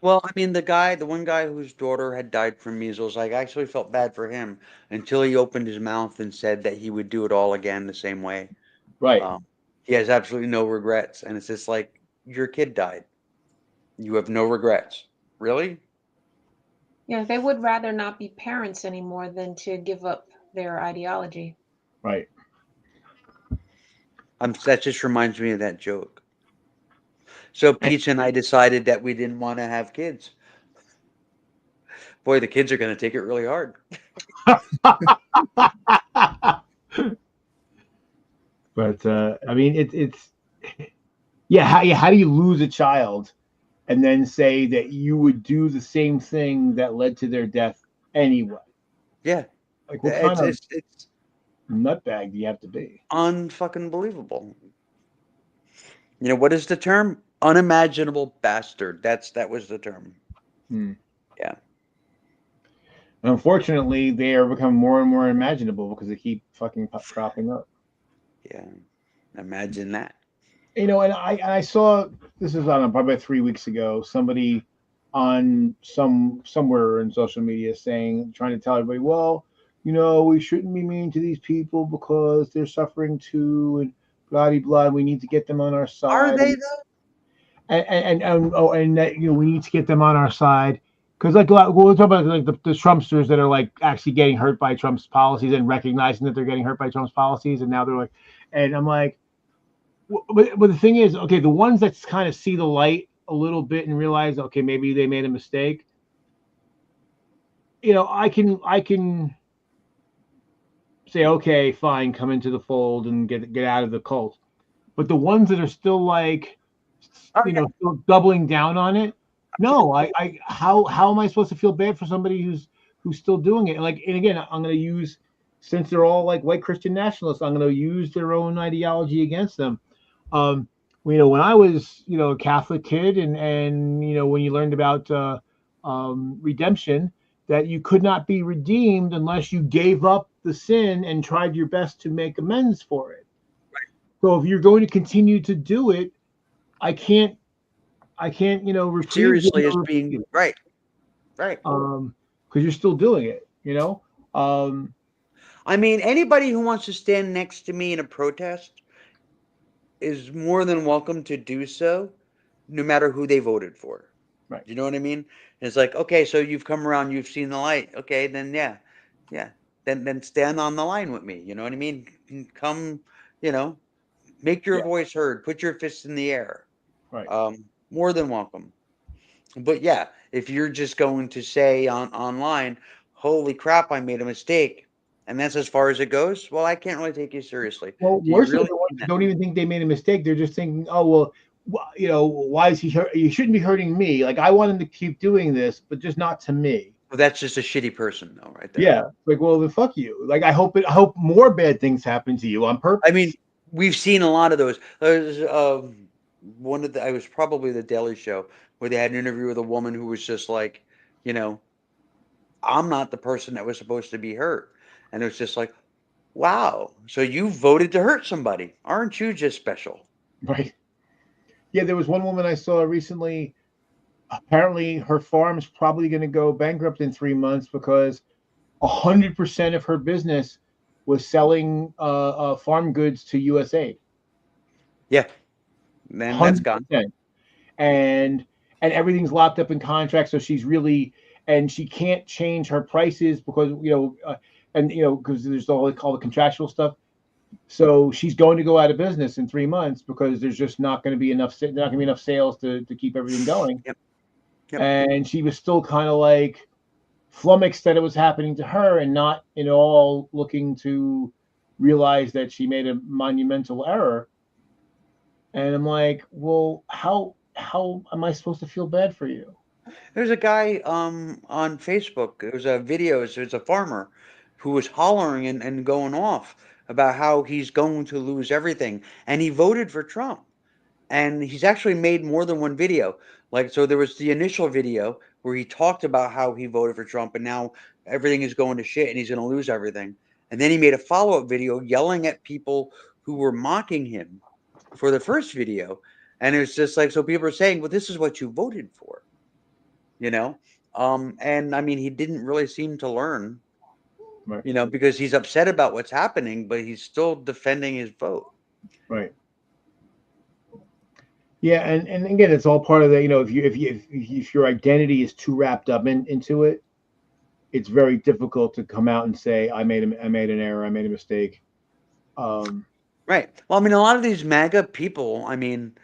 Well, I mean, the one guy whose daughter had died from measles, I actually felt bad for him until he opened his mouth and said that he would do it all again the same way.
Right.
He has absolutely no regrets. And it's just like, your kid died. You have no regrets. Really?
Yeah, they would rather not be parents anymore than to give up their ideology.
Right.
That just reminds me of that joke. So Peach and I decided that we didn't want to have kids. Boy, the kids are going to take it really hard.
But I mean, it's yeah. How do you lose a child, and then say that you would do the same thing that led to their death anyway?
Yeah.
Like, what kind of
It's
nutbag do you have to be?
unfucking believable. You know, what is the term? Unimaginable bastard. That was the term. Yeah.
And unfortunately, they are becoming more and more imaginable because they keep fucking cropping up.
Yeah. Imagine that.
You know, and I saw, this is, I don't know, probably 3 weeks ago, somebody on somewhere in social media trying to tell everybody, well, you know, we shouldn't be mean to these people because they're suffering too, and blah blah blah. We need to get them on our side.
Are they though?
And that, you know, we need to get them on our side because, like, we'll talk about like the Trumpsters that are like actually getting hurt by Trump's policies and recognizing that they're getting hurt by Trump's policies, and now they're like, and I'm like, but the thing is, okay, the ones that kind of see the light a little bit and realize, okay, maybe they made a mistake. You know, I can say, okay, fine, come into the fold and get out of the cult. But the ones that are still like, you know, still doubling down on it, no, how am I supposed to feel bad for somebody who's still doing it? Like, and again, I'm going to use, since they're all like white Christian nationalists, I'm going to use their own ideology against them. You know, when I was, you know, a Catholic kid, and you know, when you learned about redemption, that you could not be redeemed unless you gave up the sin and tried your best to make amends for it. Right. So if you're going to continue to do it, I can't, you know,
seriously as being right.
Because you're still doing it, you know.
I mean, anybody who wants to stand next to me in a protest is more than welcome to do so, no matter who they voted for.
Right.
You know what I mean? It's like, okay, so you've come around, you've seen the light. Okay, then yeah. Then stand on the line with me. You know what I mean? Come, you know, make your voice heard. Put your fists in the air.
Right.
More than welcome. But yeah, if you're just going to say online, holy crap, I made a mistake, and that's as far as it goes, well, I can't really take you seriously.
Well, worse really the ones don't even think they made a mistake. They're just thinking, oh, well, you know, why is he hurt? You shouldn't be hurting me. Like, I want him to keep doing this, but just not to me.
Well, that's just a shitty person, though, right there.
Yeah. Like, well, then fuck you. Like, I hope more bad things happen to you on purpose.
I mean, we've seen a lot of those. There's I was probably the Daily Show where they had an interview with a woman who was just like, you know, I'm not the person that was supposed to be hurt. And it was just like, wow, so you voted to hurt somebody. Aren't you just special?
Right. Yeah, there was one woman I saw recently. Apparently, her farm's probably going to go bankrupt in 3 months because 100% of her business was selling farm goods to USAID.
Yeah. Then that's gone.
100%. And everything's locked up in contracts, so she's really, and she can't change her prices because because there's all the contractual stuff. So she's going to go out of business in 3 months because there's just not going to be enough. Not going to be enough sales to keep everything going.
Yep. Yep.
And she was still kind of like flummoxed that it was happening to her, and not at all looking to realize that she made a monumental error. And I'm like, well, how am I supposed to feel bad for you?
There's a guy on Facebook. There's a video. There's a farmer who was hollering and going off about how he's going to lose everything, and he voted for Trump. And he's actually made more than one video. Like, so there was the initial video where he talked about how he voted for Trump, and now everything is going to shit, and he's going to lose everything. And then he made a follow-up video yelling at people who were mocking him for the first video. And it's just like, so people are saying, well, this is what you voted for, you know? And I mean, he didn't really seem to learn,
Right.
you know, because he's upset about what's happening, but he's still defending his vote.
Right. Yeah, and again, it's all part of the, if your identity is too wrapped up into it, it's very difficult to come out and say I made an error, I made a mistake.
Right. Well, I mean, a lot of these MAGA people, I mean,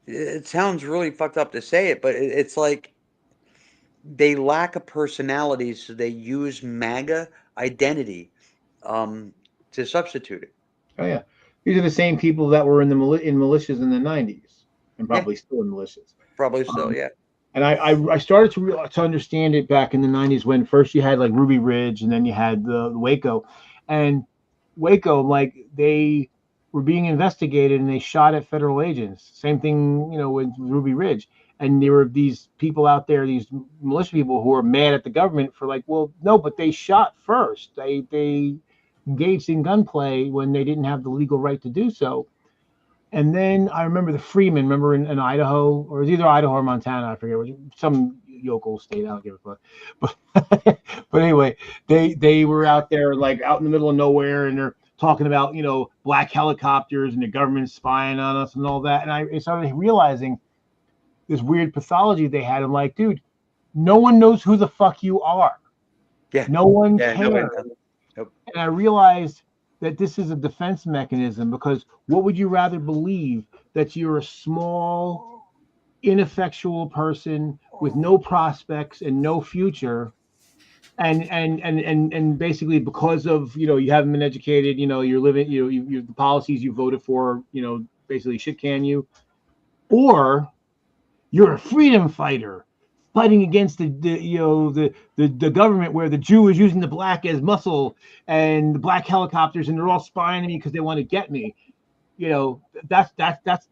it sounds really fucked up to say it, but it's like they lack a personality, so they use MAGA identity to substitute it.
Oh yeah, these are the same people that were in the militias in the 90s, and probably still in militias.
Probably so, yeah.
And I started to understand it back in the 90s when first you had like Ruby Ridge, and then you had the Waco, and Waco, like they were being investigated and they shot at federal agents. Same thing, with Ruby Ridge. And there were these people out there, these militia people who were mad at the government for like, well, no, but they shot first. They engaged in gunplay when they didn't have the legal right to do so. And then I remember the Freeman, in Idaho, or it was either Idaho or Montana, I forget, some yokel state, I don't give a fuck. But anyway, they were out there, like out in the middle of nowhere, and they're talking about, black helicopters and the government spying on us and all that. And I started realizing this weird pathology they had. I'm like, dude, no one knows who the fuck you are.
Yeah.
No one
Yeah,
cares.
nobody does. Nope.
And I realized that this is a defense mechanism, because what would you rather believe, that you're a small, ineffectual person with no prospects and no future, and basically because of you haven't been educated, you're living, you the policies you voted for, basically shit can you, or you're a freedom fighter fighting against the government, where the Jew is using the black as muscle, and the black helicopters, and they're all spying on me because they want to get me. That's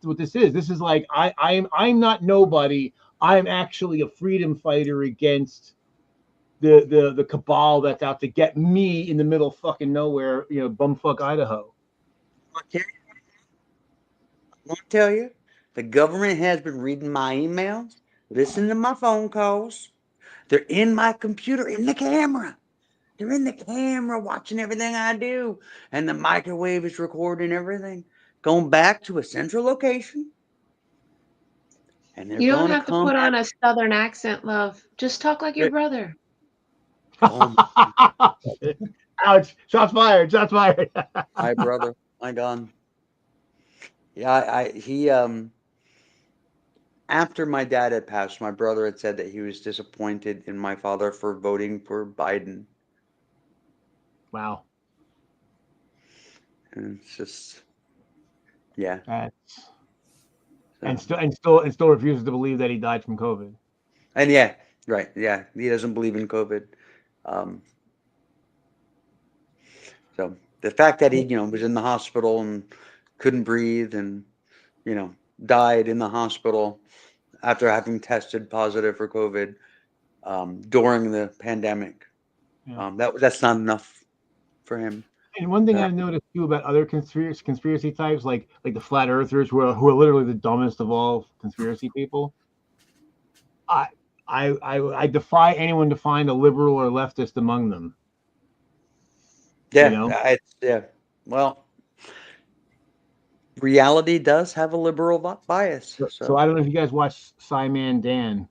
what this is. This is like I'm not nobody. I'm actually a freedom fighter against the cabal that's out to get me in the middle of fucking nowhere, bumfuck Idaho.
I want to tell you, the government has been reading my emails, listening to my phone calls. They're in my computer, in the camera. They're in the camera watching everything I do. And the microwave is recording everything. Going back to a central location. And they're
You don't
going
have to
come
put on
back.
a southern accent, love. Just talk like your brother.
Oh,
Ouch! Shots fired! Shots fired!
my brother. My God. Yeah, he after my dad had passed, my brother had said that he was disappointed in my father for voting for Biden.
Wow.
And it's just, yeah.
And still refuses to believe that he died from COVID.
And yeah, right. Yeah. He doesn't believe in COVID. So the fact that he, was in the hospital and couldn't breathe and, died in the hospital after having tested positive for COVID during the pandemic, that's not enough for him.
And one thing I've noticed too about other conspiracy types, like the flat earthers, who are literally the dumbest of all conspiracy people. I defy anyone to find a liberal or leftist among them.
Yeah,
know?
it's yeah. Well, reality does have a liberal bias.
So I don't know if you guys watch Simon Dan,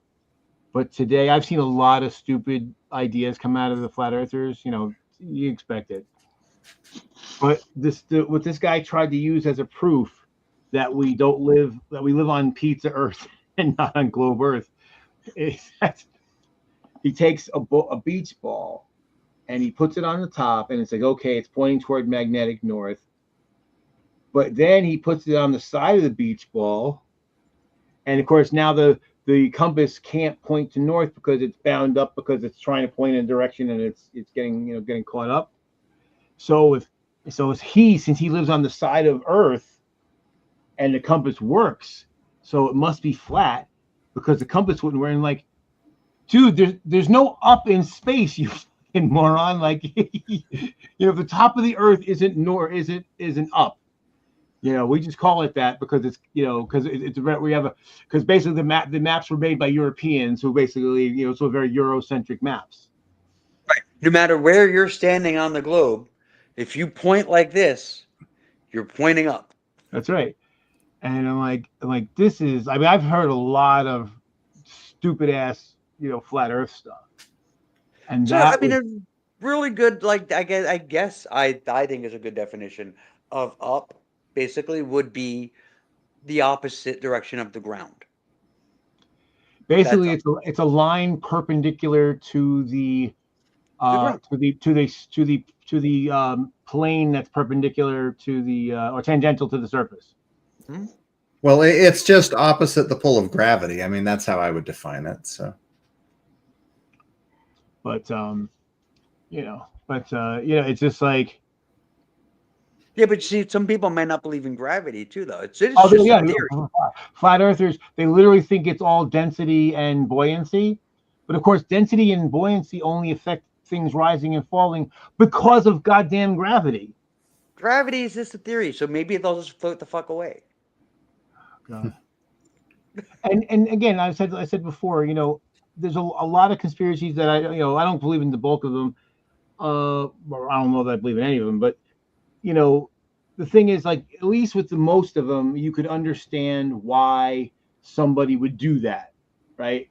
but today I've seen a lot of stupid ideas come out of the flat earthers. You know, you expect it. But what this guy tried to use as a proof that we live on pizza Earth and not on globe Earth is that he takes a beach ball and he puts it on the top, and it's like, okay, it's pointing toward magnetic north. But then he puts it on the side of the beach ball, and of course now the compass can't point to north because it's bound up because it's trying to point in a direction and it's getting caught up. So since he lives on the side of Earth and the compass works, so it must be flat because the compass wouldn't work. And like, dude, there's no up in space, you fucking moron. Like, the top of the Earth isn't up. We just call it that because it's because basically the maps were made by Europeans who basically so very Eurocentric maps.
Right. No matter where you're standing on the globe, if you point like this, you're pointing up.
That's right. And I'm like, this is. I mean, I've heard a lot of stupid ass flat Earth stuff, and
So I mean, a really good, like, I guess I think is a good definition of up. Basically, would be the opposite direction of the ground.
basically it's a line perpendicular to the
ground.
to the plane that's perpendicular to the or tangential to the surface.
Hmm?
Well, it's just opposite the pull of gravity. I mean, that's how I would define it. So,
but it's just like.
Yeah, but see, some people might not believe in gravity too, though. It's just
Oh, yeah,
a theory.
Flat earthers, they literally think it's all density and buoyancy, but of course, density and buoyancy only affect things rising and falling because of goddamn gravity.
Gravity is just a theory, so maybe they'll just float the fuck away.
God. and again, I said before, there's a lot of conspiracies that I don't believe in the bulk of them. I don't know that I believe in any of them, but the thing is, like, at least with the most of them, you could understand why somebody would do that, right?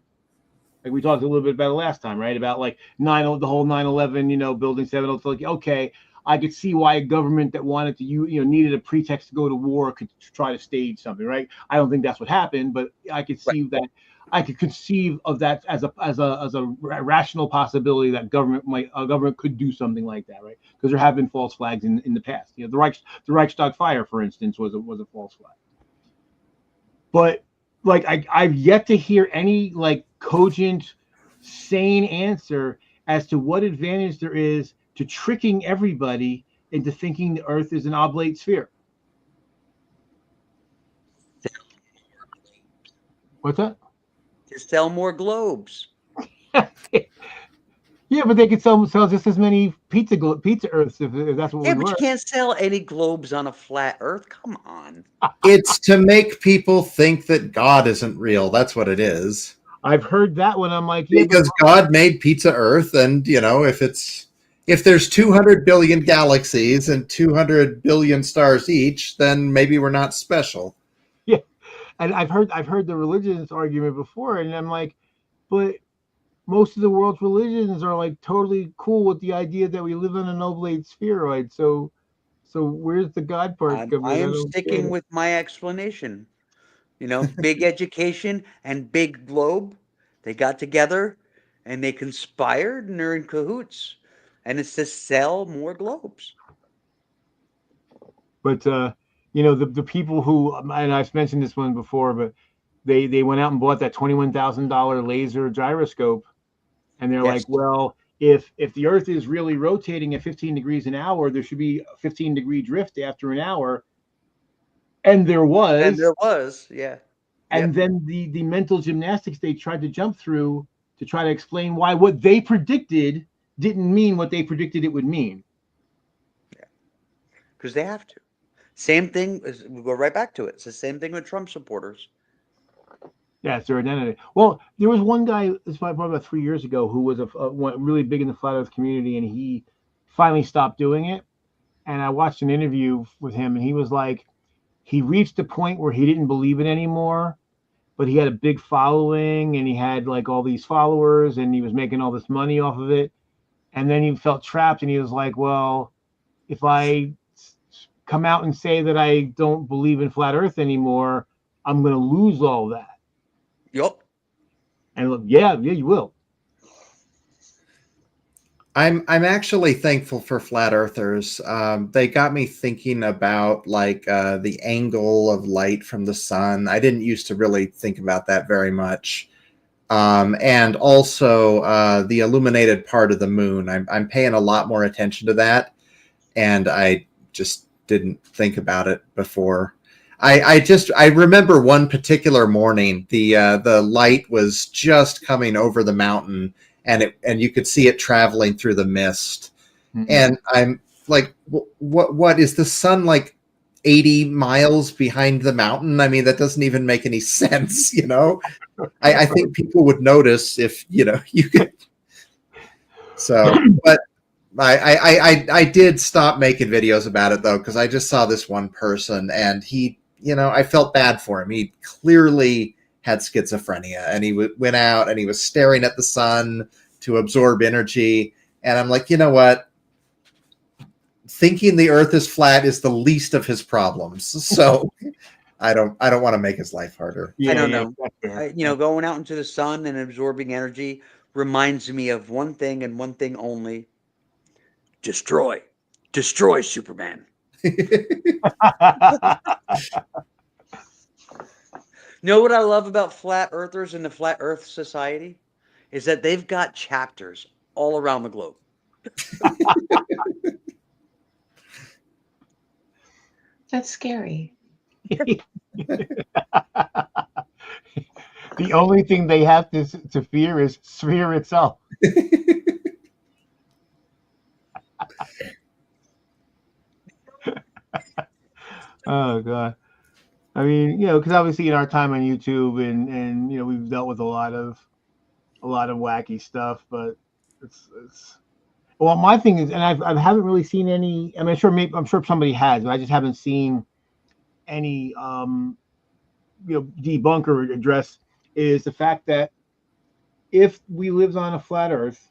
Like we talked a little bit about it last time, right? About like the whole 9/11, building 7. It's like, okay, I could see why a government that wanted to needed a pretext to go to war could try to stage something, right? I don't think that's what happened, but I could see that. I could conceive of that as a rational possibility that a government could do something like that, right? Because there have been false flags in the past. The Reichstag fire, for instance, was a false flag. But like I've yet to hear any like cogent, sane answer as to what advantage there is to tricking everybody into thinking the Earth is an oblate sphere. What's that?
To sell more globes.
Yeah, but they could sell just as many pizza Earths if that's what
Yeah,
we
but
were.
you can't sell any globes on a flat Earth. Come on.
it's to make people think that God isn't real. That's what it is.
I've heard that one. I'm like, yeah,
Because God made pizza Earth, and if there's 200 billion galaxies and 200 billion stars each, then maybe we're not special.
yeah, and I've heard the religions argument before, and I'm like, but most of the world's religions are like totally cool with the idea that we live on an oblate spheroid. So where's the God part coming?
I am sticking with my explanation. Big education and big globe, they got together and they conspired and they're in cahoots. And it's to sell more globes.
But the people who, and I've mentioned this one before, but they went out and bought that $21,000 laser gyroscope, and they're like, well, if the Earth is really rotating at 15 degrees an hour, there should be a 15-degree drift after an hour, and there was,
yeah.
And then the mental gymnastics they tried to jump through to try to explain why what they predicted didn't mean what they predicted it would mean.
Yeah, because they have to. Same thing. We'll go right back to it. It's the same thing with Trump supporters.
Yeah, it's their identity. Well, there was one guy, this was probably about 3 years ago, who was really big in the flat Earth community, and he finally stopped doing it. And I watched an interview with him, and he was like, he reached a point where he didn't believe it anymore, but he had a big following and he had like all these followers and he was making all this money off of it. And then he felt trapped and he was like, well, if I come out and say that I don't believe in flat earth anymore, I'm going to lose all that.
Yup.
And look, yeah, you will.
I'm actually thankful for flat earthers. They got me thinking about like the angle of light from the sun. I didn't used to really think about that very much. And also the illuminated part of the moon. I'm paying a lot more attention to that, and I just didn't think about it before. I remember one particular morning, the light was just coming over the mountain, and you could see it traveling through the mist.
Mm-hmm.
And I'm like, what is the sun like 80 miles behind the mountain? I mean, that doesn't even make any sense, you know? I think people would notice if, you know, you could. So, but I did stop making videos about it though, because I just saw this one person and he, you know, I felt bad for him. He clearly had schizophrenia, and he went out and he was staring at the sun to absorb energy. And I'm like, you know what? Thinking the earth is flat is the least of his problems. So I don't want to make his life harder.
I don't know.
Exactly.
You know, going out into the sun and absorbing energy reminds me of one thing and one thing only. Destroy. Destroy Superman. Know what I love about flat earthers and the Flat Earth Society? Is that they've got chapters all around the globe.
That's scary.
The only thing they have to fear is sphere itself. Oh God. I mean, you know, because obviously in our time on YouTube and you know, we've dealt with a lot of wacky stuff, but it's well, my thing is, and I haven't really seen any. I mean, I'm sure somebody has, but I just haven't seen any you know, debunk or address is the fact that if we lived on a flat Earth,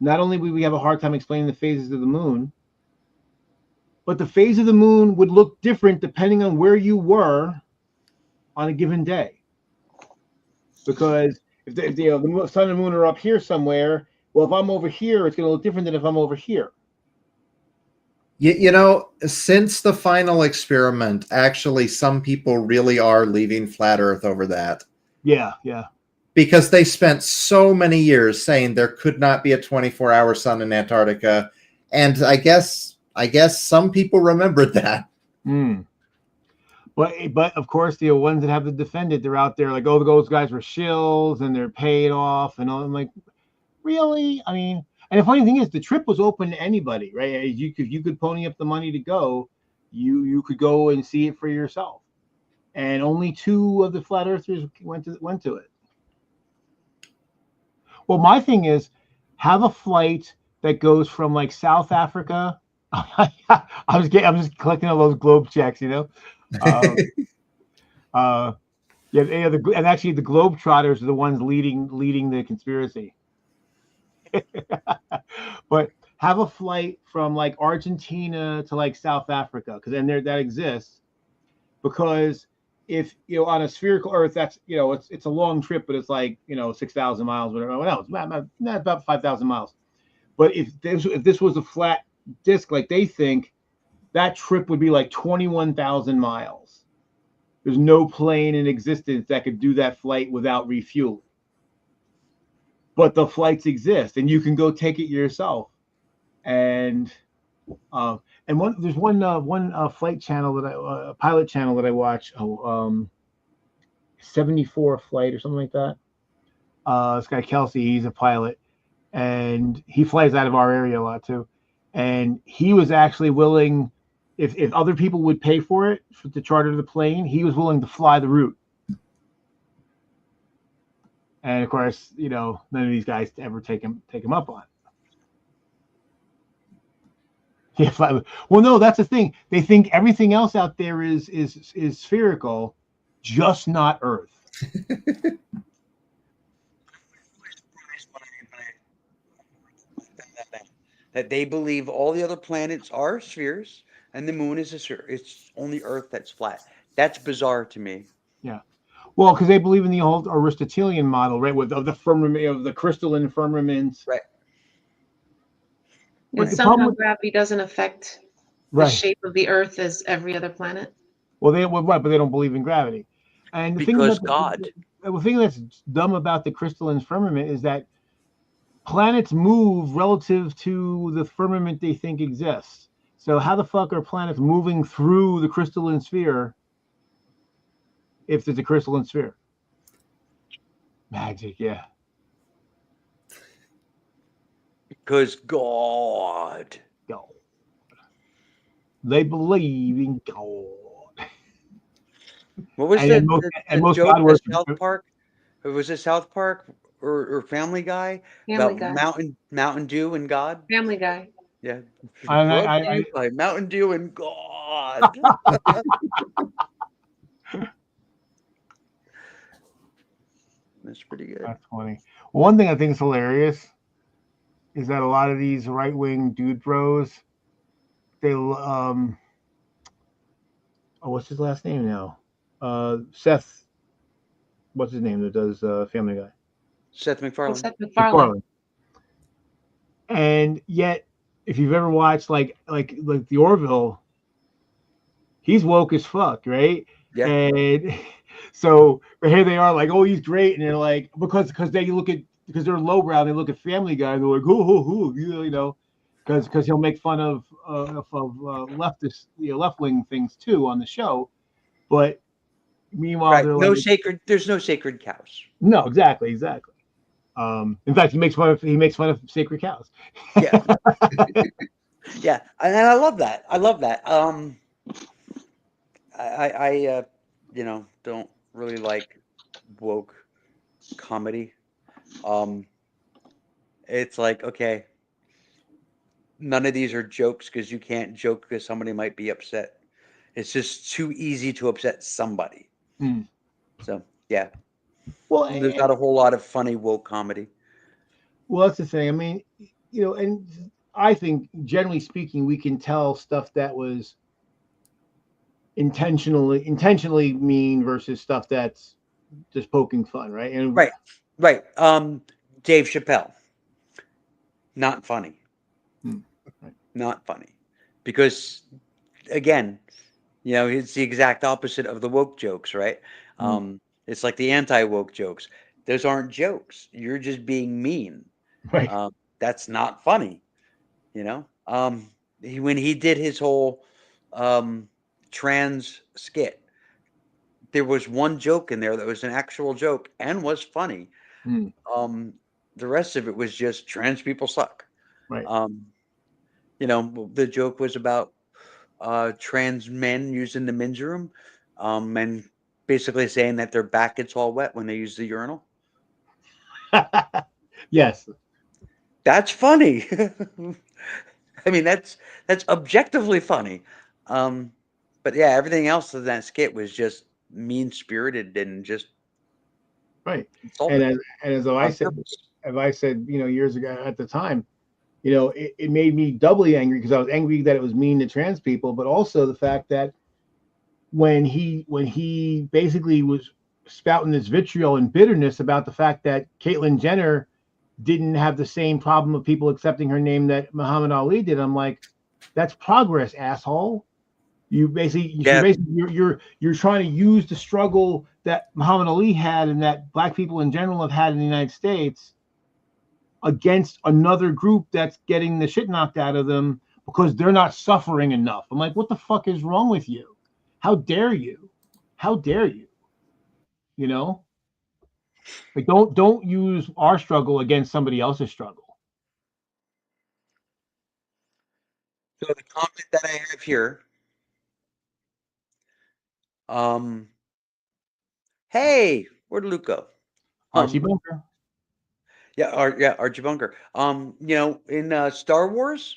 not only would we have a hard time explaining the phases of the moon, but the phase of the moon would look different depending on where you were on a given day. Because if the sun and moon are up here somewhere, well, if I'm over here, it's going to look different than if I'm over here.
You know, since the final experiment, actually, some people really are leaving flat Earth over that.
Yeah.
Because they spent so many years saying there could not be a 24-hour sun in Antarctica. And I guess some people remembered that.
But of course, the ones that have to defend it, they're out there like, oh, those guys were shills and they're paid off and all. I'm like, really? I mean, and the funny thing is, the trip was open to anybody, right? If you could pony up the money to go, you could go and see it for yourself. And only 2 of the flat earthers went to it. Well, my thing is, have a flight that goes from like South Africa. I'm just collecting all those globe checks, you know. And actually, the Globetrotters are the ones leading the conspiracy. But have a flight from like Argentina to like South Africa, because then that exists. Because if you know, on a spherical Earth, that's, you know, it's a long trip, but it's like, you know, 6,000 miles, whatever. No, it's about 5,000 miles. But if this was a flat disk, like they think, that trip would be like 21,000 miles. There's no plane in existence that could do that flight without refueling. But the flights exist, and you can go take it yourself. And there's one flight channel that a pilot channel that I watch. 74 flight or something like that. This guy Kelsey, he's a pilot, and he flies out of our area a lot too. And he was actually willing, if other people would pay for it to charter the plane, he was willing to fly the route. And of course, you know, none of these guys ever take him up on it. Yeah, flat. Well, no, that's the thing. They think everything else out there is spherical, just not Earth.
That they believe all the other planets are spheres and the moon is a sphere. It's only Earth that's flat. That's bizarre to me.
Yeah. Well, because they believe in the old Aristotelian model, right, with of the firmament of the crystalline firmaments.
Right.
But
And
the problem
somehow
with,
gravity doesn't affect the
right.
shape of the Earth as every other planet.
Well, right, but they don't believe in gravity. And the thing
Because
about
God.
the thing that's dumb about the crystalline firmament is that planets move relative to the firmament they think exists. So how the fuck are planets moving through the crystalline sphere if there's a crystalline sphere? Magic, yeah.
Because God.
God. They believe in God.
What was
And most,
the
most
joke
God
at
worshippers.
South Park? Was it South Park or Family Guy
Family
about
Guy.
Mountain Dew and God?
Family Guy.
Yeah.
And
Brought
I,
to you by Mountain Dew and God. That's pretty good.
that's funny. One thing I think is hilarious is that a lot of these right wing dude bros, they oh, what's his last name now? Seth. What's his name that does Family Guy?
Seth
Oh,
MacFarlane.
Seth MacFarlane.
MacFarlane. And yet, if you've ever watched like the Orville, he's woke as fuck, right?
Yeah.
And so but here they are, like, oh, he's great, and they're like, because they look at because they're lowbrow, they look at Family Guy, and they're like, oh, you know, because he'll make fun of leftist, left wing things too on the show, but meanwhile
Right.
they're
No
like,
sacred. There's no sacred cows.
no, exactly. In fact, he makes fun of sacred cows.
Yeah. Yeah. And I love that. I love that. I don't really like woke comedy. Um, it's like, okay, none of these are jokes because you can't joke because somebody might be upset. It's just too easy to upset somebody.
Mm.
So yeah,
Well,
there's not a whole lot of funny woke comedy.
well, that's the thing. I mean, and I think generally speaking, we can tell stuff that was intentionally mean versus stuff that's just poking fun, right? And
Right, right. Dave Chappelle, not funny,
right.
not funny, because again, it's the exact opposite of the woke jokes, right? It's like the anti-woke jokes. Those aren't jokes. You're just being mean.
Right.
That's not funny, you know. When he did his whole trans skit, there was one joke in there that was an actual joke and was funny.
Mm.
The rest of it was just trans people suck.
Right.
The joke was about trans men using the men's room, and basically saying that their back gets all wet when they use the urinal.
Yes.
That's funny. I mean, that's objectively funny. But yeah, everything else in that skit was just mean spirited and just
Right.
insulting
And as
on purpose.
I said, years ago at the time, it made me doubly angry because I was angry that it was mean to trans people, but also the fact that when he basically was spouting this vitriol and bitterness about the fact that Caitlyn Jenner didn't have the same problem of people accepting her name that Muhammad Ali did. I'm like, that's progress, asshole. You're trying to use the struggle that Muhammad Ali had and that black people in general have had in the United States against another group that's getting the shit knocked out of them because they're not suffering enough. I'm like, what the fuck is wrong with you? How dare you? How dare you? Like, don't use our struggle against somebody else's struggle.
So the comment that I have here, hey, where'd Luke go?
Archie Bunker.
Yeah, Archie Bunker. In Star Wars,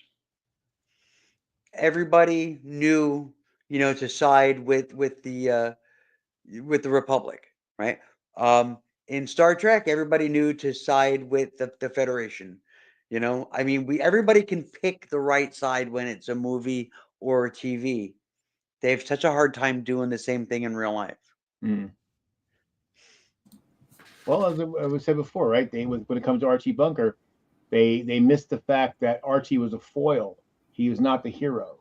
everybody knew, to side with the Republic, right? In Star Trek, everybody knew to side with the Federation. I mean, everybody can pick the right side when it's a movie or a TV. They have such a hard time doing the same thing in real life.
Mm. Well, as I was said before, right? When it comes to Archie Bunker, they missed the fact that Archie was a foil. He was not the hero.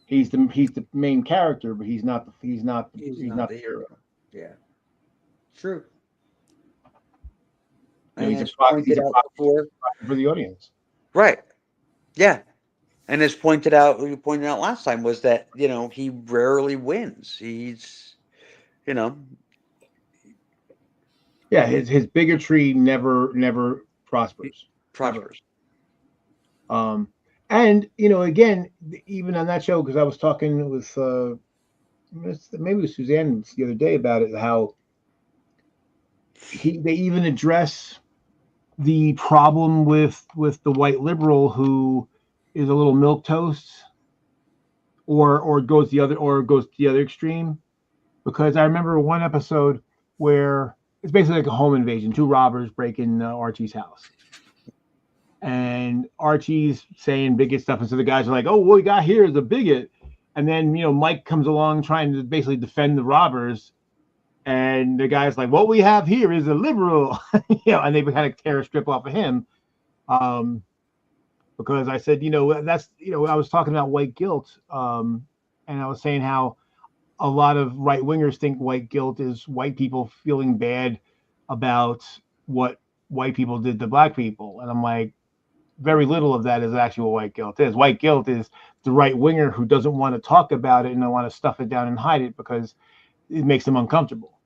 He's the main character, but he's not the hero.
Yeah, true.
You know,
And as pointed out before,
for the audience.
right? Yeah, and as you pointed out last time was that he rarely wins. He's
Yeah, his bigotry never prospers.
prospers.
And again, even on that show, because I was talking with maybe with Suzanne the other day about it, how they even address the problem with the white liberal who is a little milquetoast, or goes to the other extreme. Because I remember one episode where it's basically like a home invasion. Two robbers break in Archie's house, and Archie's saying bigot stuff, and so the guys are like, "Oh, what we got here is a bigot." And then Mike comes along trying to basically defend the robbers, and the guy's like, "What we have here is a liberal," and they kind of tear a strip off of him, because I said, that's I was talking about white guilt, and I was saying how a lot of right wingers think white guilt is white people feeling bad about what white people did to black people, and I'm like, very little of that is actually what white guilt is. White guilt is the right winger who doesn't want to talk about it and they want to stuff it down and hide it because it makes them uncomfortable.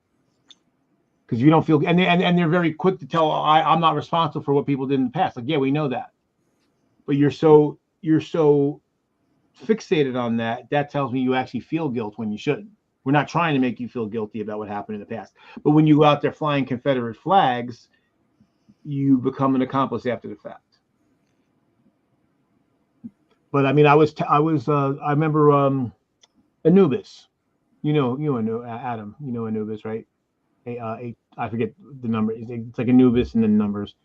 Because you don't feel, and they're very quick to tell, I'm not responsible for what people did in the past. Like, yeah, we know that, but you're so fixated on that. That tells me you actually feel guilt when you shouldn't. We're not trying to make you feel guilty about what happened in the past. But when you go out there flying Confederate flags, you become an accomplice after the fact. But I mean, I remember Anubis. Adam. Anubis, right? I forget the number. It's like Anubis and then numbers.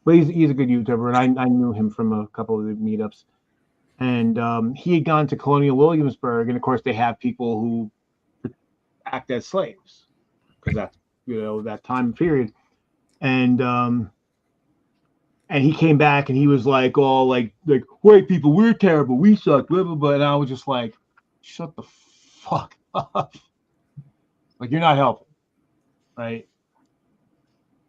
But he's a good YouTuber, and I knew him from a couple of the meetups. And he had gone to Colonial Williamsburg, and of course they have people who act as slaves because that's that time period. And he came back and he was like, all like white people, we're terrible, we suck, blah blah blah. And I was just like, shut the fuck up. Like, you're not helping, right?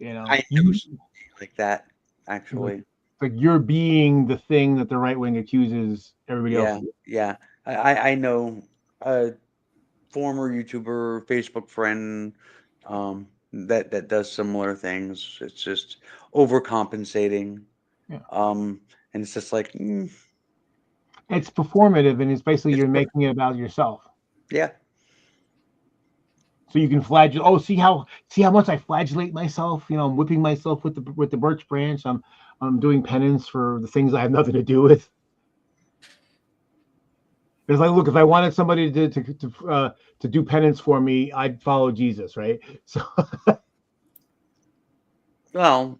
I know something like that, actually.
Like you're being the thing that the right wing accuses everybody else of.
Yeah. I know a former YouTuber, Facebook friend, that does similar things. It's just overcompensating.
Yeah.
And it's just like,
It's performative, and it's basically you're making it about yourself.
Yeah.
So you can flagellate. Oh, see how much I flagellate myself. I'm whipping myself with the birch branch. I'm doing penance for the things I have nothing to do with. It's like, look, if I wanted somebody to do penance for me, I'd follow Jesus, right? So.
Well,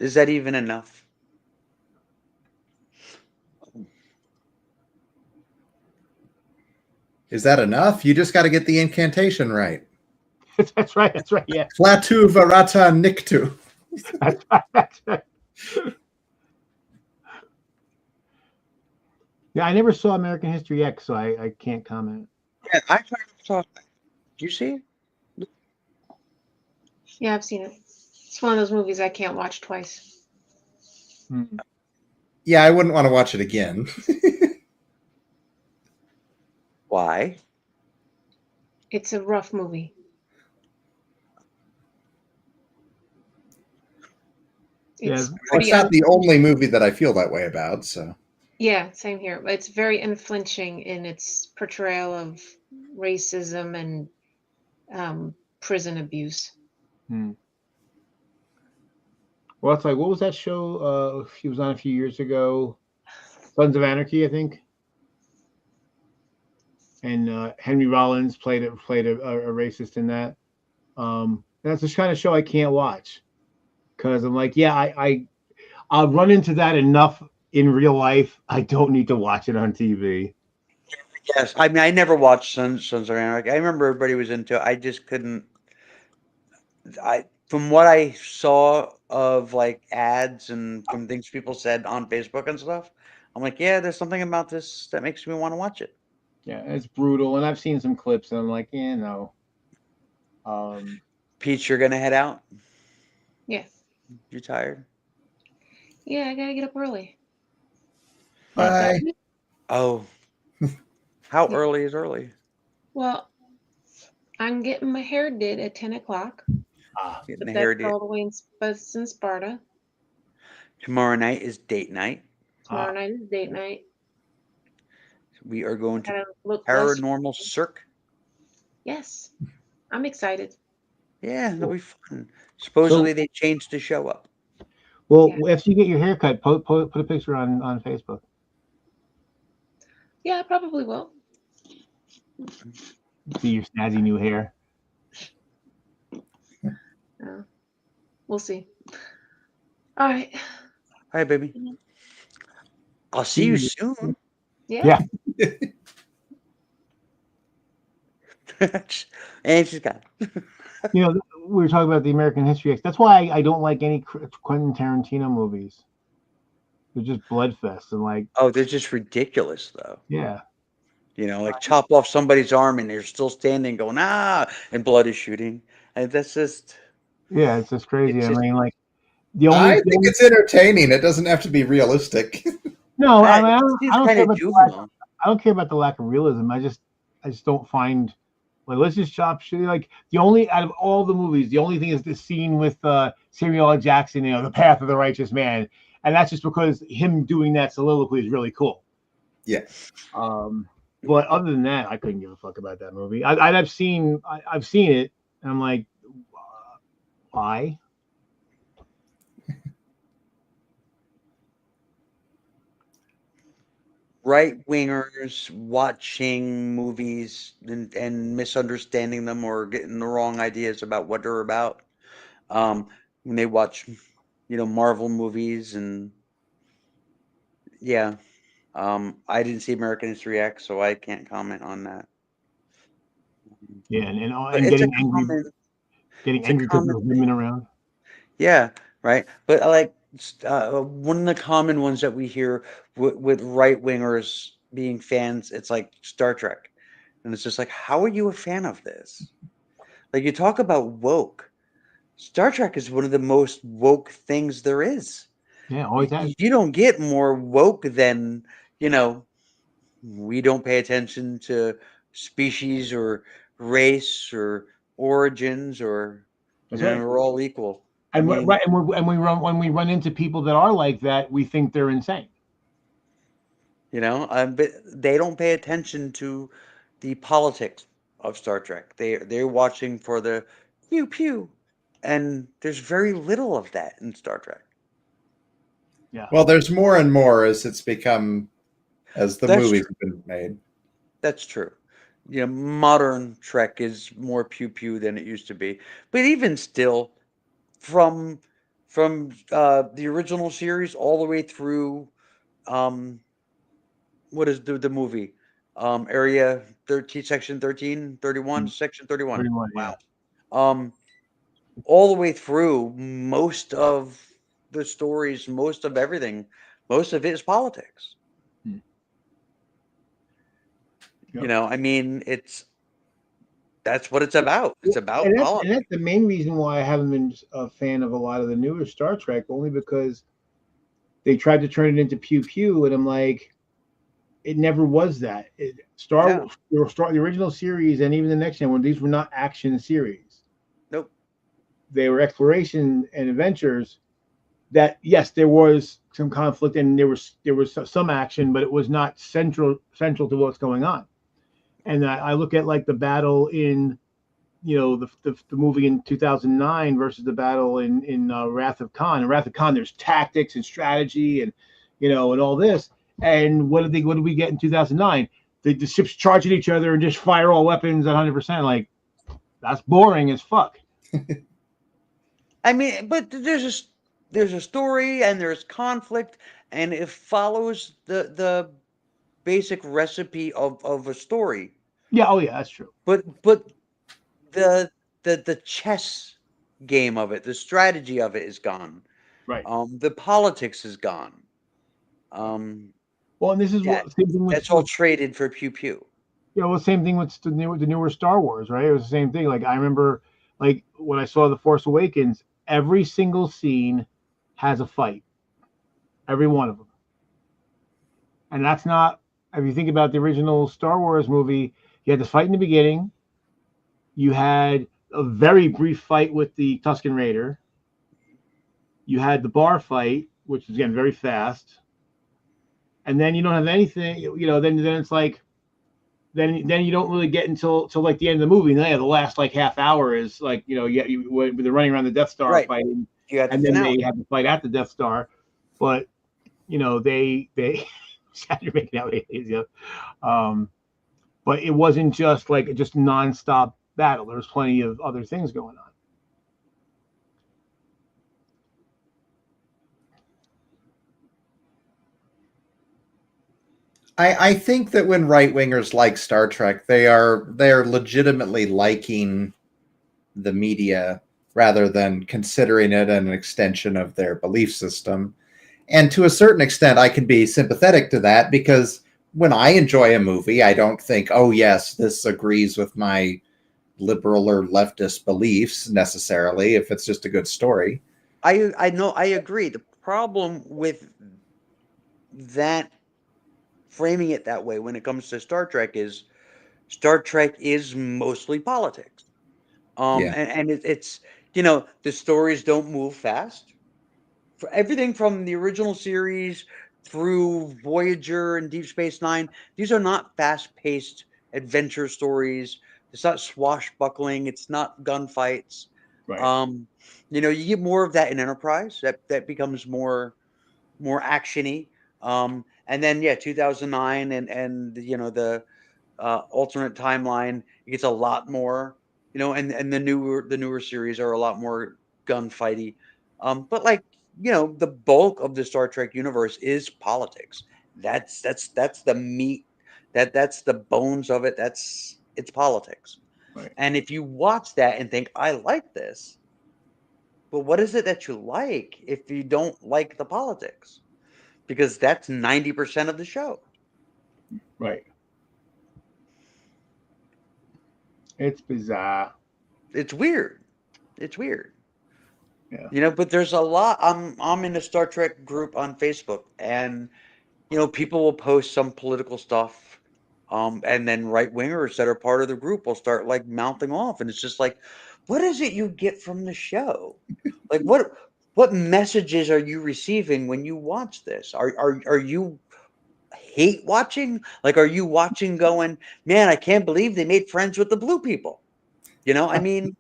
is that even enough?
Is that enough? You just got to get the incantation right.
That's right. Yeah.
Flatu varata nictu.
That's right. Yeah, I never saw American History X, so I can't comment.
Yeah, I tried to talk. Did you see it?
Yeah, I've seen it. It's one of those movies I can't watch twice.
Yeah, I wouldn't want to watch it again.
Why?
It's a rough movie. It's
It's not the only movie that I feel that way about, so.
Yeah, same here. It's very unflinching in its portrayal of racism and prison abuse.
Well, it's like, what was that show he was on a few years ago? Sons of Anarchy, I think. And Henry Rollins played a racist in that. That's the kind of show I can't watch because I'm like, yeah, I'll run into that enough in real life. I don't need to watch it on TV.
Yes, I mean I never watched Sons of Anarchy. I remember everybody was into it. I just couldn't. I from what I saw of like ads and from things people said on Facebook and stuff, I'm like, yeah, there's something about this that makes me want to watch it.
Yeah, it's brutal, and I've seen some clips, and I'm like, yeah, no.
Pete, you're gonna head out.
Yeah.
You tired?
Yeah, I gotta get up early.
Bye.
Oh, how
Yeah.
early is early?
Well, I'm getting my hair did at 10 o'clock.
Getting
But
the hair
that's
did.
all the way in Sparta.
Tomorrow night is date night.
Tomorrow night is date night.
We are going to
Gotta look less.
Paranormal Cirque.
Yes, I'm excited.
Yeah, that'll be fun. Supposedly they changed the show up.
Well,
Yeah.
after you get your haircut, put a picture on Facebook.
Yeah, I probably will.
See your snazzy new hair.
We'll see. All right.
All right, baby. I'll see you soon.
Yeah.
And she's got.
You know, we were talking about the American History X. That's why I don't like any Quentin Tarantino movies. They're just bloodfests and like.
Oh, they're just ridiculous, though.
Yeah.
You know, like chop off somebody's arm and they're still standing, going and blood is shooting, and that's just.
Yeah, it's just crazy.
It's
I
just-
mean, like
I think it's entertaining. It doesn't have to be realistic.
No, I mean, I
It's
don't
kind
care
of
about
juvenile.
I don't care about the lack of realism. I just don't find like let's just chop shit. Like the only out of all the movies, the only thing is the scene with Samuel L. Jackson, you know, the Path of the Righteous Man, and that's just because him doing that soliloquy is really cool.
Yeah.
But other than that, I couldn't give a fuck about that movie. I've seen it, and I'm like, why?
Right wingers watching movies and misunderstanding them or getting the wrong ideas about what they're about. When they watch, Marvel movies and yeah. I didn't see American History X, so I can't comment on that.
Yeah, and
But it's
getting
a
angry,
common,
getting
it's a
angry because
common
there's women around.
yeah, right. But I like one of the common ones that we hear with right wingers being fans. It's like Star Trek, and it's just like, how are you a fan of this? Like you talk about woke. Star Trek is one of the most woke things there is.
Yeah, always has.
You don't get more woke than we don't pay attention to species or race or origins or
That's right.
we're all equal.
And
I mean,
when we run into people that are like that, we think they're insane.
but they don't pay attention to the politics of Star Trek. They're watching for the pew pew, and there's very little of that in Star Trek.
Yeah.
Well, there's more and more as the
That's
movies
true.
have been made.
That's true. Modern Trek is more pew pew than it used to be, but even still, from the original series all the way through what is the movie area 13 section 13 31 section 31
31, yeah.
all the way through most of the stories, most of everything, most of it is politics.
Yep.
I mean, that's what it's about. It's about
and
politics.
that's the main reason why I haven't been a fan of a lot of the newer Star Trek, only because they tried to turn it into pew pew, and I'm like, it never was that. The original series and even the next one, these were not action series.
Nope.
They were exploration and adventures. That yes, there was some conflict and there was some action, but it was not central to what's going on. And I look at like the battle in, the movie in 2009 versus the battle in Wrath of Khan. In Wrath of Khan, there's tactics and strategy and, and all this. And what did we get in 2009? The ships charge at each other and just fire all weapons at 100%. Like, that's boring as fuck.
I mean, but there's a story and there's conflict, and it follows the basic recipe of a story.
Yeah, oh yeah, that's true.
But the the chess game of it, the strategy of it is gone.
Right.
The politics is gone. Um,
Well, and this is
that
what same thing with,
that's all traded for pew pew.
you know, well, same thing with the newer Star Wars, right? It was the same thing. Like I remember, like when I saw The Force Awakens, every single scene has a fight, every one of them, and that's not. If you think about the original Star Wars movie, you had the fight in the beginning. You had a very brief fight with the Tusken Raider. You had the bar fight, which is again very fast, and then you don't have anything. You know, then it's like then you don't really get until like the end of the movie. And then the last like half hour is like when they're running around the Death Star
Right.
fighting,
You got the
and then
finale.
they have to fight at the Death Star. But they you're making out with aliens, yeah. But it wasn't just nonstop battle. There was plenty of other things going on.
I think that when right wingers like Star Trek, they are legitimately liking the media rather than considering it an extension of their belief system. And to a certain extent, I can be sympathetic to that because when I enjoy a movie, I don't think, oh yes, this agrees with my liberal or leftist beliefs necessarily, if it's just a good story.
I know, I agree. The problem with that framing it that way when it comes to Star Trek is mostly politics.
Yeah.
And it's the stories don't move fast. For everything from the original series through Voyager and Deep Space Nine, these are not fast-paced adventure stories. It's not swashbuckling. It's not gunfights.
Right.
You get more of that in Enterprise. That becomes more actiony. And then 2009 and the alternate timeline, it gets a lot more. And the newer series are a lot more gunfighty. But the bulk of the Star Trek universe is politics. That's the meat. That's the bones of it. It's politics.
Right.
And if you watch that and think, I like this, but what is it that you like if you don't like the politics? Because that's 90% of the show.
Right. It's bizarre.
It's weird. It's weird.
Yeah.
But there's a lot. I'm in a Star Trek group on Facebook, and people will post some political stuff, and then right wingers that are part of the group will start like mouthing off, and it's just like, what is it you get from the show? Like what messages are you receiving when you watch this? Are you hate watching? Like, are you watching going, man, I can't believe they made friends with the blue people? I mean,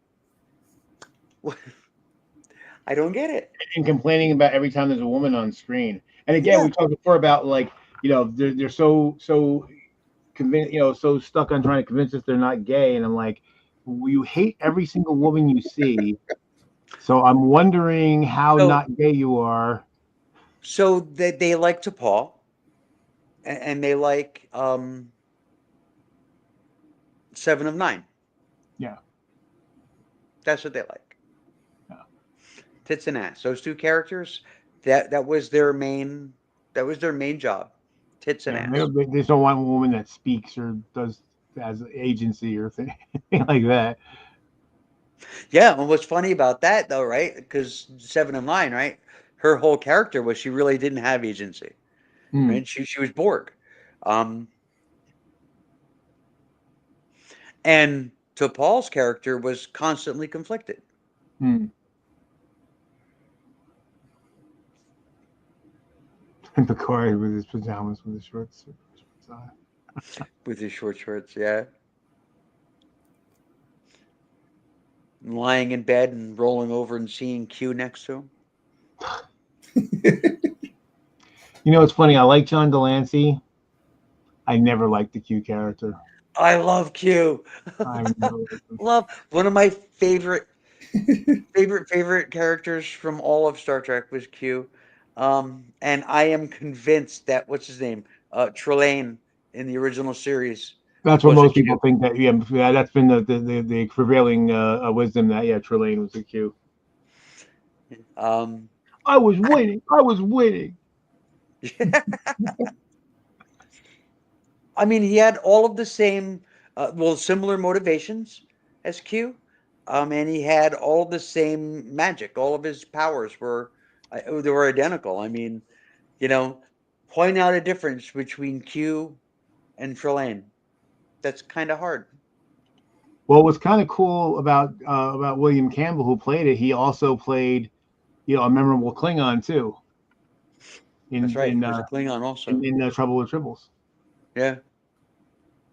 I don't get it.
And complaining about every time there's a woman on screen. And again,
Yeah.
we talked before about they're so convinced, so stuck on trying to convince us they're not gay. And I'm like, well, you hate every single woman you see. So I'm wondering how
So-
not gay you are.
So they like T'Pol, and they like 7 of 9.
Yeah.
That's what they like.
Yeah.
Tits and ass. Those two characters, that was their main job. Tits and
Yeah,
ass.
they just don't want a woman that speaks or does as agency or thing like that.
Yeah, and what's funny about that though, right? Because 7 of 9, right? Her whole character was she really didn't have agency. Right? She was Borg. And T'Pol's character was constantly conflicted.
And Picard with his pajamas with his shorts on.
With his short shorts, yeah. Lying in bed and rolling over and seeing Q next to him.
You know, it's funny. I like John Delancey. I never liked the Q character.
I love Q.
I never liked him.
Love one of my favorite characters from all of Star Trek was Q. And I am convinced that what's his name? Trelane in the original series
That's what
was a
most
Q.
people think. That yeah, that's been the prevailing wisdom that Trelane was a Q.
Um,
I was winning. I was winning.
I mean, he had all of the same, similar motivations as Q, and he had all the same magic. All of his powers they were identical. I mean, you know, point out a difference between Q and Trelane. That's kind of hard.
Well, what's kind of cool about William Campbell, who played it, he also played, a memorable Klingon too.
That's
In
right.
in
He was a
uh,
Klingon also.
in Trouble with Tribbles.
Yeah.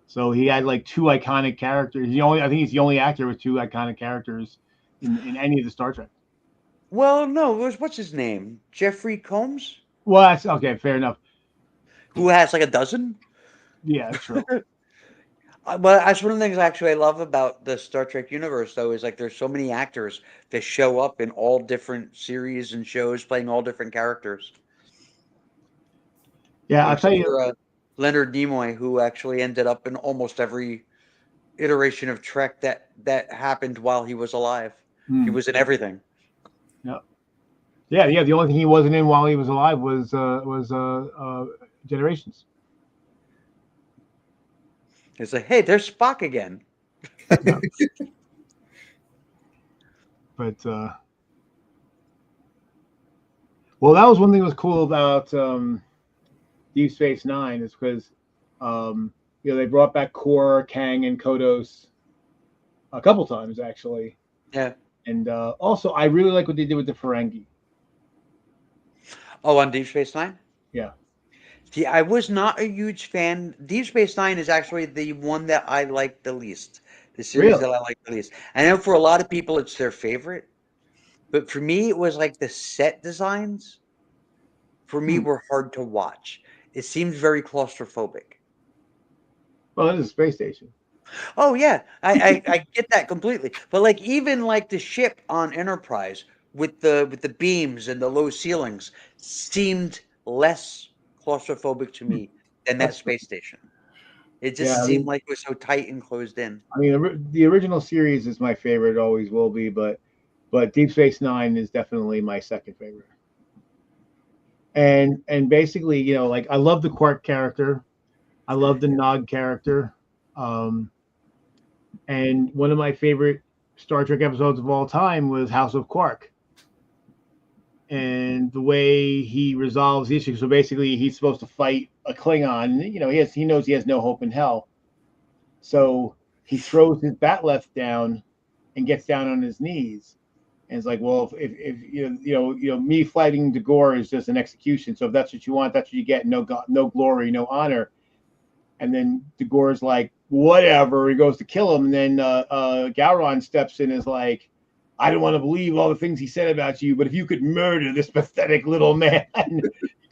So he had like two iconic characters. I think he's the only actor with two iconic characters in any of the Star Trek.
Well, no, it was what's his name? Jeffrey Combs,
Well, that's okay. Fair enough.
who has like a dozen.
Yeah, true.
But that's one of the things actually I love about the Star Trek universe, though, is like there's so many actors that show up in all different series and shows playing all different characters.
Yeah, I'll tell
Except
you.
for Leonard Nimoy, who actually ended up in almost every iteration of Trek that happened while he was alive. He
Hmm,
was in everything.
yeah. The only thing he wasn't in while he was alive was Generations.
It's like, hey, there's Spock again.
Yeah. But well, that was one thing that was cool about Deep Space Nine is because they brought back Kor, Kang, and Kodos a couple times actually,
Yeah.
and also I really like what they did with the Ferengi.
Oh, on Deep Space Nine?
Yeah.
See, I was not a huge fan. Deep Space Nine is actually the one that I like the least. The series
Really?
that I like the least. I know for a lot of people it's their favorite, but for me it was like the set designs for me
Hmm.
were hard to watch. It seemed very claustrophobic.
Well, it is a space station.
Oh yeah, I get that completely. But like even like the ship on Enterprise with the beams and the low ceilings seemed less claustrophobic to me than that
That's
space station. It
yeah.
just seemed like it was so tight and closed in.
The original series is my favorite, always will be, but Deep Space Nine is definitely my second favorite. And basically, like I love the Quark character, I love the Nog character, um, and one of my favorite Star Trek episodes of all time was House of Quark, and the way he resolves the issue. So basically, he's supposed to fight a Klingon. He knows he has no hope in hell, so he throws his bat'leth down and gets down on his knees. And it's like, well, if me fighting Dagor is just an execution. So if that's what you want, that's what you get. No glory, no honor. And then Dagor's like, whatever. He goes to kill him, and then Gowron steps in and is like, I don't want to believe all the things he said about you, but if you could murder this pathetic little man in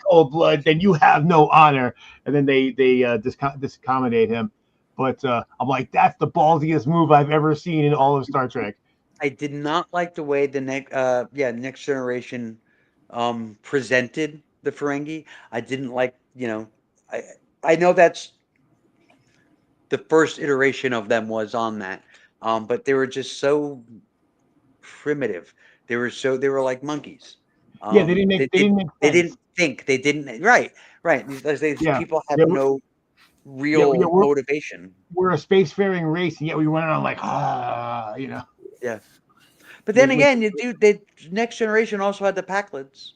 cold blood, then you have no honor. And then they disaccommodate him. But I'm like, that's the ballsiest move I've ever seen in all of Star Trek.
I did not like the way the Next Generation presented the Ferengi. I didn't like, I I know that's the first iteration of them was on that. But they were just so primitive. They were like monkeys.
Yeah, they didn't make
They
sense.
didn't think. They didn't right. These
Yeah,
people have
yeah,
no real motivation.
we're a spacefaring race, and yet we run around like
Yeah. But then
Which,
again, the Next Generation also had the Packlids.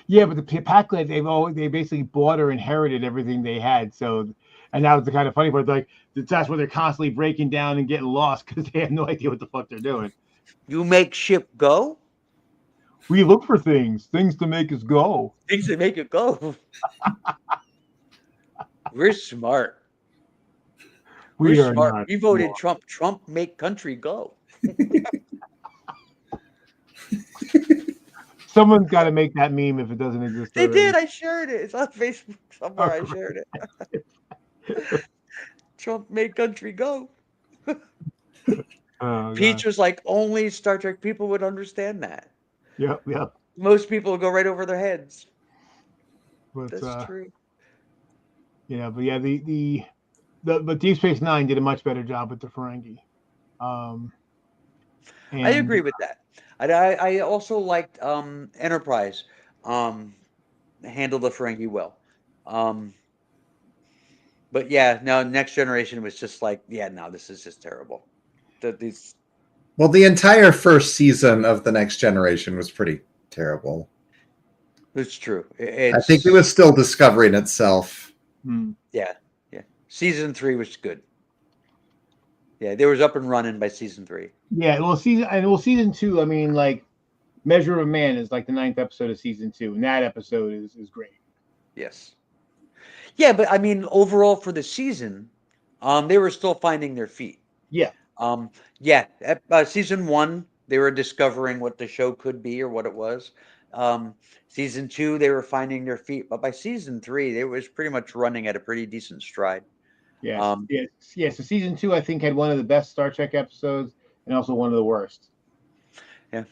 yeah, but the Packlet they basically bought or inherited everything they had. So, and that was the kind of funny part. Like that's where they're constantly breaking down and getting lost because they have no idea what the fuck they're doing.
You make ship go?
We look for things to make us go.
Things that make it go. We're smart.
We
We're
are
smart.
not.
We voted Trump. Trump make country go.
Someone's got to make that meme if it doesn't exist
They
already.
did. I shared it. It's on Facebook somewhere. I
Oh,
shared it. Trump made country go.
Oh,
Peach
God.
was like, only Star Trek people would understand that.
Yep, yep.
Most people go right over their heads.
But
That's true.
yeah, but yeah, but Deep Space Nine did a much better job with the Ferengi.
I
And
agree with that. I also liked Enterprise handled the Ferengi well. But yeah, no, Next Generation was just like, yeah, no, this is just terrible. These
Well, the entire first season of The Next Generation was pretty terrible.
It's true.
I think it was still discovering itself.
Yeah. Season 3 was good. Yeah, they was up and running by season 3.
yeah, season 2. I mean, like Measure of a Man is like the 9th episode of season 2, and that episode is great.
Yes. Yeah, but I mean, overall for the season, they were still finding their feet.
Yeah.
Season 1, they were discovering what the show could be or what it was. Season 2, they were finding their feet, but by season 3, they was pretty much running at a pretty decent stride.
Yes. So season 2, I think, had one of the best Star Trek episodes, and also one of the worst.
Yeah.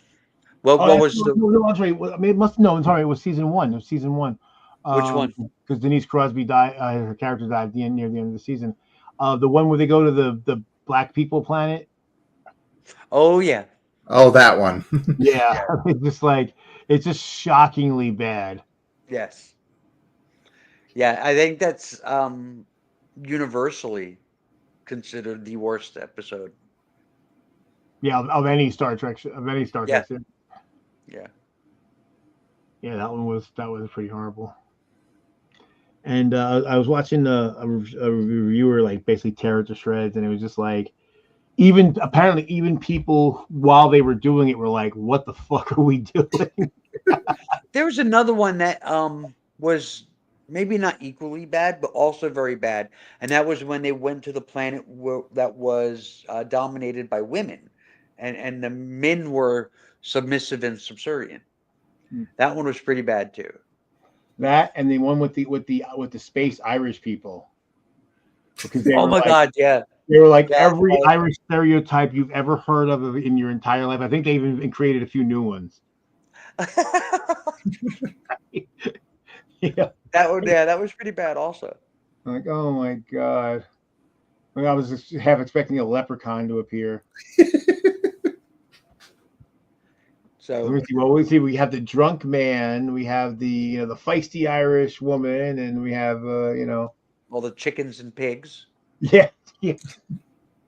Well, what was the
No, I'm sorry. I mean, I'm sorry. It was season 1. It was season 1.
which one?
Because Denise Crosby died. Her character died near the end of the season. The one where they go to the Black People planet.
Oh yeah.
Oh, that one.
Yeah, it's just shockingly bad.
Yes. Yeah, I think that's universally considered the worst episode.
Yeah, of any Star Trek
Yeah.
series.
Yeah.
Yeah, that was pretty horrible. And I was watching a reviewer like basically tear it to shreds, and it was just like, apparently even people while they were doing it were like, "What the fuck are we doing?"
There was another one that was maybe not equally bad, but also very bad, and that was when they went to the planet that was dominated by women, and the men were submissive and subservient. That one was pretty bad too.
That and the one with the space Irish people, because
Oh my God, yeah.
they were like
Yeah,
every
right.
Irish stereotype you've ever heard of in your entire life. I think they even created a few new ones. Yeah,
that was pretty bad also.
like, oh my God. I mean, I was just half expecting a leprechaun to appear.
So
Let me see. Well, we have the drunk man, we have the the feisty Irish woman, and we have
all the chickens and pigs.
yeah. It's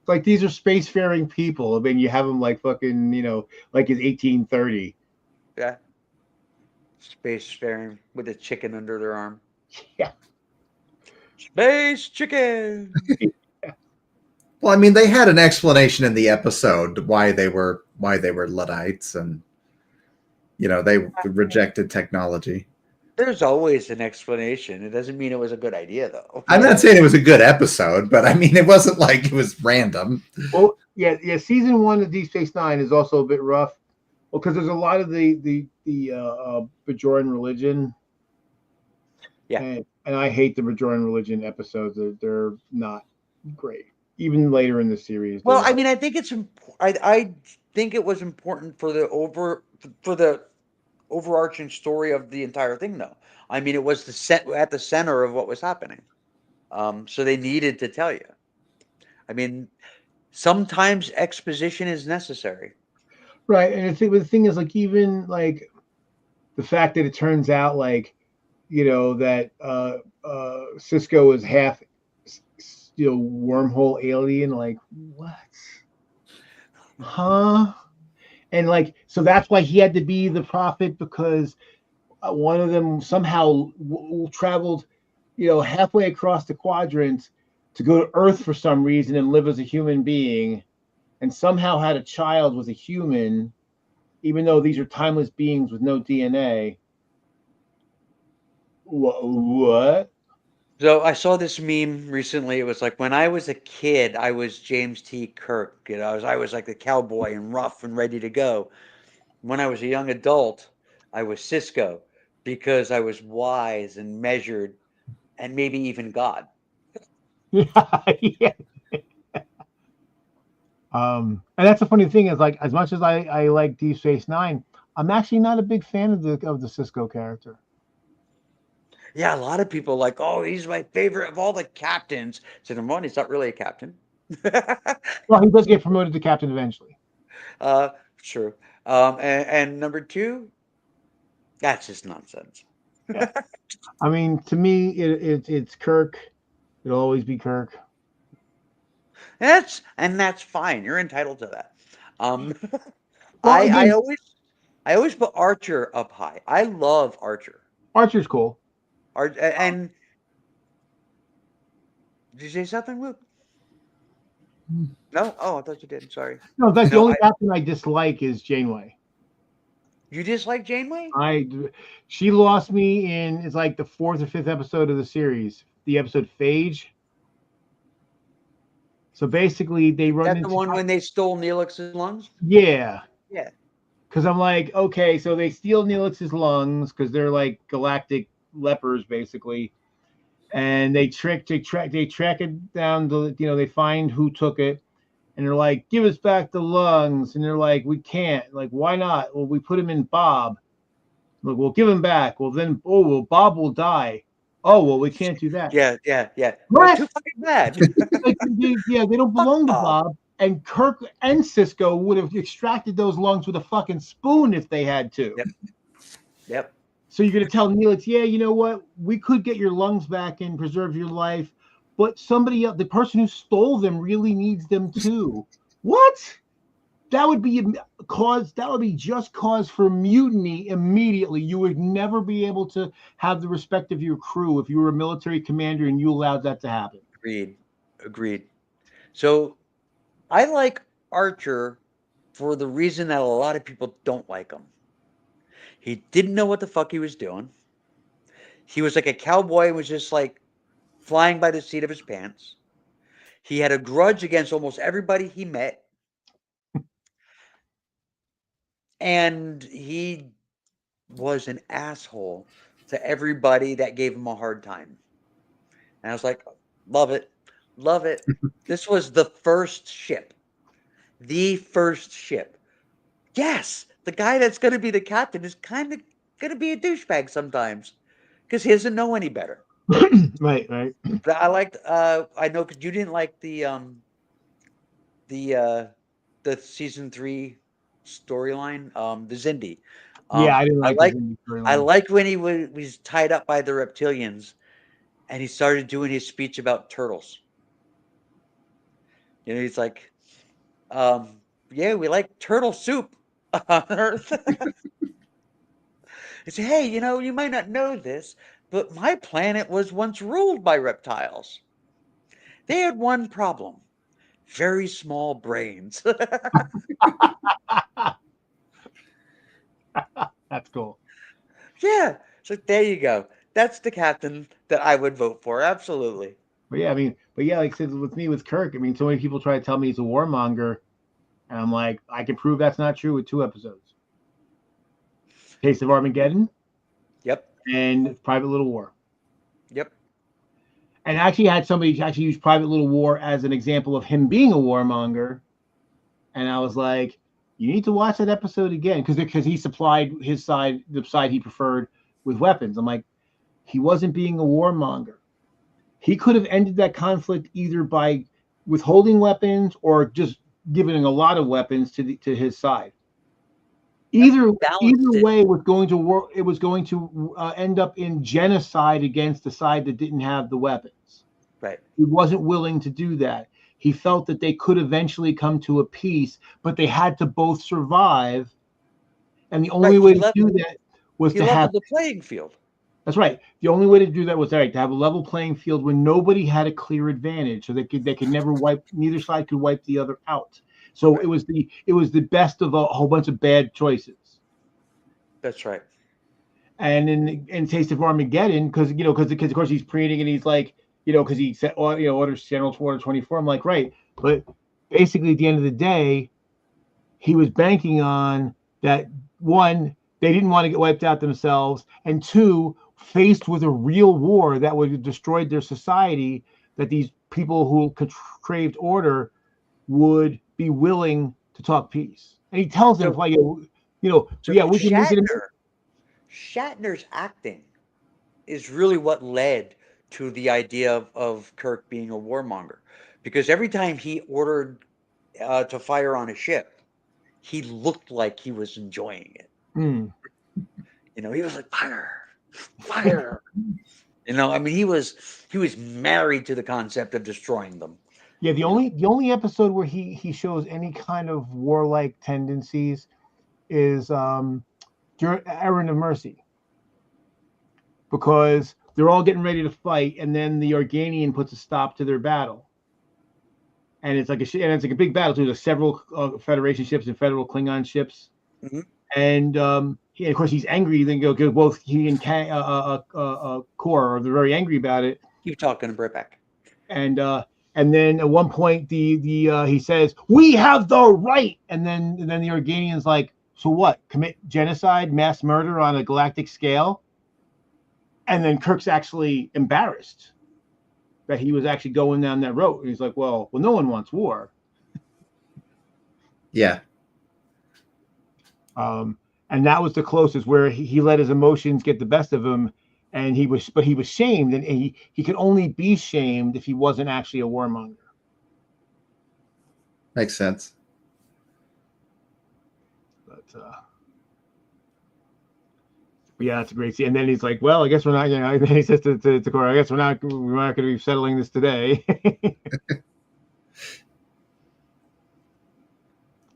like these are spacefaring people. I mean, you have them like fucking like it's 1830.
Yeah. Spacefaring with a chicken under their arm.
Yeah.
Space chicken.
Well, I mean, they had an explanation in the episode why they were Luddites, and they rejected technology.
There's always an explanation. It doesn't mean it was a good idea, though.
I'm not saying it was a good episode, but I mean, it wasn't like it was random.
Well, yeah. Season 1 of Deep Space Nine is also a bit rough. Well, because there's a lot of the Bajoran religion.
Yeah.
And I hate the Bajoran religion episodes. They're not great. Even later in the series.
Well, I mean, I think it's I think it was important for the overarching story of the entire thing, though. I mean, it was at the center of what was happening. So they needed to tell you. I mean, sometimes exposition is necessary.
Right, and the thing is, like, even like the fact that it turns out like that Cisco is half wormhole alien, like, what? Huh? And like, so that's why he had to be the prophet, because one of them somehow traveled halfway across the quadrant to go to Earth for some reason and live as a human being, and somehow had a child with a human, even though these are timeless beings with no DNA. What?
So I saw this meme recently. It was like, when I was a kid, I was James T. Kirk. I was like the cowboy and rough and ready to go. When I was a young adult, I was Cisco because I was wise and measured and maybe even God.
Yeah. And that's the funny thing is, like, as much as I like Deep Space Nine, I'm actually not a big fan of the Cisco character.
Yeah, a lot of people are like, oh, he's my favorite of all the captains. So number one, he's not really a captain.
Well, he does get promoted to captain eventually.
uh, true. And number two, that's just nonsense.
Yeah. I mean, to me, it's Kirk. It'll always be Kirk.
That's fine. You're entitled to that. Um,
Well,
I
again,
always put Archer up high. I love Archer.
Archer's cool.
And did you say something, Luke? No? Oh, I thought you did. Sorry.
No, in fact, the
No,
only captain I dislike is Janeway.
You dislike Janeway?
She lost me in, it's like the 4th or 5th episode of the series, the episode Phage. So basically, they run
That's
into
the one when they stole Neelix's lungs?
Yeah.
Yeah.
Because I'm like, okay, so they steal Neelix's lungs because they're like galactic lepers, basically, and they track it down to, they find who took it, and they're like, give us back the lungs, and they're like, we can't. Like, why not? Well, we put him in Bob. Look, we'll give him back. Well, then, Bob will die. Oh, well, we can't do that.
Yeah.
What?
Too fucking bad.
Like, they don't belong to
Bob.
Bob. And Kirk and Cisco would have extracted those lungs with a fucking spoon if they had to.
Yep.
So you're going to tell Neelix, yeah, you know what? We could get your lungs back and preserve your life, but somebody else, the person who stole them, really needs them too. What? That would be just cause for mutiny immediately. You would never be able to have the respect of your crew if you were a military commander and you allowed that to happen.
Agreed. So I like Archer for the reason that a lot of people don't like him. He didn't know what the fuck he was doing. He was like a cowboy, was just like flying by the seat of his pants. He had a grudge against almost everybody he met. And he was an asshole to everybody that gave him a hard time. And I was like, love it. This was the first ship. Yes, the guy that's going to be the captain is kind of going to be a douchebag sometimes because he doesn't know any better.
Right.
But I liked. I know because you didn't like the season 3 storyline, the Zindi.
Yeah, I didn't like the storyline.
I liked when he was tied up by the reptilians, and he started doing his speech about turtles. He's like, yeah, we like turtle soup on Earth. He said, hey, you might not know this, but my planet was once ruled by reptiles. They had one problem: very small brains.
That's cool.
Yeah. So there you go. That's the captain that I would vote for. Absolutely.
But yeah, like I said, with Kirk, so many people try to tell me he's a warmonger, and I'm like, I can prove that's not true with 2 episodes. Taste of Armageddon.
Yep.
And Private Little War.
Yep.
And I actually had somebody use Private Little War as an example of him being a warmonger, and I was like, you need to watch that episode again because he supplied his side, the side he preferred, with weapons. I'm like, he wasn't being a warmonger. He could have ended that conflict either by withholding weapons or just giving a lot of weapons to his side. Either way was going to work. It was going to end up in genocide against the side that didn't have the weapons.
Right.
He wasn't willing to do that. He felt that they could eventually come to a peace, but they had to both survive. And the only way to do that was to have
the playing field.
That's right. The only way to do that was to have a level playing field when nobody had a clear advantage, so they could never wipe. Neither side could wipe the other out. So it was the best of a whole bunch of bad choices.
That's right.
And in Taste of Armageddon, because of course he's preening and he's like, because he said, orders General Order 24. I'm like, right, but basically at the end of the day, he was banking on that one. they didn't want to get wiped out themselves, and two, faced with a real war that would have destroyed their society, that these people who craved order would be willing to talk peace. And he tells them,
So-
like, yeah, we can make it.
Shatner's acting is really what led to the idea of Kirk being a warmonger, because every time he ordered to fire on a ship, he looked like he was enjoying it.
Mm.
He was like, fire, fire. I mean, he was married to the concept of destroying them.
Yeah, the only episode where he shows any kind of warlike tendencies is Errand of Mercy, because they're all getting ready to fight, and then the Organian puts a stop to their battle, and it's like a big battle too. There's several Federation ships and Federal Klingon ships,
Mhm.
and of course he's angry. Then both he and Kor are very angry about it.
Keep talking, bring it back.
And then at one point he says, "We have the right," and then the Organian's like, "So what? Commit genocide, mass murder on a galactic scale?" And then Kirk's actually embarrassed that he was actually going down that road. And he's like, well, no one wants war.
Yeah.
And that was the closest where he let his emotions get the best of him, and he was shamed, and he could only be shamed if he wasn't actually a warmonger.
Makes sense.
But yeah, that's a great scene. And then he's like, "Well, I guess we're not." And then he says to Cora, "I guess we're not going to be settling this today."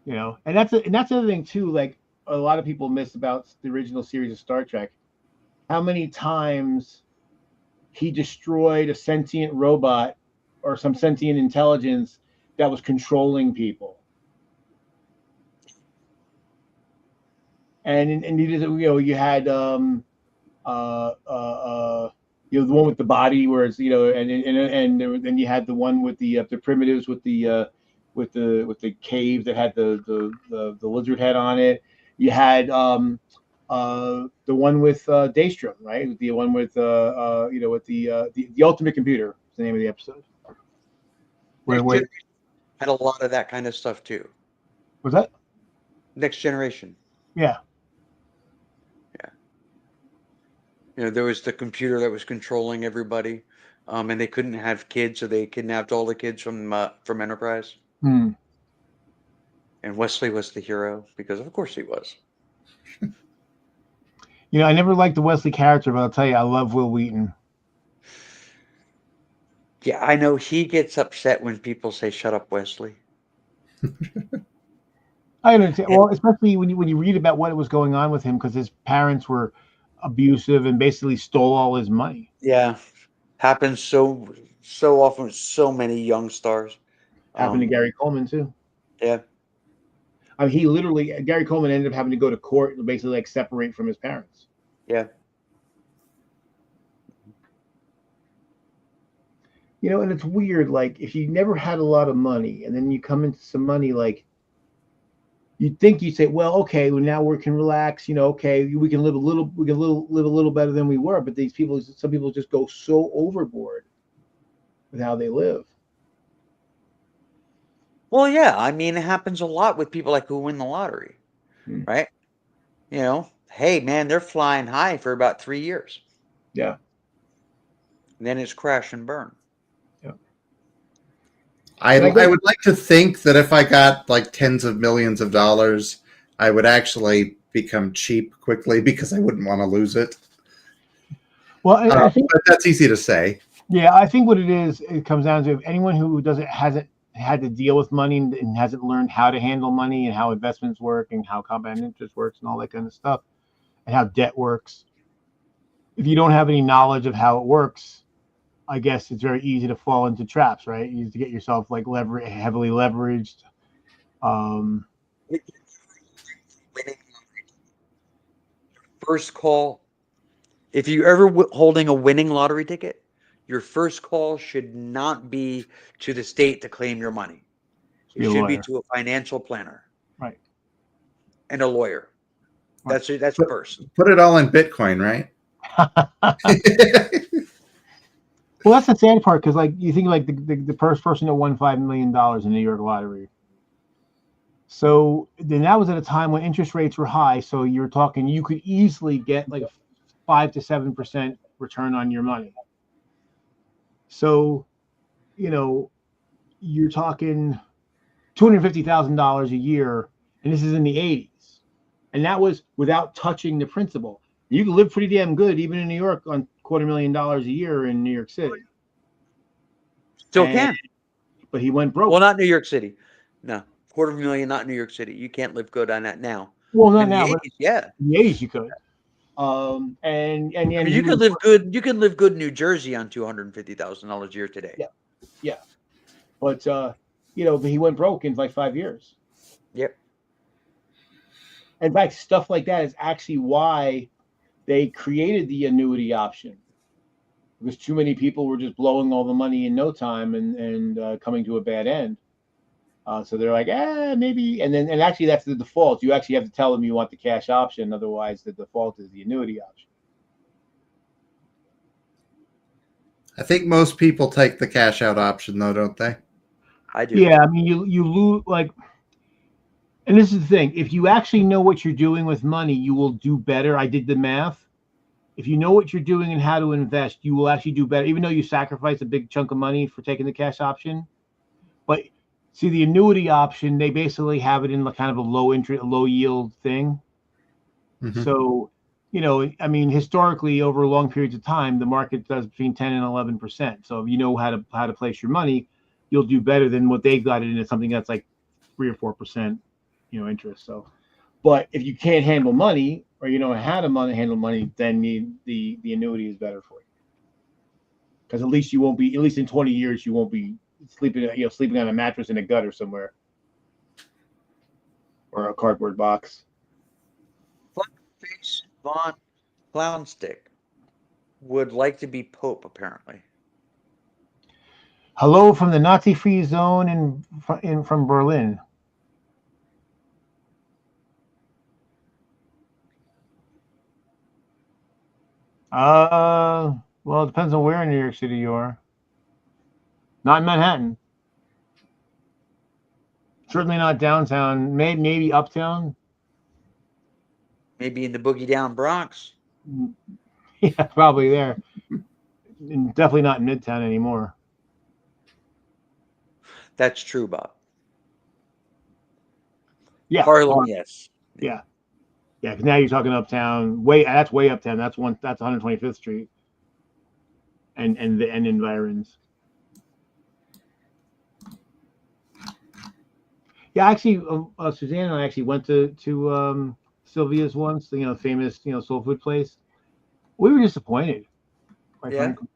And that's the other thing too. Like a lot of people miss about the original series of Star Trek, how many times he destroyed a sentient robot or some sentient intelligence that was controlling people. And you just, you had the one with the body where it's, and then you had the one with the primitives with the cave that had the lizard head on it. You had the one with Daystrom, right? The one with with the ultimate computer is the name of the episode. Where
Had a lot of that kind of stuff too.
was that?
Next Generation.
Yeah.
There was the computer that was controlling everybody, and they couldn't have kids, so they kidnapped all the kids from Enterprise.
Hmm.
And Wesley was the hero because, of course, he was.
I never liked the Wesley character, but I'll tell you, I love Will Wheaton.
Yeah, I know he gets upset when people say "Shut up, Wesley."
I understand. Well, especially when you read about what was going on with him, because his parents were abusive and basically stole all his money.
Yeah, happens so often with so many young stars.
Happened to Gary Coleman too.
Yeah.
I mean, Gary Coleman ended up having to go to court and basically like separate from his parents.
Yeah.
And it's weird. Like if you never had a lot of money and then you come into some money, like you'd think you'd say, well, okay, well now we can relax. Okay, we can live a little better than we were. But some people just go so overboard with how they live.
Well, yeah. I mean, it happens a lot with people who win the lottery, right? Hey, man, they're flying high for about 3 years.
Yeah.
And then it's crash and burn.
Yeah.
I would like to think that if I got like tens of millions of dollars, I would actually become cheap quickly because I wouldn't want to lose it.
Well, I think,
but that's easy to say.
Yeah, I think what it comes down to, if anyone who hasn't had to deal with money and hasn't learned how to handle money and how investments work and how compound interest works and all that kind of stuff and how debt works. If you don't have any knowledge of how it works, I guess it's very easy to fall into traps, right? You to get yourself like heavily leveraged.
First call. If you're ever holding a winning lottery ticket, your first call should not be to the state to claim your money. It should be to a financial planner.
Right.
And a lawyer. That's
But-
first.
Put it all in Bitcoin, right?
Well, that's the sad part because, like, you think like the first person that won $5 million in the New York lottery. So then that was at a time when interest rates were high. So you're talking you could easily get like a 5 to 7% return on your money. So, you know, you're talking $250,000 a year, and this is in the 80s, and that was without touching the principal. You can live pretty damn good even in New York on $250,000 a year in New York City.
Still
And-
can.
But he went broke.
Well, not New York City. No, $250,000, not New York City. You can't live good on that now.
Well, not
In the
now, but
80s, yeah.
in the 80s you could. And
I mean,
he
you can
was-
live good. You can live good in New Jersey on $250,000 a year today.
Yeah. But you know, but he went broke in like 5 years.
Yep.
In fact, stuff like that is actually why they created the annuity option, because too many people were just blowing all the money in no time and coming to a bad end. So they're like, maybe, and actually that's the default. You actually have to tell them you want the cash option, otherwise the default is the annuity option.
I think most people take the cash out option, though, don't they?
I do.
Yeah, I mean, you lose like, and this is the thing: if you actually know what you're doing with money, you will do better. I did the math. If you know what you're doing and how to invest, you will actually do better, even though you sacrifice a big chunk of money for taking the cash option. But see, the annuity option, they basically have it in kind of a low interest, low yield thing.
Mhm.
So, you know, I mean, historically, over long periods of time, the market does between 10 and 11%. So if you know how to place your money, you'll do better than what they've got it in something that's like 3 or 4%, you know, interest. So, but if you can't handle money or you don't know how to handle money, then the annuity is better for you. Because at least you won't be, at least in 20 years, you won't be sleeping on a mattress in a gutter somewhere or a cardboard box.
Face Von Clownstick would like to be Pope, apparently.
Hello from the Nazi-free zone from Berlin. Well, it depends on where in New York City you are. Not in Manhattan. Certainly not downtown. Maybe uptown.
Maybe in the boogie down Bronx.
Yeah, probably there. And definitely not in Midtown anymore.
That's true, Bob.
Yeah,
Harlem, yes.
Yeah, because now you're talking uptown. That's way uptown. That's 125th Street, and environs. Yeah, actually, Suzanne and I actually went to Sylvia's once. You know, famous soul food place. We were disappointed, quite frankly.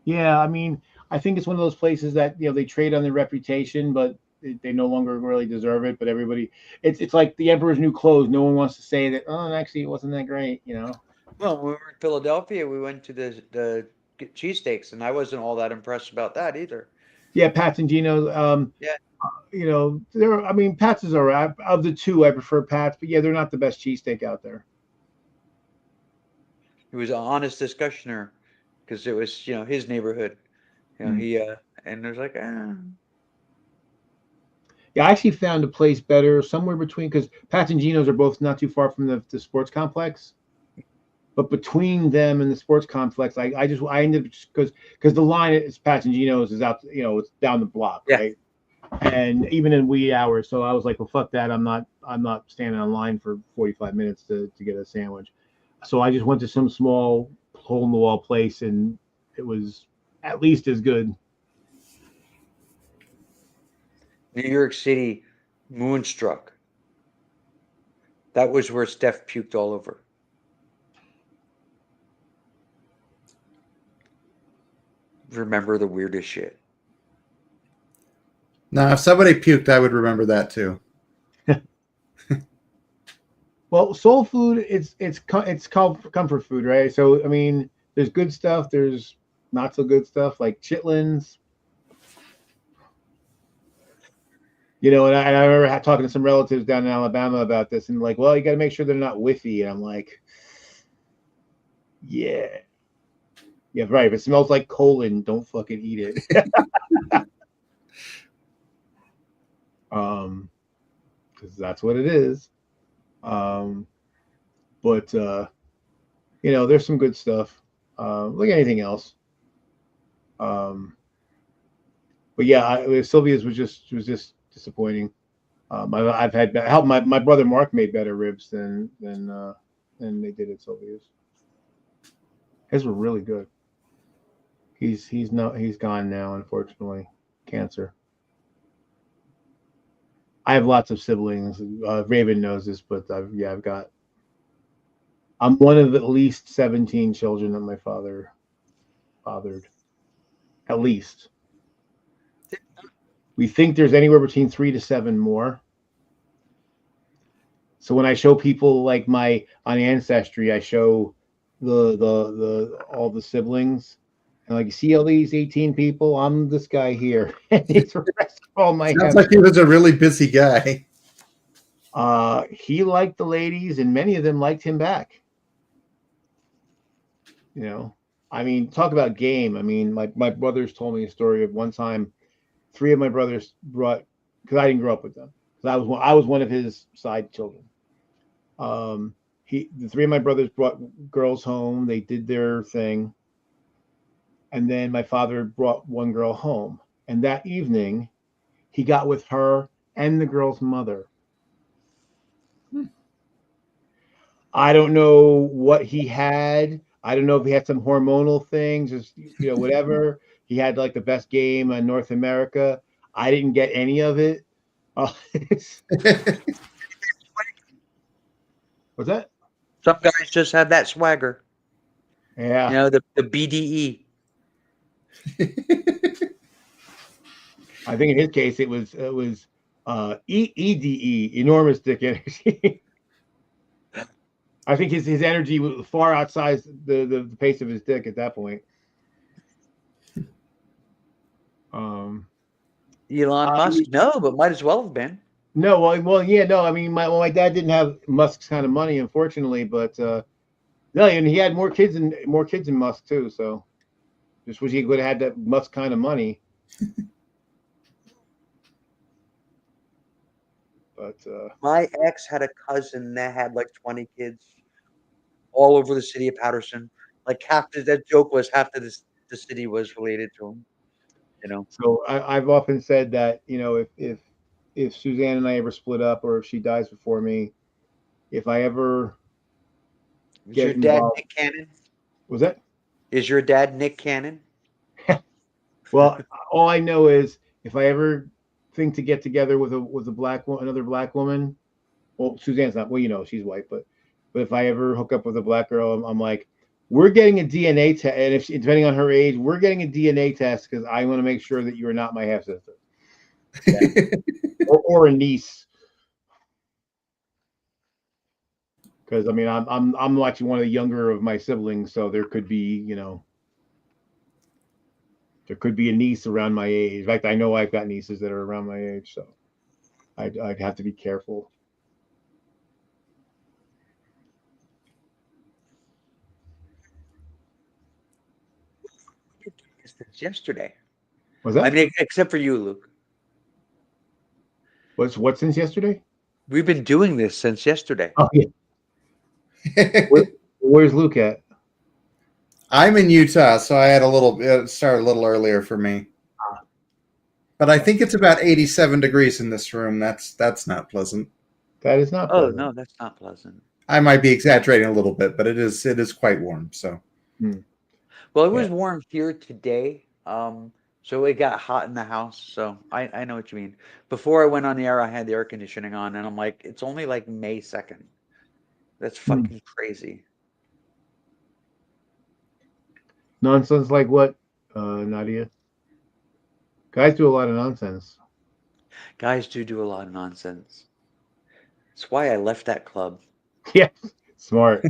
Yeah, I mean, I think it's one of those places that they trade on their reputation, but they no longer really deserve it. But everybody, it's like the emperor's new clothes. No one wants to say that. Oh, actually, it wasn't that great.
Well, when we were in Philadelphia, we went to the cheesesteaks, and I wasn't all that impressed about that either.
Yeah, Pat's and Gino's.
Yeah.
I mean, Pat's is all right. Of the two, I prefer Pat's, but yeah, they're not the best cheesesteak out there.
It was an honest discussioner because it was his neighborhood. He and there's like
Yeah, I actually found a place better somewhere between, because Pat's and Gino's are both not too far from the sports complex. But between them and the sports complex, I ended up because the line is Pat's and Gino's is out, it's down the block,
Yeah.
right? And even in wee hours, so I was like, well, fuck that. I'm not standing on line for 45 minutes to get a sandwich. So I just went to some small hole in the wall place, and it was at least as good.
New York City, Moonstruck. That was where Steph puked all over. Remember the weirdest shit.
Now, if somebody puked, I would remember that too.
Well, soul food, it's called comfort food, right? So I mean, there's good stuff, there's not so good stuff like chitlins. You know, and I remember talking to some relatives down in Alabama about this, and like, well, you got to make sure they're not whiffy. And I'm like, yeah, right. If it smells like colon, don't fucking eat it. Because that's what it is. But you know, there's some good stuff. Like anything else. But yeah, Sylvia's was just disappointing. I've had help. My brother Mark made better ribs than they did at Sylvia's. His were really good. He's gone now, unfortunately, cancer. I have lots of siblings. Raven knows this, but I'm one of at least 17 children that my father fathered. At least. We think there's anywhere between 3 to 7 more. So when I show people like on Ancestry, I show the all the siblings, and like, you see all these 18 people, I'm this guy here. And it's the rest of all my
Sounds like he was a really busy guy.
He liked the ladies, and many of them liked him back. You know, I mean, talk about game. I mean, my brothers told me a story of one time, 3 of my brothers brought, because I didn't grow up with them, because I was one of his side children. The 3 of my brothers brought girls home. They did their thing, and then my father brought one girl home. And that evening, he got with her and the girl's mother. I don't know what he had. I don't know if he had some hormonal things, just, you know, whatever. He had like the best game in North America. I didn't get any of it. What's that?
Some guys just have that swagger.
Yeah.
You know, the BDE.
I think in his case it was EDE, enormous dick energy. I think his energy far outside the pace of his dick at that point.
Elon Musk? No, but might as well have been.
No, well, yeah, no. I mean, my dad didn't have Musk's kind of money, unfortunately, but no, and he had more kids than Musk too. So, just wish he would have had that Musk kind of money. But
My ex had a cousin that had like 20 kids all over the city of Patterson. Like that joke was half of the city was related to him. You know.
so I've often said that, you know, if Suzanne and I ever split up, or if she dies before me, if I ever
Is
get
your dad
involved,
Nick Cannon?
was that?
Is your dad Nick Cannon?
Well, all I know is if I ever think to get together with another black woman, well, Suzanne's not. Well, you know, she's white, but if I ever hook up with a black girl, I'm like, we're getting a DNA test, and if depending on her age, we're getting a DNA test because I want to make sure that you are not my half sister, or a niece. Because I mean, I'm actually one of the younger of my siblings, so there could be, you know, there could be a niece around my age. In fact, I know I've got nieces that are around my age, so I'd have to be careful.
Since yesterday.
Was that?
I mean, except for you, Luke.
What since yesterday?
We've been doing this since yesterday.
Oh yeah. Where's Luke at?
I'm in Utah, so I had it started a little earlier for me. But I think it's about 87 degrees in this room. That's not pleasant.
That is not pleasant.
Oh no, that's not pleasant.
I might be exaggerating a little bit, but it is quite warm. So,
well, it was warm here today. So it got hot in the house. So I know what you mean. Before I went on the air, I had the air conditioning on, and I'm like, it's only like May 2nd. That's fucking crazy.
Nonsense like what, Nadia? Guys do a lot of nonsense.
Guys do a lot of nonsense. That's why I left that club.
Yeah, smart.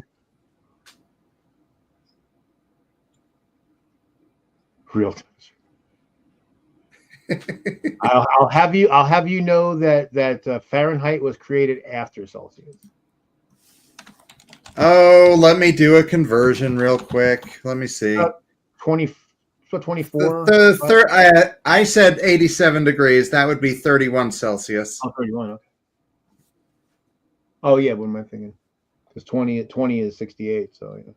Real touch. I'll have you know that Fahrenheit was created after Celsius.
Oh, let me do a conversion real quick. Let me see.
20, so 24.
I said 87 degrees. That would be 31 Celsius.
Oh, 31. Okay. Oh yeah, what am I thinking? Because 20 is 68. So yeah.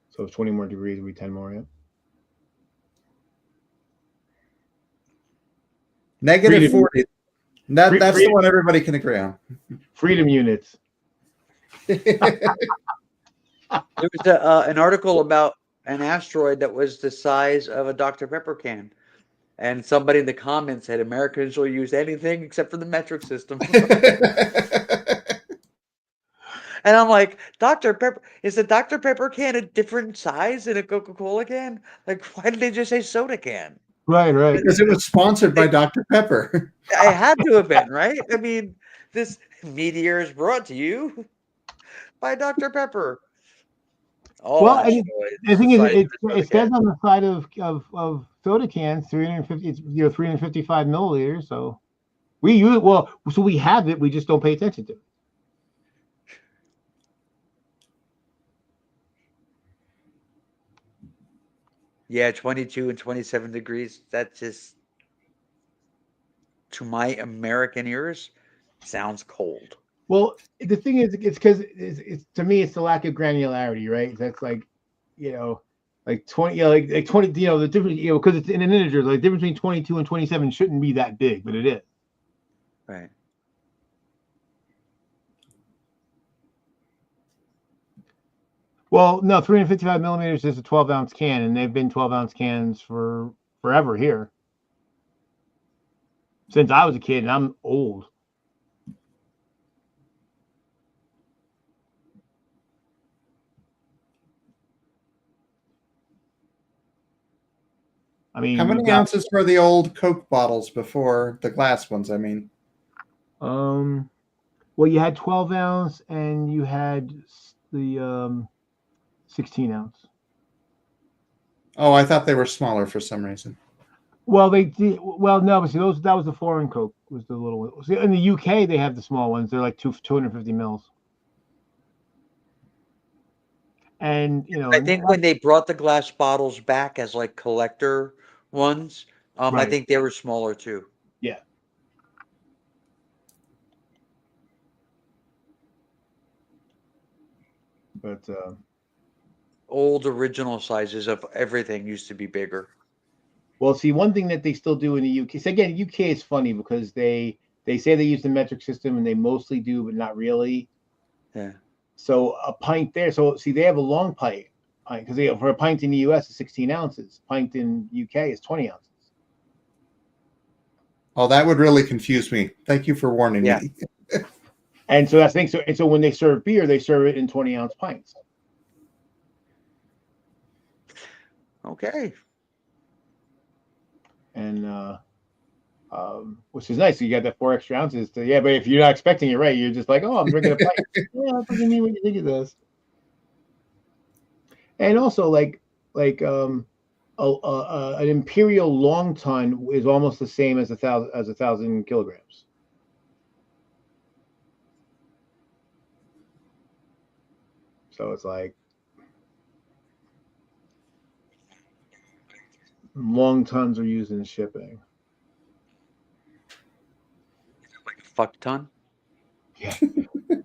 So it's 20 more degrees would be 10 more. Yeah.
Negative
Freedom.
40. That's the
Freedom.
one everybody can agree on.
Freedom units.
There was an article about an asteroid that was the size of a Dr. Pepper can. And somebody in the comments said Americans will use anything except for the metric system. And I'm like, Dr. Pepper, is the Dr. Pepper can a different size than a Coca-Cola can? Like, why did they just say soda can?
Right.
Because it was sponsored by Dr. Pepper.
I had to have been, right? I mean, this meteor is brought to you by Dr. Pepper. All
Well, and
asteroids.
the thing is,
size of
it
a soda
says
can.
on the side of soda cans 350. It's 355 milliliters. So we use so we have it. We just don't pay attention to it.
Yeah, 22 and 27 degrees. That just, to my American ears, sounds cold.
Well, the thing is, it's because it's to me, it's the lack of granularity, right? That's like, like 20, like 20, the difference, because it's in an integer, like the difference between 22 and 27 shouldn't be that big, but it is.
Right.
Well, no, 355 millimeters is a 12-ounce can, and they've been 12-ounce cans for forever here. Since I was a kid, and I'm old. I mean,
How many ounces were the old Coke bottles before the glass ones? I mean,
well, you had 12-ounce, and you had the 16-ounce.
oh, I thought they were smaller for some reason.
Well, they did. Well, no, but see, that was the foreign Coke. Was the little one. See, in the UK, they have the small ones. They're like 250 mils. And
I think when they brought the glass bottles back as like collector ones, I
Right.
think they were smaller too.
Yeah. But
Old original sizes of everything used to be bigger.
well, see, one thing that they still do in the UK. So again, UK is funny because they say they use the metric system, and they mostly do, but not really.
Yeah.
So a pint there. So see, they have a long pint because for a pint in the US is 16 ounces. Pint in UK is 20 ounces.
Oh, that would really confuse me. Thank you for warning me.
And so that's the thing. So when they serve beer, they serve it in 20-ounce pints.
Okay.
And which is nice. So you got that 4 extra ounces but if you're not expecting it, right, you're just like, oh, I'm drinking a pint. Yeah, that doesn't mean what you think it does. And also, an imperial long ton is almost the same as 1,000 kilograms. So it's like long tons are used in shipping.
Like a fuck ton.
Yeah.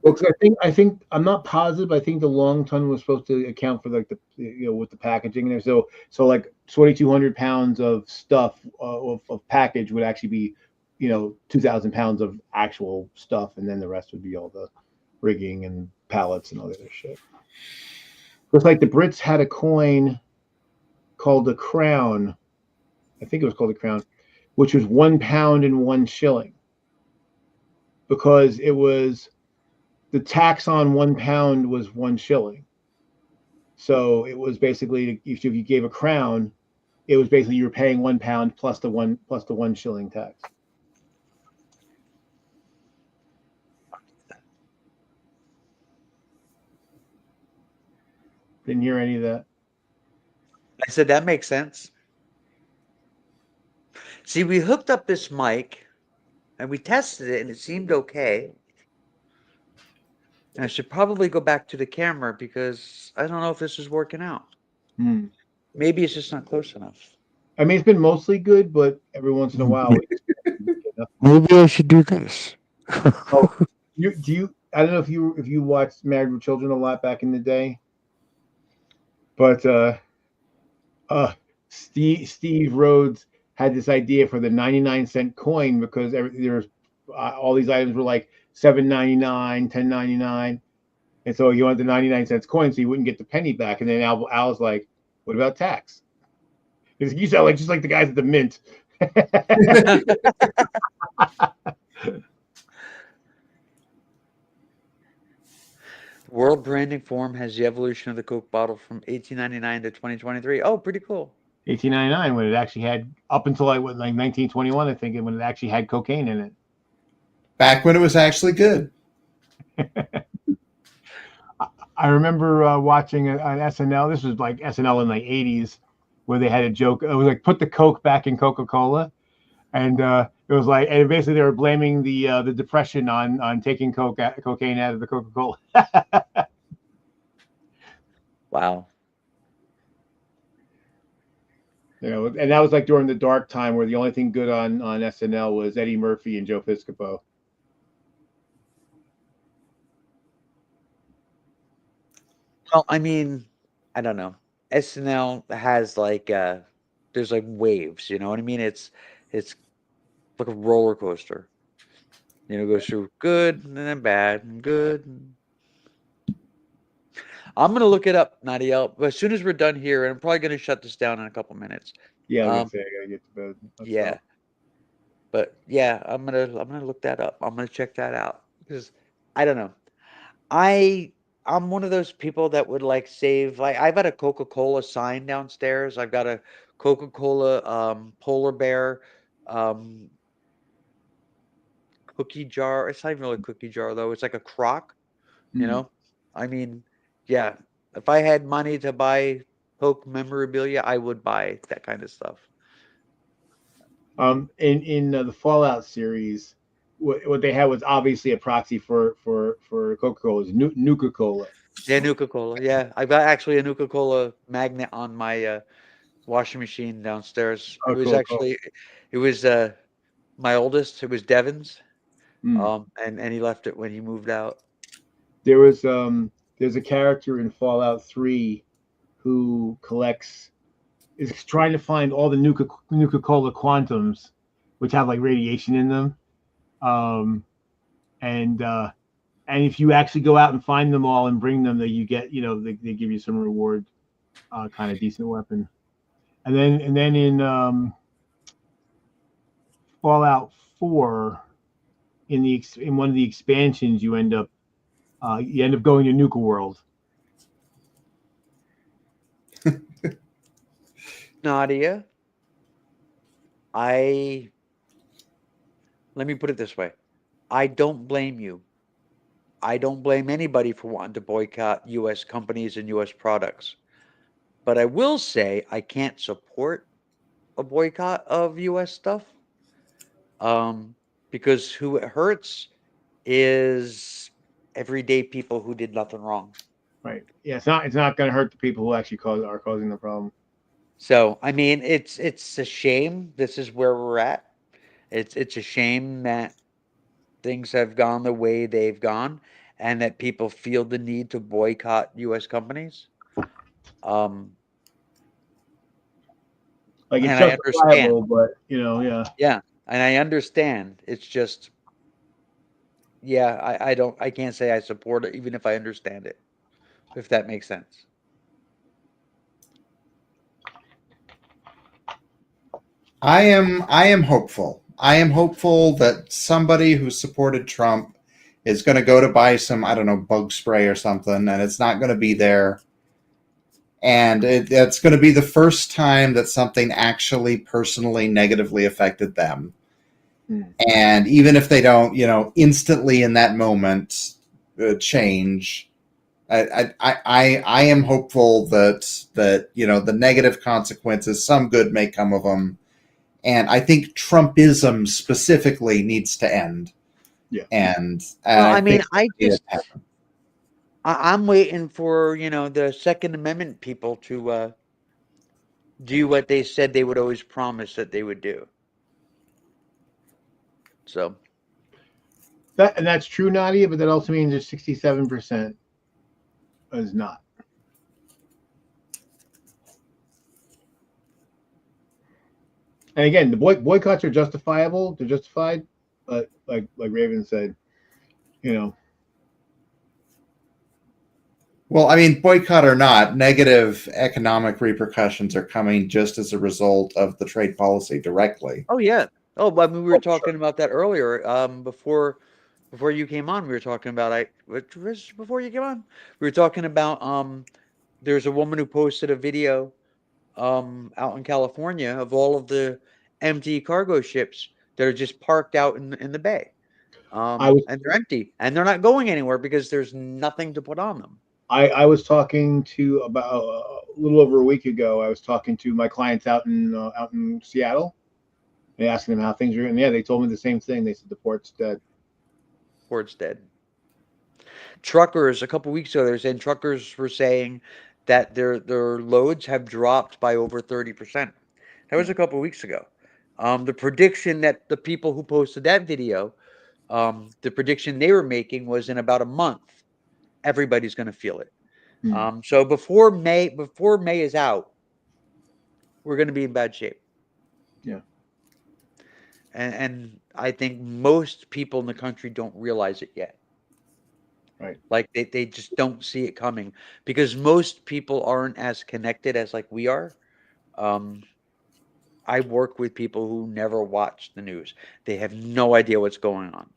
Well, because I think I'm not positive. I think the long ton was supposed to account for like the with the packaging there. So like 2,200 pounds of stuff of package would actually be 2,000 pounds of actual stuff, and then the rest would be all the rigging and pallets and all the other shit. Looks like the Brits had a coin called the crown. I think it was called the crown, which was 1 pound and 1 shilling, because it was the tax on 1 pound was 1 shilling. So it was basically, if you gave a crown, it was basically you were paying 1 pound plus the 1 shilling tax. Didn't hear any of that.
I said that makes sense. See, we hooked up this mic and we tested it and it seemed okay. And I should probably go back to the camera because I don't know if this is working out.
Hmm.
Maybe it's just not close enough.
I mean, it's been mostly good, but every once in a while,
Maybe I should do this.
I don't know if you watched Married with Children a lot back in the day, but Steve Rhodes had this idea for the 99-cent coin because there's all these items were like $7.99, $10.99, and so he wanted the 99-cent coin so he wouldn't get the penny back. And then Al's like, "What about tax?" Because you sound like just like the guys at the mint.
World Branding Forum has the evolution of the Coke bottle from 1899 to 2023. Oh, pretty cool.
1899, when it actually had, up until like 1921, I think, when it actually had cocaine in it.
Back when it was actually good.
I remember watching on SNL. This was like SNL in the 80s, where they had a joke. It was like, put the Coke back in Coca-Cola. And it was like, and basically they were blaming the depression on taking cocaine out of the Coca-Cola.
Wow.
You know, and that was like during the dark time where the only thing good on SNL was Eddie Murphy and Joe Piscopo.
Well, I mean, I don't know. SNL has like there's like waves, you know what I mean? It's like a roller coaster. You know, it goes through good and then bad and good. I'm gonna look it up, Nadia. But as soon as we're done here, and I'm probably gonna shut this down in a couple minutes.
Yeah, I was gonna say I gotta get to bed.
Yeah. But yeah, I'm gonna look that up. I'm gonna check that out because I don't know. I'm one of those people that would like save. Like I've got a Coca-Cola sign downstairs. I've got a Coca-Cola polar bear cookie jar. It's not even really a cookie jar though. It's like a crock. You know. I mean, yeah. If I had money to buy Coke memorabilia, I would buy that kind of stuff.
In the Fallout series, what they had was obviously a proxy for Coca-Cola, is Nuka-Cola.
Yeah, Nuka-Cola. Yeah, I've got actually a Nuka-Cola magnet on my washing machine downstairs.
Oh,
It was
cool,
actually, it was my oldest. It was Devin's,
cool.
and he left it when he moved out.
There was there's a character in Fallout 3 who is trying to find all the Nuka-Cola quantums, which have like radiation in them. And if you actually go out and find them all and bring them, that you get, they give you some reward, kind of decent weapon. And then in Fallout 4, in one of the expansions, you end up going to Nuka World.
Nadia, let me put it this way. I don't blame you. I don't blame anybody for wanting to boycott U.S. companies and U.S. products. But I will say I can't support a boycott of U.S. stuff. Because who it hurts is everyday people who did nothing wrong.
Right. Yeah, it's not going to hurt the people who actually are causing the problem.
So, I mean, it's a shame this is where we're at. It's a shame that things have gone the way they've gone and that people feel the need to boycott US companies.
Like, it's
And I
justifiable,
understand.
but yeah.
Yeah, and I understand. It's just yeah, I can't say I support it even if I understand it. If that makes sense.
I am hopeful. I am hopeful that somebody who supported Trump is going to go to buy some, I don't know, bug spray or something, and it's not going to be there. And it's going to be the first time that something actually personally negatively affected them. And even if they don't, instantly in that moment change, I am hopeful that the negative consequences, some good may come of them. And I think Trumpism specifically needs to end.
Yeah.
And
Well, I mean,
think
I
it
just
happened.
I'm waiting for, the Second Amendment people to do what they said they would always promise that they would do. So,
That's true, Nadia, but that also means there's 67% is not. And again, the boycotts are justifiable. They're justified, but like Raven said, you know,
Well, I mean, boycott or not, negative economic repercussions are coming just as a result of the trade policy directly.
oh yeah. Oh, but I mean, we
Oh,
were talking about that earlier. Before you came on, we were talking about which was before you came on. We were talking about there's a woman who posted a video out in California of all of the empty cargo ships that are just parked out in the bay.
I was
And they're empty and they're not going anywhere because there's nothing to put on them.
I was talking to about a little over a week ago. I was talking to my clients out in Seattle. And asking them how things are, and yeah, they told me the same thing. They said the port's dead.
Port's dead. Truckers, a couple weeks ago, they were saying truckers were saying that their loads have dropped by over 30%. That was a couple weeks ago. The prediction that the people who posted that video, the prediction they were making was in about a month, everybody's going to feel it. So before May is out, we're going to be in bad shape.
Yeah.
And I think most people in the country don't realize it yet.
Right.
Like they just don't see it coming because most people aren't as connected as like we are. I work with people who never watch the news. They have no idea what's going on.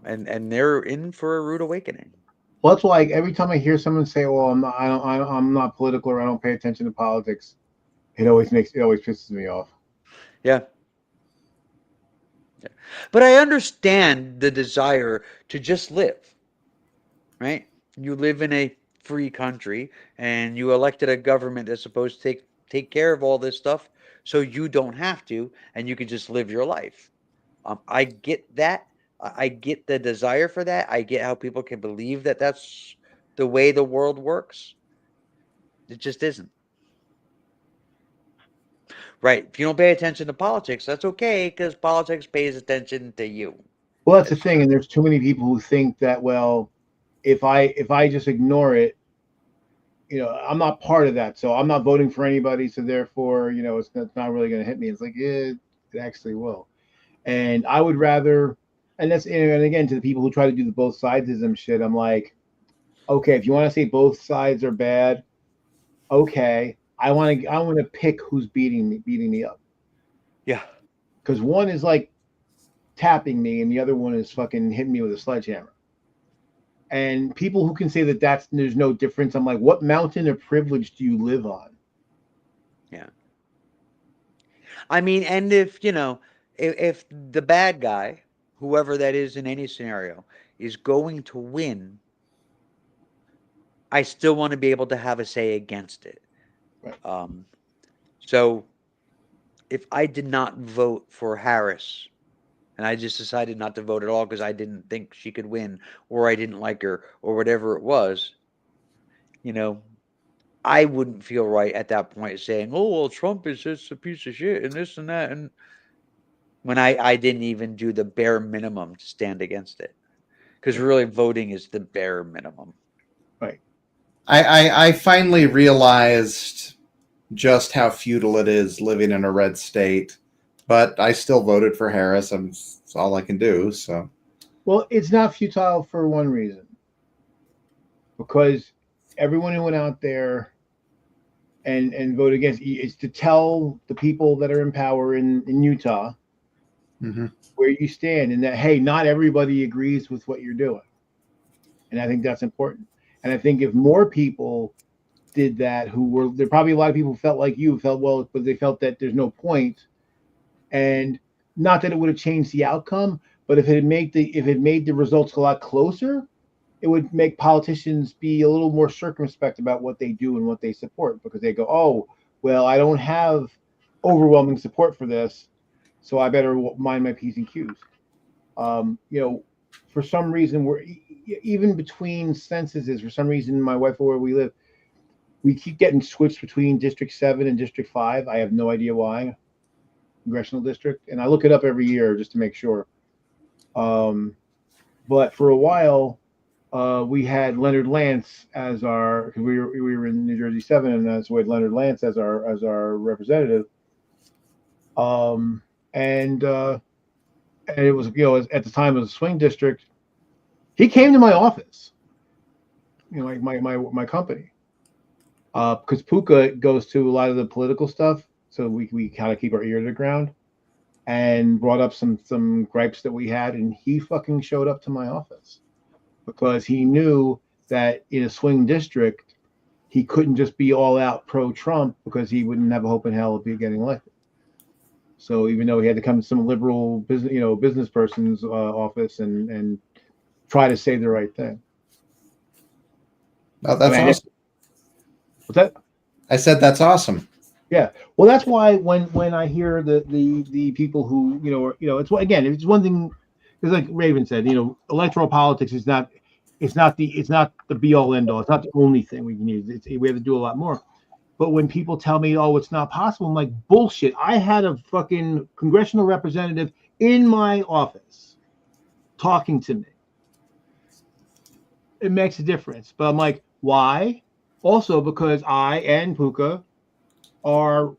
And they're in for a rude awakening.
Well, that's why every time I hear someone say, "Well, I'm not political, or I don't pay attention to politics," it always pisses me off.
Yeah. Yeah. But I understand the desire to just live, right? You live in a free country and you elected a government that's supposed to take care of all this stuff so you don't have to and you can just live your life. I get that. I get the desire for that. I get how people can believe that that's the way the world works. It just isn't. Right. If you don't pay attention to politics, that's okay because politics pays attention to you.
Well, that's the thing, and there's too many people who think that, well, if I just ignore it, I'm not part of that, so I'm not voting for anybody, so therefore, it's not really going to hit me. It's like, yeah, it actually will. And I would rather, and again, to the people who try to do the both sidesism shit, I'm like, okay, if you want to say both sides are bad, okay, I want to pick who's beating me up.
Yeah.
Because one is like tapping me, and the other one is fucking hitting me with a sledgehammer. And people who can say that there's no difference, I'm like, what mountain of privilege do you live on?
Yeah. I mean, and if the bad guy, whoever that is in any scenario, is going to win, I still want to be able to have a say against it.
Right.
So if I did not vote for Harris and I just decided not to vote at all because I didn't think she could win or I didn't like her or whatever it was, I wouldn't feel right at that point saying, oh, well, Trump is just a piece of shit and this and that. And when I didn't even do the bare minimum to stand against it. Because really voting is the bare minimum.
Right.
I finally realized just how futile it is living in a red state, but I still voted for Harris. It's all I can do. So,
well, it's not futile for one reason, because everyone who went out there and voted against is to tell the people that are in power in Utah where you stand, and that, hey, not everybody agrees with what you're doing, and I think that's important. And I think if more people did that, there probably a lot of people felt like you felt, well, but they felt that there's no point, and not that it would have changed the outcome, but if it made the results a lot closer, it would make politicians be a little more circumspect about what they do and what they support, because they go, oh, well, I don't have overwhelming support for this, so I better mind my P's and Q's. For some reason, we're even between censuses. For some reason, my wife, where we live, we keep getting switched between District 7 and District 5. I have no idea why. Congressional district, and I look it up every year just to make sure. But for a while, we had Leonard Lance as our, because we were in New Jersey 7, and so we had Leonard Lance as our representative. And it was, at the time it was a swing district. He came to my office, like my company, because Puka goes to a lot of the political stuff, so we kind of keep our ear to the ground, and brought up some gripes that we had, and he fucking showed up to my office because he knew that in a swing district he couldn't just be all out pro-Trump because he wouldn't have a hope in hell of getting elected. So even though he had to come to some liberal business person's office and try to say the right thing.
Oh, that's awesome.
What's that?
I said that's awesome.
Yeah. Well, that's why when I hear the people who it's one thing, because like Raven said, electoral politics is not the be all end all. It's not the only thing we can use. We have to do a lot more. But when people tell me, oh, it's not possible, I'm like, bullshit. I had a fucking congressional representative in my office talking to me. It makes a difference. But I'm like, why? Also because I and Puka are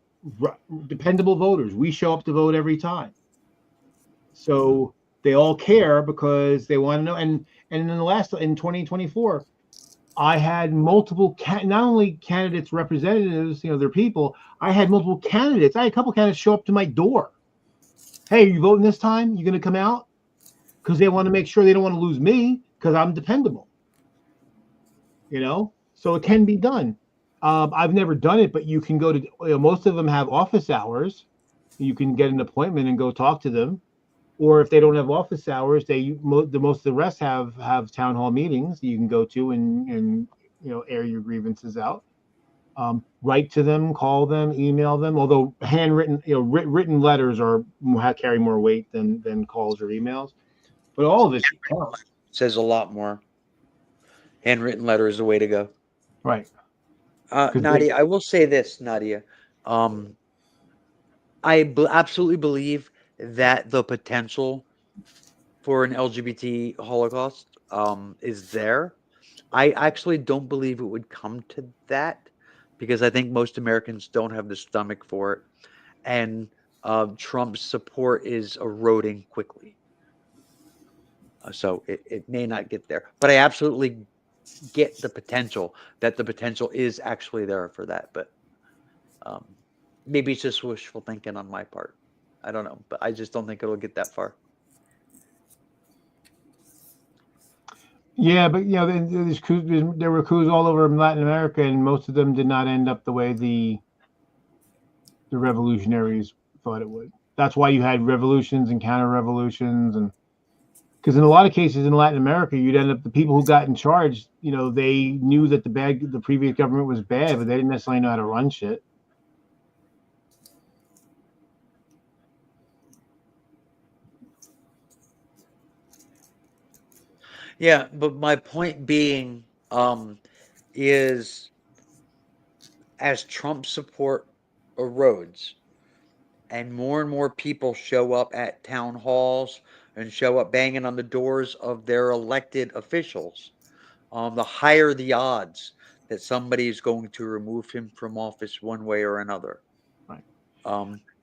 dependable voters. We show up to vote every time. So they all care because they want to know. And in 2024, I had multiple, not only candidates, representatives, their people. I had multiple candidates. I had a couple candidates show up to my door. Hey, are you voting this time? You going to come out? Because they want to make sure they don't want to lose me because I'm dependable. So it can be done. I've never done it, but you can go to, most of them have office hours. You can get an appointment and go talk to them. Or if they don't have office hours, most of the rest have town hall meetings you can go to and air your grievances out. Write to them, call them, email them. Although handwritten, written letters carry more weight than calls or emails. But all of it
says a lot more. Handwritten letter is the way to go.
Right.
Nadia, I will say this, Nadia. I absolutely believe that the potential for an LGBT Holocaust is there. I actually don't believe it would come to that because I think most Americans don't have the stomach for it. And Trump's support is eroding quickly. So it may not get there. But I absolutely get the potential is actually there for that. But maybe it's just wishful thinking on my part. I don't know. But I just don't think it'll get that far.
Yeah, but there were coups all over Latin America, and most of them did not end up the way the revolutionaries thought it would. That's why you had revolutions and counter-revolutions, and because in a lot of cases in Latin America, you'd end up the people who got in charge. They knew that the previous government was bad, but they didn't necessarily know how to run shit.
Yeah, but my point being is as Trump support erodes and more people show up at town halls and show up banging on the doors of their elected officials, the higher the odds that somebody is going to remove him from office one way or another.
Right.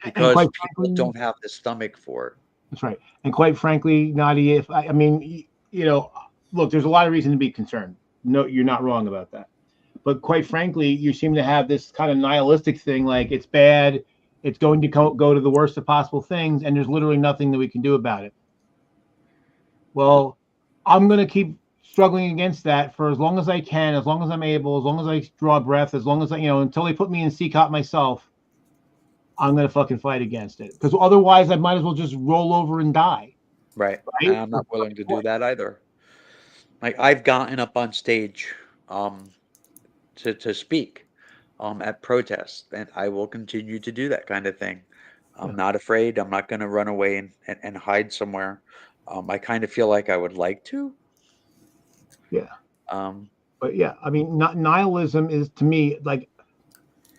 Because people don't have the stomach for it.
That's right. And quite frankly, Nadia, look, there's a lot of reason to be concerned. No, you're not wrong about that. But quite frankly, you seem to have this kind of nihilistic thing, like it's bad, it's going to go to the worst of possible things, and there's literally nothing that we can do about it. Well, I'm going to keep struggling against that for as long as I can, as long as I'm able, as long as I draw breath, as long as I, until they put me in CCOT myself, I'm going to fucking fight against it. Because otherwise, I might as well just roll over and die.
Right. I'm not willing to do that either. Like I've gotten up on stage to speak at protests, and I will continue to do that kind of thing. I'm
Yeah.
not afraid. I'm not going to run away and hide somewhere. I kind of feel like I would like to.
Yeah.
Um,
But yeah, I mean, nihilism is to me like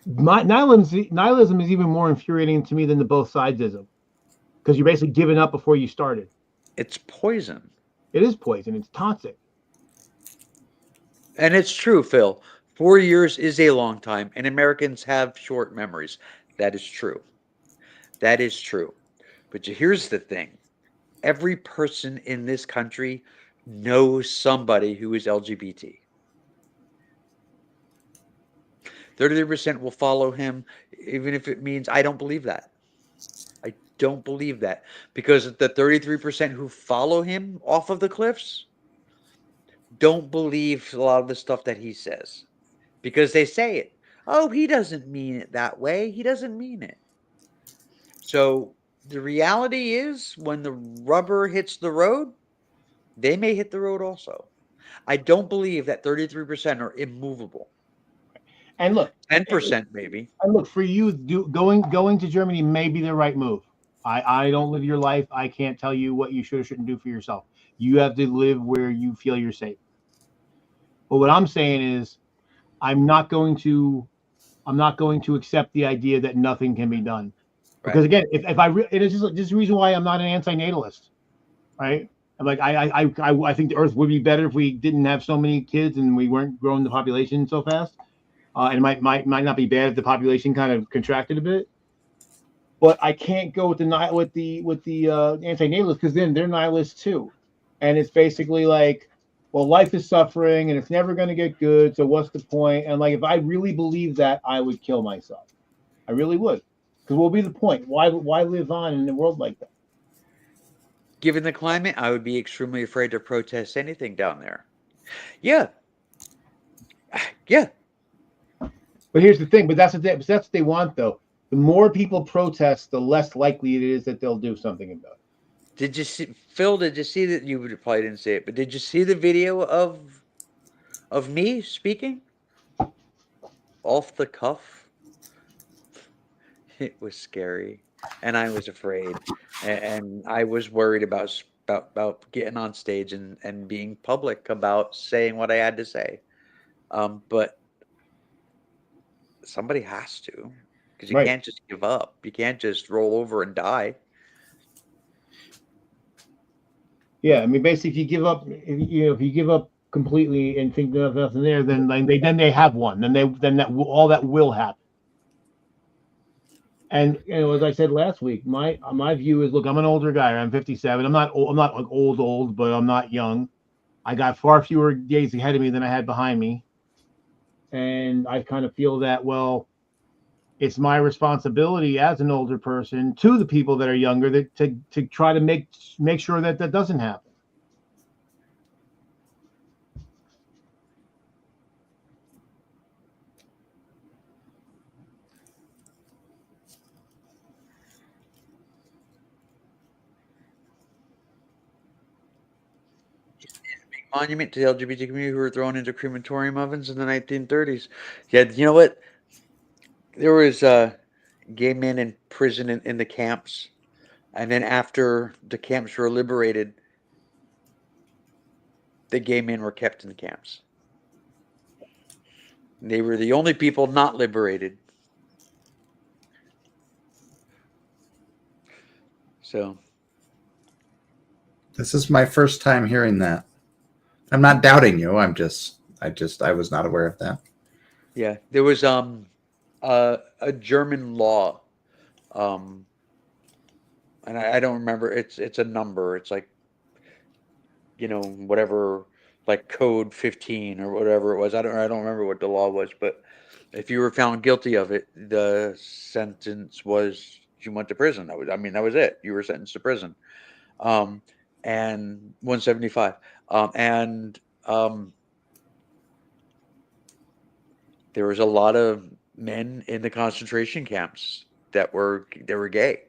nihilism is even more infuriating to me than the both sidesism, because you're basically giving up before you started.
it's poison.
It is poison. It's toxic.
And it's true, Phil. 4 years is a long time, and Americans have short memories. That is true. That is true. But here's the thing. Every person in this country knows somebody who is LGBT. 33% will follow him, even if it means I don't believe that. I don't believe that. Because the 33% who follow him off of the cliffs don't believe a lot of the stuff that he says. Because they say it. Oh, he doesn't mean it that way. He doesn't mean it. So the reality is when the rubber hits the road, they may hit the road also. I don't believe that 33% are immovable.
And look,
10% maybe.
and look for you, going to Germany may be the right move. I don't live your life. I can't tell you what you should or shouldn't do for yourself. You have to live where you feel you're safe. But what I'm saying is, I'm not going to accept the idea that nothing can be done. Because
Right.
again, if it is just the reason why I'm not an anti-natalist, right? I'm like I think the Earth would be better if we didn't have so many kids and we weren't growing the population so fast. And it might not be bad if the population kind of contracted a bit. But I can't go with the anti-natalists, because then they're nihilists too, and it's basically like, well, life is suffering and it's never going to get good. So what's the point? And like, if I really believe that, I would kill myself. I really would, because what will be the point? Why live on in a world like that?
Given the climate, I would be extremely afraid to protest anything down there. Yeah. Yeah.
But here's the thing. But that's what they want, though. The more people protest, the less likely it is that they'll do something about it.
Did you see, Phil, did you see that? You probably didn't see it, but did you see the video of me speaking? Off the cuff? It was scary, and I was afraid, and I was worried about getting on stage and being public about saying what I had to say. But somebody has to, because you
Right.
can't just give up. You can't just roll over and die.
Yeah, I mean, basically, if you give up, if you give up completely and think there's nothing there, then they have one. Then all that will happen. And as I said last week, my view is, look, I'm an older guy. I'm 57. I'm not like old, but I'm not young. I got far fewer days ahead of me than I had behind me, and I kind of feel that, well, it's my responsibility as an older person to the people that are younger to try to make sure that doesn't happen.
Monument to the LGBT community who were thrown into crematorium ovens in the 1930s. Yeah, you know what? There was gay men in prison in the camps, and then after the camps were liberated, the gay men were kept in the camps. They were the only people not liberated. So
This is my first time hearing that. I'm not doubting you. I was not aware of that.
yeah, there was a German law, and I don't remember. It's a number. It's like, whatever, like code 15 or whatever it was. I don't remember what the law was, but if you were found guilty of it, the sentence was you went to prison. That was it. You were sentenced to prison. And 175. There was a lot of men in the concentration camps that were gay.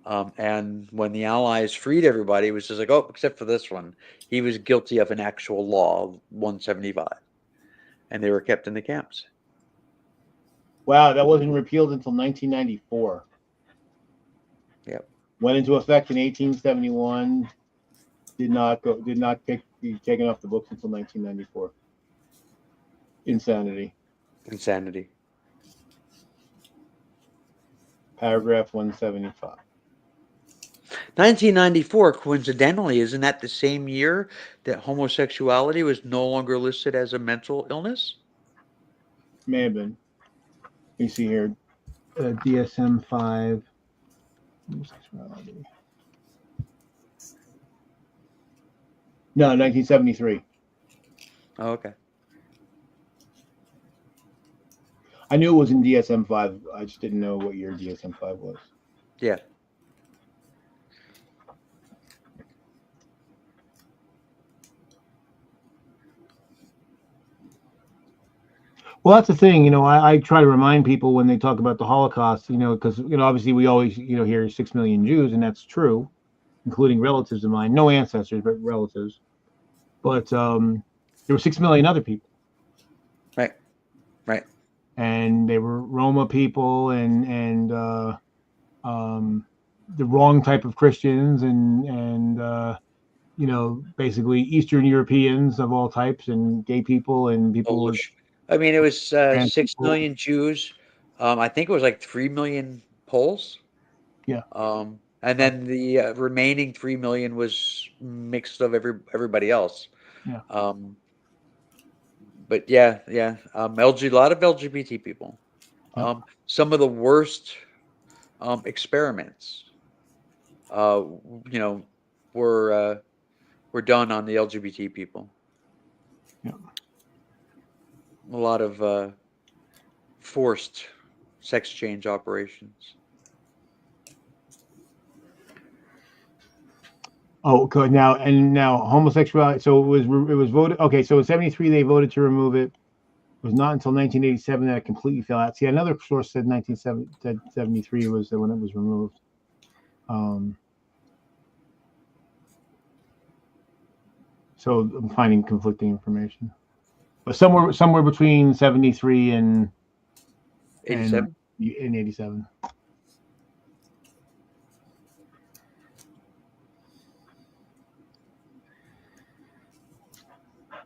And when the Allies freed everybody, it was just like, oh, except for this one. He was guilty of an actual law, 175. And they were kept in the camps.
Wow, that wasn't repealed until 1994.
Yep.
Went into effect in 1871. Did not be taken off the books until 1994. Insanity.
Insanity.
Paragraph 175.
1994, coincidentally, isn't that the same year that homosexuality was no longer listed as a mental illness?
May have been. You see here, DSM-5. Homosexuality. No, 1973.
Oh, okay.
I knew it was in DSM-5. I just didn't know what year DSM-5 was.
Yeah.
Well, that's the thing, I try to remind people when they talk about the Holocaust, because, obviously we always, hear 6 million Jews, and that's true, including relatives of mine, no ancestors, but relatives. But there were 6 million other people.
Right. Right.
And they were Roma people and the wrong type of Christians and basically Eastern Europeans of all types and gay people and people with
Polish. I mean, it was
trans
6
people.
million Jews. I think it was like 3 million Poles.
Yeah.
And then the remaining 3 million was mixed of everybody else.
Yeah.
But yeah. A lot of LGBT people.
Yep.
Some of the worst experiments, were done on the LGBT people.
Yeah.
A lot of forced sex change operations.
Oh, good. Now homosexuality. So it was voted. Okay, so in '73 they voted to remove it. It was not until 1987 that it completely fell out. See, another source said 1973 was when it was removed. So I'm finding conflicting information, but somewhere between 73 and
87.
In 87.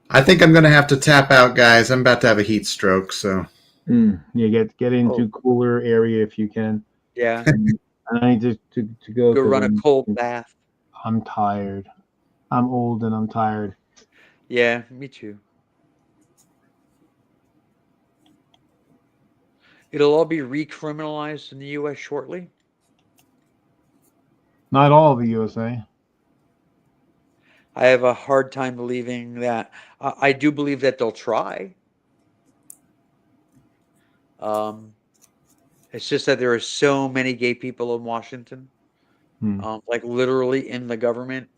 I think I'm going to have to tap out, guys. I'm about to have a heat stroke, so.
Yeah, get into cooler area if you can.
Yeah.
I need to go.
Go run a cold bath.
I'm tired. I'm old and I'm tired.
Yeah, me too. It'll all be recriminalized in the U.S. shortly.
Not all of the USA.
I have a hard time believing that. I do believe that they'll try. It's just that there are so many gay people in Washington, like literally in the government.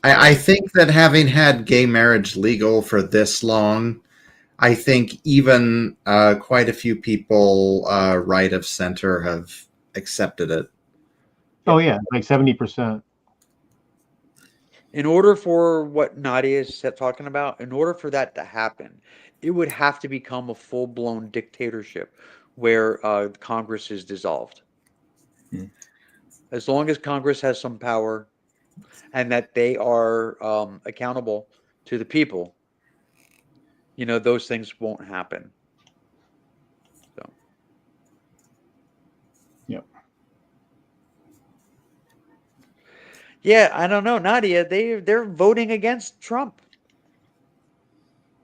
I think that having had gay marriage legal for this long, I think even quite a few people right of center have accepted it.
Oh yeah, like 70%.
In order for what Nadia is talking about, in order for that to happen, it would have to become a full-blown dictatorship where Congress is dissolved. As long as Congress has some power and that they are accountable to the people, those things won't happen. So.
Yep.
Yeah, I don't know, Nadia. They're voting against Trump.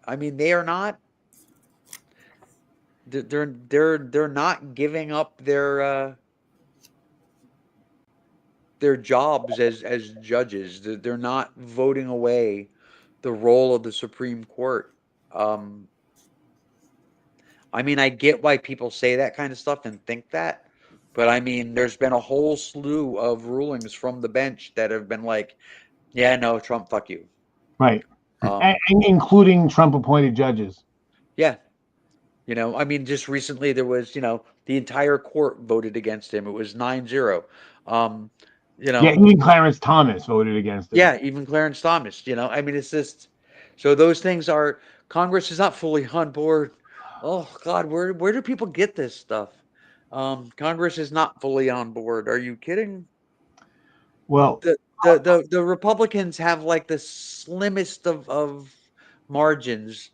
I mean, they are not. They're not giving up their jobs as judges. They're not voting away the role of the Supreme Court. I mean, I get why people say that kind of stuff and think that, but I mean, there's been a whole slew of rulings from the bench that have been like, yeah, no, Trump, fuck you.
Right. And including Trump-appointed judges.
Yeah. I mean, just recently there was, the entire court voted against him. It was 9-0. You know,
Yeah, even Clarence Thomas voted against it.
yeah, even Clarence Thomas, you know, I mean, it's just, so those things are, Congress is not fully on board. Oh God, where do people get this stuff? Congress is not fully on board. Are you kidding?
Well,
The Republicans have like the slimmest of margins.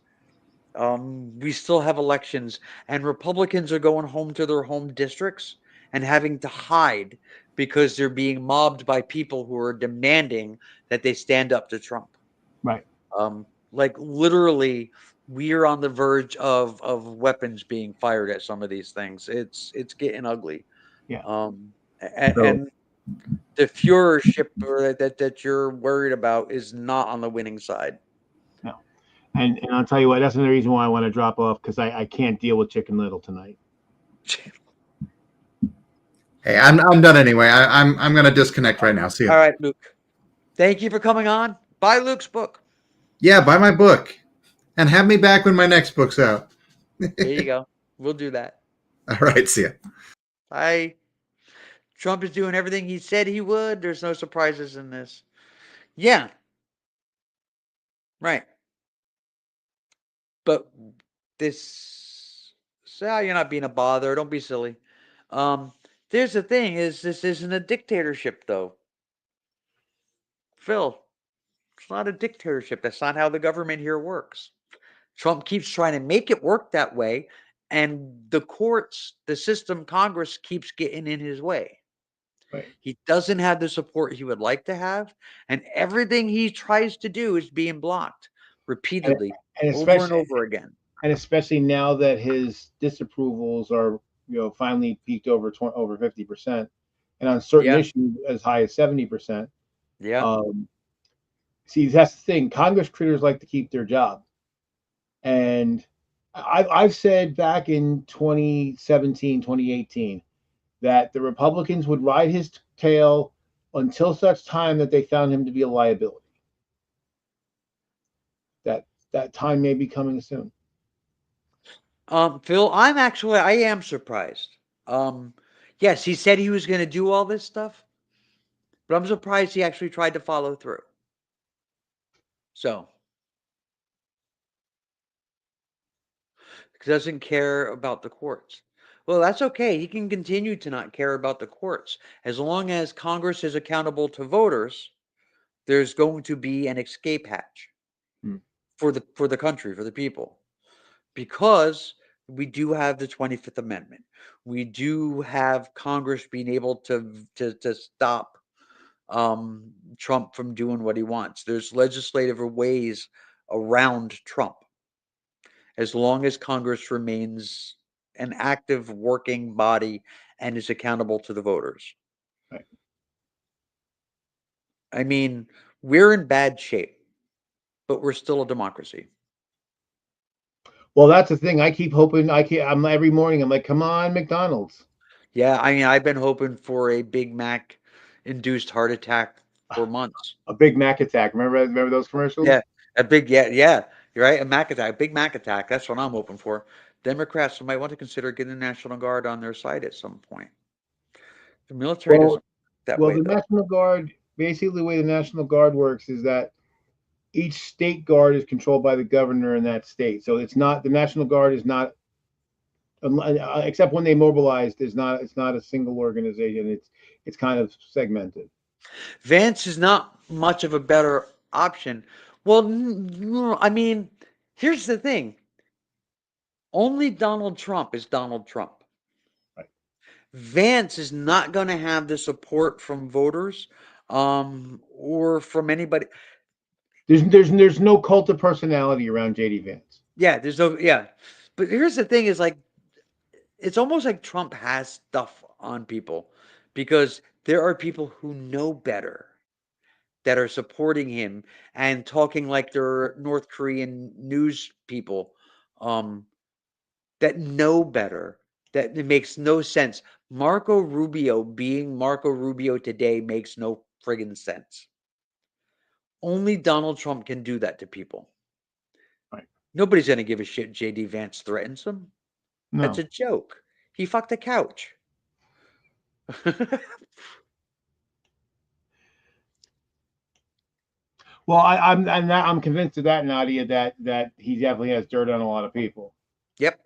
We still have elections, and Republicans are going home to their home districts and having to hide because they're being mobbed by people who are demanding that they stand up to Trump.
right.
Like literally, we are on the verge of weapons being fired at some of these things. It's getting ugly.
Yeah.
And
So,
the Führership that you're worried about is not on the winning side.
no. And I'll tell you what, that's another reason why I want to drop off, because I can't deal with Chicken Little tonight.
Hey, I'm done anyway. I'm gonna disconnect right now. See ya.
All right, Luke. Thank you for coming on. Buy Luke's book.
Yeah, buy my book, and have me back when my next book's out.
There you go. We'll do that.
All right, see ya.
Bye. Trump is doing everything he said he would. There's no surprises in this. Yeah. Right. But this, so you're not being a bother. Don't be silly. There's the thing is this isn't a dictatorship though. Phil, it's not a dictatorship. That's not how the government here works. Trump keeps trying to make it work that way, and the courts, the system, Congress keeps getting in his way.
Right.
He doesn't have the support he would like to have, and everything he tries to do is being blocked repeatedly,
And
over and
especially,
over again.
and especially now that his disapprovals are, finally peaked over 50%, and on certain
Yeah.
issues as high as 70%.
Yeah.
See, that's the thing. Congress critters like to keep their job, and I've said back in 2017, 2018, that the Republicans would ride his tail until such time that they found him to be a liability. That time may be coming soon.
Phil, I am surprised. Yes, he said he was going to do all this stuff, but I'm surprised he actually tried to follow through. So, he doesn't care about the courts. Well, that's okay. He can continue to not care about the courts. As long as Congress is accountable to voters, there's going to be an escape hatch for the country, for the people. Because we do have the 25th Amendment. We do have Congress being able to stop Trump from doing what he wants. There's legislative ways around Trump as long as Congress remains an active working body and is accountable to the voters.
Right.
I mean, we're in bad shape, but we're still a democracy.
Well, that's the thing. I keep hoping. I'm every morning. I'm like, come on, McDonald's.
Yeah, I mean, I've been hoping for a Big Mac induced heart attack for months.
A Big Mac attack. Remember those commercials?
Yeah, yeah. You're right. A Mac attack, Big Mac attack. That's what I'm hoping for. Democrats might want to consider getting the National Guard on their side at some point. The military
Well,
doesn't work that
well,
way,
the
though.
National Guard. Basically, the way the National Guard works is that each state guard is controlled by the governor in that state. So it's not the National Guard is not, except when they mobilized, is not. It's not a single organization. It's kind of segmented.
Vance is not much of a better option. Well, I mean, here's the thing. Only Donald Trump is Donald Trump.
Right.
Vance is not going to have the support from voters or from anybody.
There's no cult of personality around JD Vance.
Yeah, there's no, yeah. But here's the thing is like, it's almost like Trump has stuff on people because there are people who know better that are supporting him and talking like they're North Korean news people that know better. That it makes no sense. Marco Rubio being Marco Rubio today makes no friggin' sense. Only Donald Trump can do that to people.
Right.
Nobody's going to give a shit JD Vance threatens him.
No.
That's a joke. He fucked a couch.
Well, I'm convinced of that, Nadia, that he definitely has dirt on a lot of people.
Yep.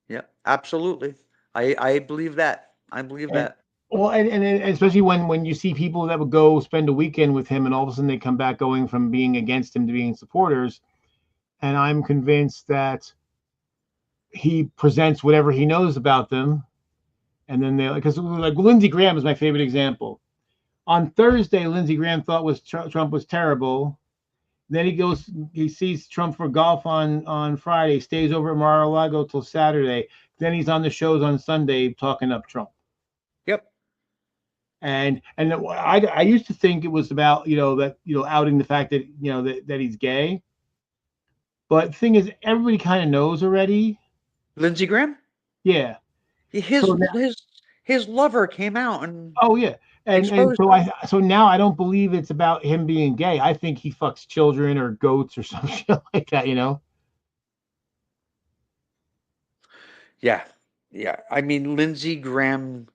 Yep. Absolutely. I believe that. I believe
And
that.
well, and especially when you see people that would go spend a weekend with him, and all of a sudden they come back going from being against him to being supporters, and I'm convinced that he presents whatever he knows about them, and then they because like Lindsey Graham is my favorite example. On Thursday, Lindsey Graham thought Trump was terrible. Then he sees Trump for golf on Friday, stays over at Mar-a-Lago till Saturday. Then he's on the shows on Sunday talking up Trump.
Yep.
And I used to think it was about that outing the fact that that he's gay. But the thing is, everybody kind of knows already.
Lindsey Graham?
Yeah.
His
So now,
his his lover came out and
oh yeah. And
exposed
so
him.
so now I don't believe it's about him being gay. I think he fucks children or goats or some shit like that.
Yeah. Yeah. I mean, Lindsey Graham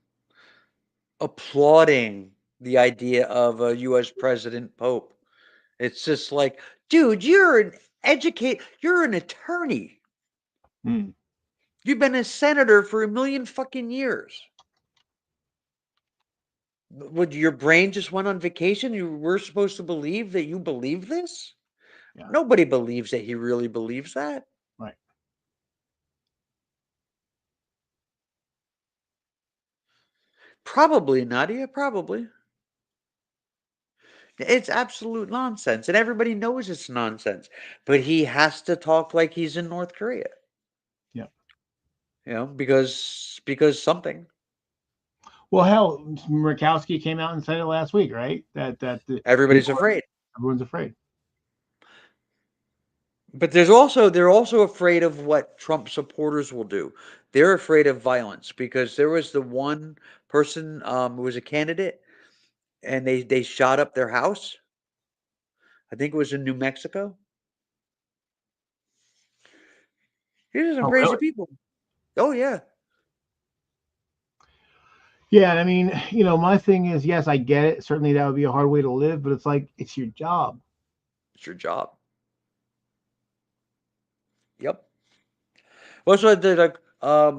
applauding the idea of a U.S. President Pope. It's just like, dude, you're an attorney.
Hmm.
You've been a senator for a million fucking years. Would your brain just went on vacation? You were supposed to believe that you believe this?
Yeah.
Nobody believes that he really believes that.
Right.
Probably, Nadia, probably. It's absolute nonsense, and everybody knows it's nonsense. But he has to talk like he's in North Korea.
Yeah.
Because something.
Well, hell, Murkowski came out and said it last week, right? That
Everybody's afraid.
everyone's afraid.
But they're also afraid of what Trump supporters will do. They're afraid of violence because there was the one person who was a candidate and they shot up their house. I think it was in New Mexico. These are some
Oh,
crazy
really?
people. Oh yeah,
Yeah, I mean, my thing is, yes, I get it. Certainly, that would be a hard way to live, but it's like it's your job.
it's your job. Yep. What's what the like?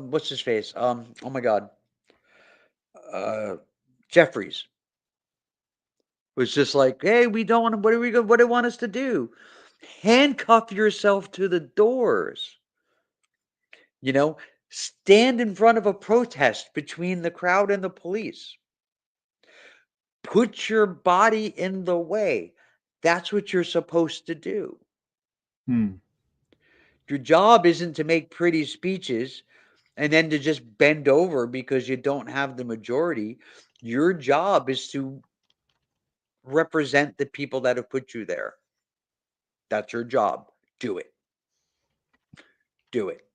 What's his face? Oh my God. Uh, Jeffries was just like, hey, we don't want to. What are we? What do you want us to do? Handcuff yourself to the doors. You know, stand in front of a protest between the crowd and the police. Put your body in the way. That's what you're supposed to do.
Hmm.
Your job isn't to make pretty speeches and then to just bend over because you don't have the majority. Your job is to represent the people that have put you there. That's your job. Do it. Do it.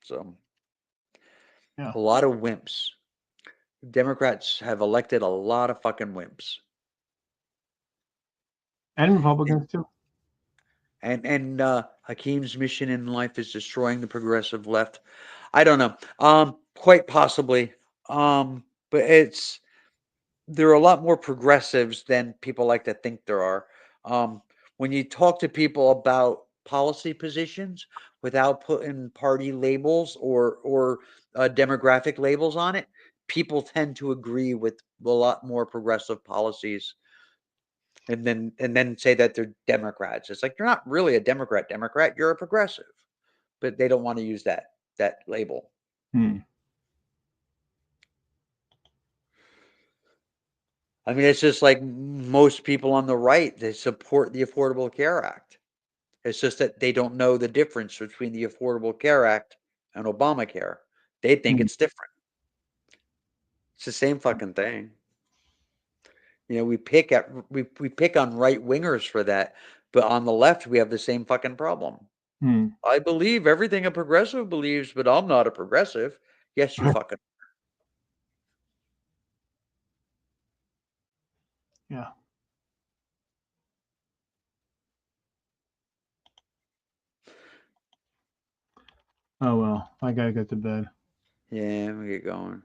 So,
Yeah,
a lot of wimps. Democrats have elected a lot of fucking wimps.
and Republicans too.
And Hakeem's mission in life is destroying the progressive left. I don't know. Quite possibly. But there are a lot more progressives than people like to think there are. Um, when you talk to people about policy positions without putting party labels or demographic labels on it, people tend to agree with a lot more progressive policies and then say that they're Democrats. It's like you're not really a Democrat, you're a progressive. But they don't want to use that label.
Hmm.
I mean, it's just like most people on the right, they support the Affordable Care Act. It's just that they don't know the difference between the Affordable Care Act and Obamacare. They think
Hmm.
it's different. It's the same fucking thing. We pick on right wingers for that, but on the left we have the same fucking problem.
Hmm.
I believe everything a progressive believes, but I'm not a progressive. Yes, you fucking.
Yeah. Oh well, I gotta get to bed.
Yeah, we get going.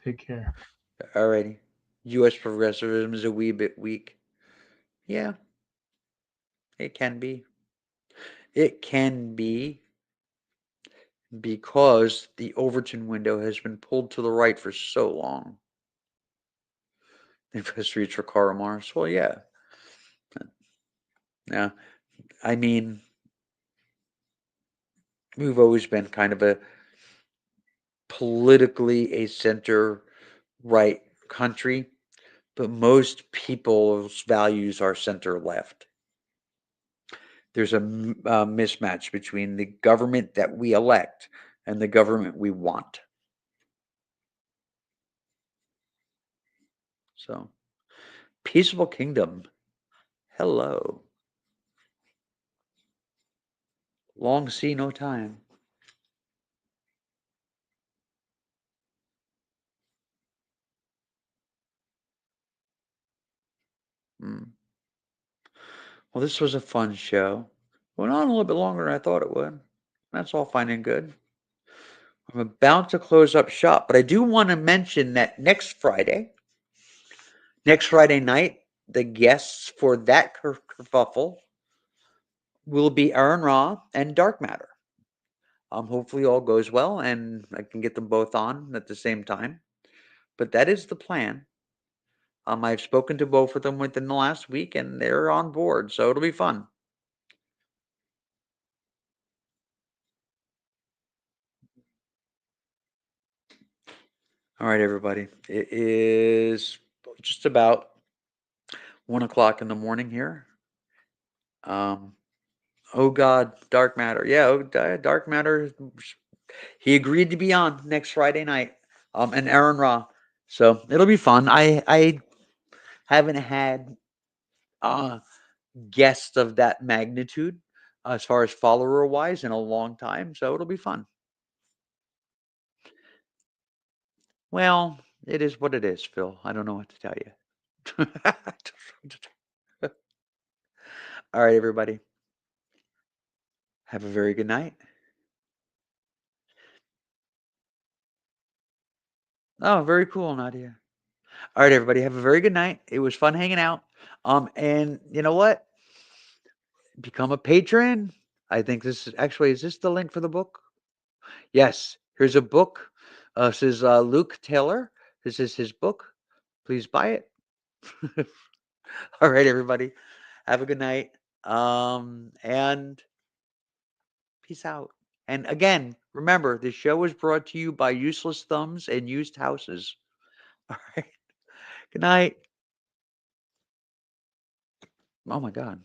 Take care.
Alrighty. U.S. progressivism is a wee bit weak. Yeah, it can be. It can be because the Overton window has been pulled to the right for so long. Investors for Karl Marx. Well, yeah. Yeah. I mean, we've always been kind of a politically a center right country, but most people's values are center left. There's a mismatch between the government that we elect and the government we want. So, peaceable kingdom. Hello. Long see no time. Hmm. Well, this was a fun show. Went on a little bit longer than I thought it would. That's all fine and good. I'm about to close up shop, but I do want to mention that next Friday night, the guests for that kerfuffle will be Aaron Ra and Dark Matter. Hopefully all goes well and I can get them both on at the same time. But that is the plan. I've spoken to both of them within the last week and they're on board, so it'll be fun. All right, everybody. It is just about 1 o'clock in the morning here. Oh God, Dark Matter. Yeah, Dark Matter. He agreed to be on next Friday night. And Aaron Ra. So it'll be fun. I haven't had guests of that magnitude as far as follower wise in a long time. So it'll be fun. Well, it is what it is, Phil. I don't know what to tell you. All right, everybody. Have a very good night. Oh, very cool, Nadia. All right, everybody. Have a very good night. It was fun hanging out. And you know what? Become a patron. I think this is actually, is this the link for the book? Yes. Here's a book. This is Luke Taylor. This is his book. Please buy it. All right, everybody. Have a good night. And peace out. And again, remember, this show was brought to you by Useless Thumbs and Used Houses. All right. Good night. Oh my God.